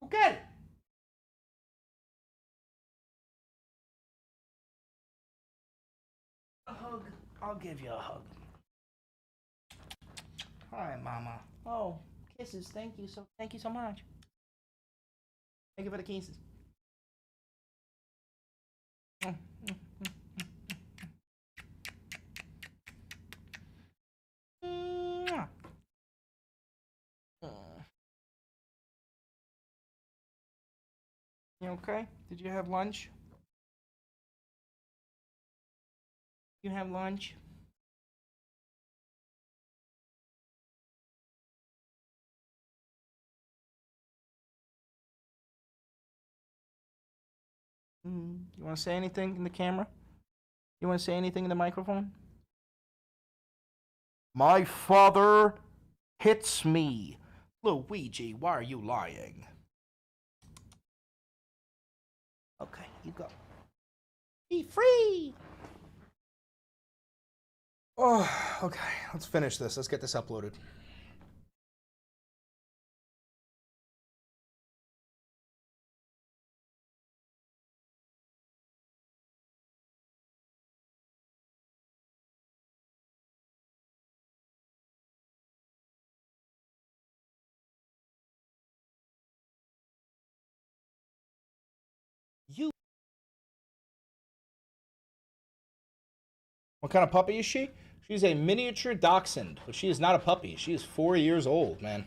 A: Go get it. A hug. I'll give you a hug. Hi, Mama. Oh, kisses. Thank you so much. Thank you for the kisses. You okay? Did you have lunch? You have lunch? You want to say anything in the camera? You want to say anything in the microphone? My father hits me. Luigi, why are you lying? Okay, you go. Be free! Oh, okay. Let's finish this. Let's get this uploaded. What kind of puppy is she? She's a miniature dachshund, but she is not a puppy. She is 4 years old, man.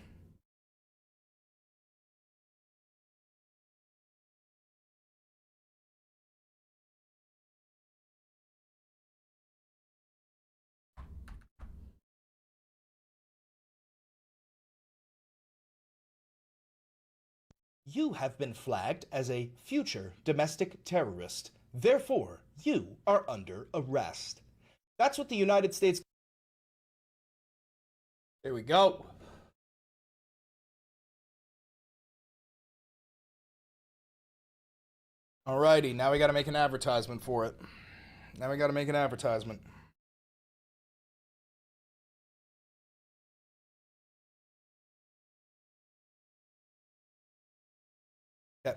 A: You have been flagged as a future domestic terrorist. Therefore, you are under arrest. That's what the United States... There we go. Alrighty, now we gotta make an advertisement for it. Now we gotta make an advertisement. Yeah.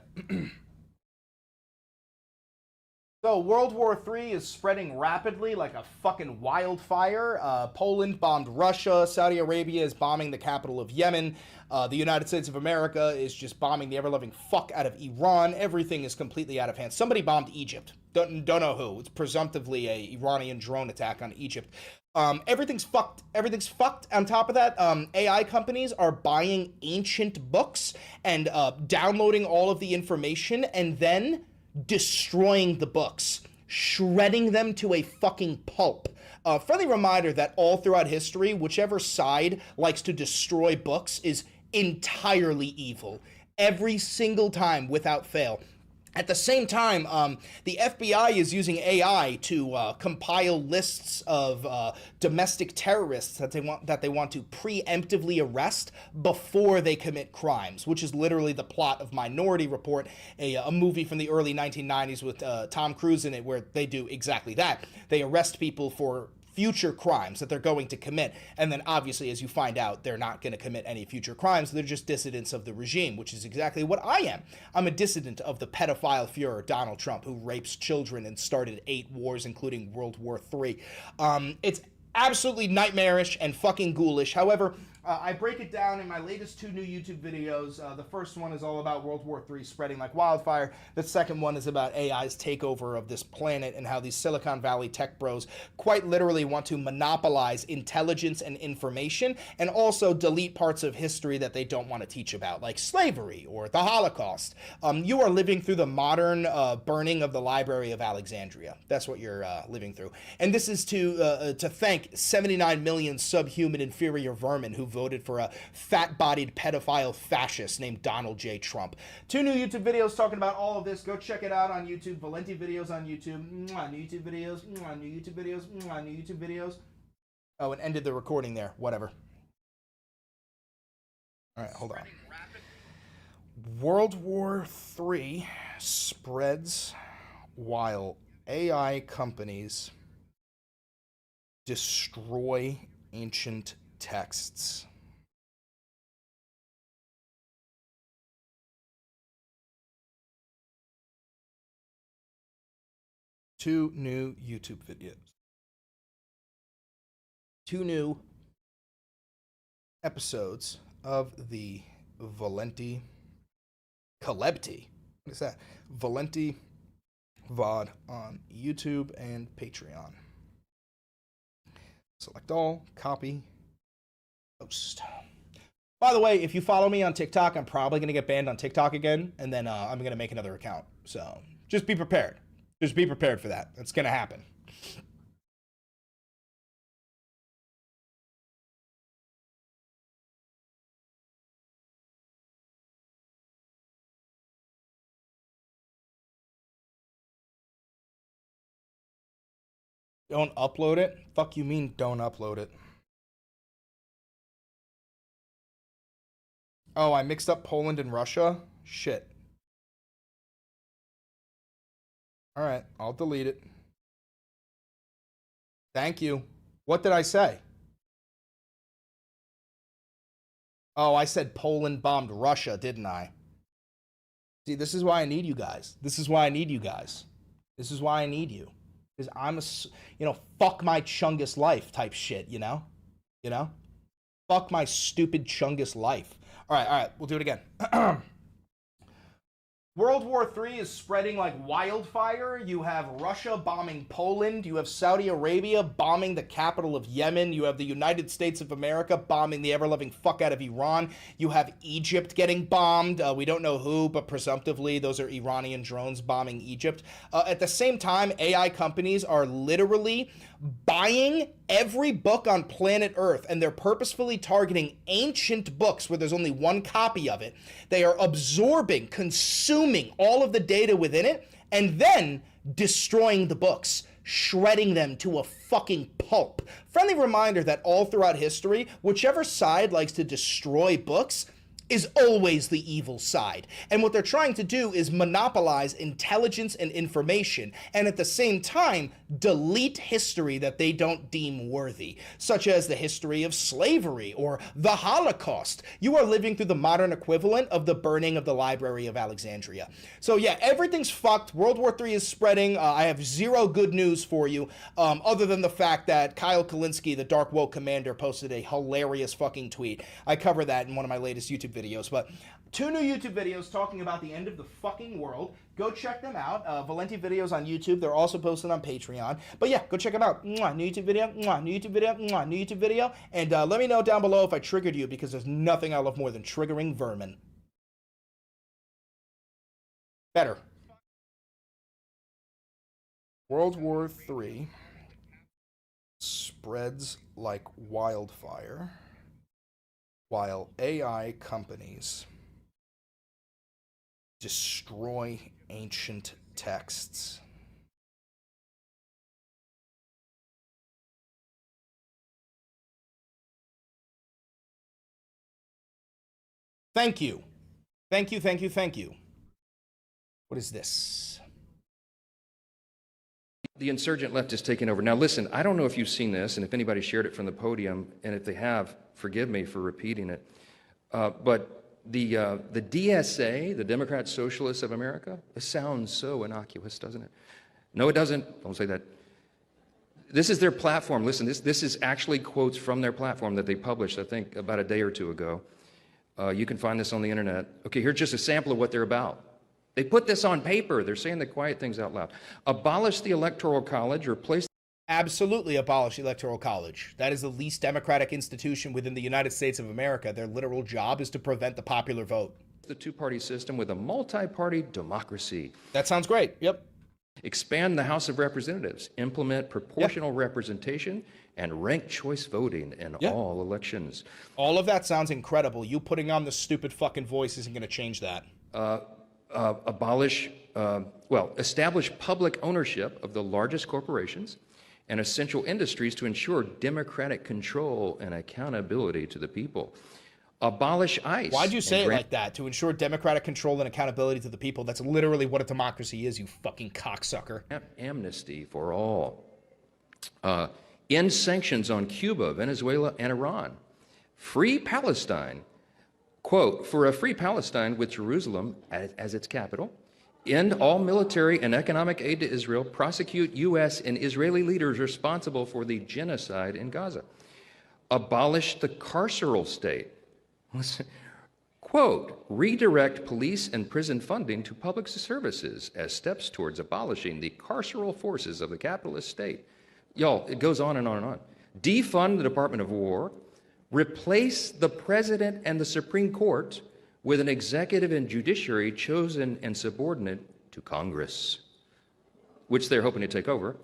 A: So World War III is spreading rapidly like a fucking wildfire. Poland bombed Russia. Saudi Arabia is bombing the capital of Yemen. The United States of America is just bombing the ever-loving fuck out of Iran. Everything is completely out of hand. Somebody bombed Egypt. Don't know who. It's presumptively a Iranian drone attack on Egypt. Everything's fucked. Everything's fucked. On top of that, AI companies are buying ancient books and downloading all of the information and then destroying the books, shredding them to a fucking pulp. Friendly reminder that all throughout history, whichever side likes to destroy books is entirely evil. Every single time, without fail. At the same time, the FBI is using AI to compile lists of domestic terrorists that they want to preemptively arrest before they commit crimes, which is literally the plot of Minority Report, a movie from the early 1990s with Tom Cruise in it, where they do exactly that. They arrest people for future crimes that they're going to commit, and then obviously, as you find out, they're not going to commit any future crimes. They're just dissidents of the regime, which is exactly what I am. I'm a dissident of the pedophile Fuhrer, Donald Trump, who rapes children and started 8 wars, including World War III. It's absolutely nightmarish and fucking ghoulish. However, I break it down in my latest 2 new YouTube videos. The first one is all about World War III spreading like wildfire. The second one is about AI's takeover of this planet and how these Silicon Valley tech bros quite literally want to monopolize intelligence and information and also delete parts of history that they don't want to teach about, like slavery or the Holocaust. You are living through the modern burning of the Library of Alexandria. That's what you're living through. And this is to thank 79 million subhuman inferior vermin who voted for a fat-bodied pedophile fascist named Donald J. Trump. 2 new YouTube videos talking about all of this. Go check it out on YouTube. Valenti videos on YouTube. New YouTube videos. New YouTube videos. New YouTube videos. Oh, and ended the recording there. Whatever. All right, hold on. World War III spreads while AI companies destroy ancient texts. Two new YouTube videos. 2 new episodes of the Valenti Calebti. What is that? Valenti VOD on YouTube and Patreon. Select all, copy, post. By the way, if you follow me on TikTok, I'm probably going to get banned on TikTok again, and then I'm going to make another account. So just be prepared. Just be prepared for that. It's going to happen. Don't upload it? Fuck you mean don't upload it? Oh, I mixed up Poland and Russia? Shit. Alright, I'll delete it. Thank you. What did I say? Oh, I said Poland bombed Russia, didn't I? See, this is why I need you guys. This is why I need you guys. This is why I need you. Because I'm a, you know, fuck my Chungus life type shit, you know? You know? Fuck my stupid Chungus life. All right, we'll do it again. World War III is spreading like wildfire. You have Russia bombing Poland. You have Saudi Arabia bombing the capital of Yemen. You have the United States of America bombing the ever-loving fuck out of Iran. You have Egypt getting bombed. We don't know who, but presumptively those are Iranian drones bombing Egypt. At the same time, AI companies are literally buying every book on planet Earth, and they're purposefully targeting ancient books where there's only one copy of it. They are absorbing, consuming all of the data within it, and then destroying the books, shredding them to a fucking pulp. Friendly reminder that all throughout history, whichever side likes to destroy books is always the evil side. And what they're trying to do is monopolize intelligence and information, and at the same time, delete history that they don't deem worthy, such as the history of slavery or the Holocaust. You are living through the modern equivalent of the burning of the Library of Alexandria. So yeah, everything's fucked. World War III is spreading. I have zero good news for you, other than the fact that Kyle Kalinske, the Dark Woke Commander, posted a hilarious fucking tweet. I cover that in one of my latest YouTube videos, but 2 new YouTube videos talking about the end of the fucking world. Go check them out. Valenti videos on YouTube. They're also posted on Patreon. But yeah, go check them out. Mwah, new YouTube video. Mwah, new YouTube video. Mwah, new YouTube video. And let me know down below if I triggered you, because there's nothing I love more than triggering vermin. Better. World War III spreads like wildfire, while AI companies destroy ancient texts. Thank you. Thank you, thank you, thank you. What is this?
D: The insurgent left is taking over. Now listen, I don't know if you've seen this, and if anybody shared it from the podium, and if they have, forgive me for repeating it, but the DSA, the Democrat Socialists of America, it sounds so innocuous, doesn't it? No, it doesn't. Don't say that. This is their platform. Listen, this is actually quotes from their platform that they published, I think, about a day or two ago. You can find this on the internet. Okay, here's just a sample of what they're about. They put this on paper. They're saying the quiet things out loud. Abolish the Electoral College, replace...
A: Absolutely abolish the Electoral College. That is the least democratic institution within the United States of America. Their literal job is to prevent the popular vote.
D: The two-party system with a multi-party democracy.
A: That sounds great. Yep.
D: Expand the House of Representatives. Implement proportional representation and ranked choice voting in all elections.
A: All of that sounds incredible. You putting on the stupid fucking voice isn't going to change that.
D: Establish public ownership of the largest corporations and essential industries to ensure democratic control and accountability to the people. Abolish ICE.
A: Why'd you say it like that? To ensure democratic control and accountability to the people. That's literally what a democracy is, you fucking cocksucker.
D: Amnesty for all. End sanctions on Cuba, Venezuela, and Iran. Free Palestine. Quote, for a free Palestine with Jerusalem as its capital, end all military and economic aid to Israel, prosecute U.S. and Israeli leaders responsible for the genocide in Gaza, abolish the carceral state. Quote, redirect police and prison funding to public services as steps towards abolishing the carceral forces of the capitalist state. Y'all, it goes on and on and on. Defund the Department of War, replace the president and the Supreme Court with an executive and judiciary chosen and subordinate to Congress, which they're hoping to take over.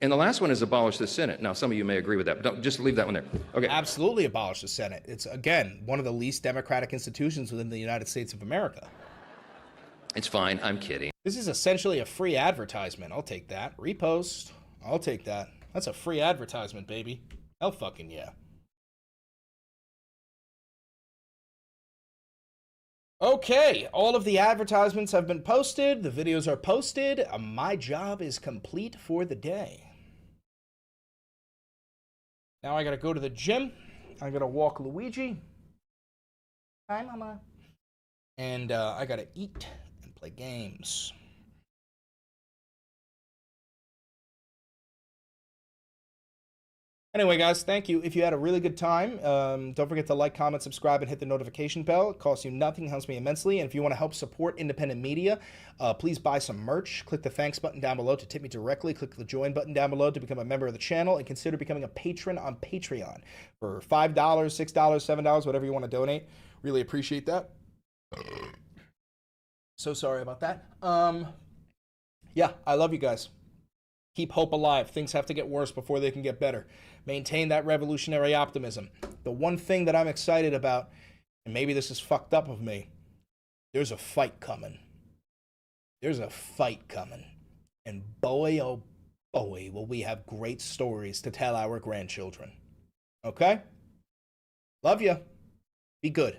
D: And the last one is abolish the Senate. Now, some of you may agree with that, but don't, just leave that one there. Okay.
A: Absolutely abolish the Senate. It's, again, one of the least democratic institutions within the United States of America.
D: It's fine. I'm kidding.
A: This is essentially a free advertisement. I'll take that. Repost. I'll take that. That's a free advertisement, baby. Hell fucking yeah. Okay, all of the advertisements have been posted. The videos are posted. My job is complete for the day. Now I gotta go to the gym. I gotta walk Luigi. Hi, Mama. And I gotta eat and play games. Anyway, guys, thank you. If you had a really good time, don't forget to like, comment, subscribe, and hit the notification bell. It costs you nothing, helps me immensely. And if you want to help support independent media, please buy some merch. Click the thanks button down below to tip me directly. Click the join button down below to become a member of the channel. And consider becoming a patron on Patreon for $5, $6, $7, whatever you want to donate. Really appreciate that. So sorry about that. Yeah, I love you guys. Keep hope alive. Things have to get worse before they can get better. Maintain that revolutionary optimism. The one thing that I'm excited about, and maybe this is fucked up of me, there's a fight coming. There's a fight coming. And boy, oh boy, will we have great stories to tell our grandchildren. Okay? Love you. Be good.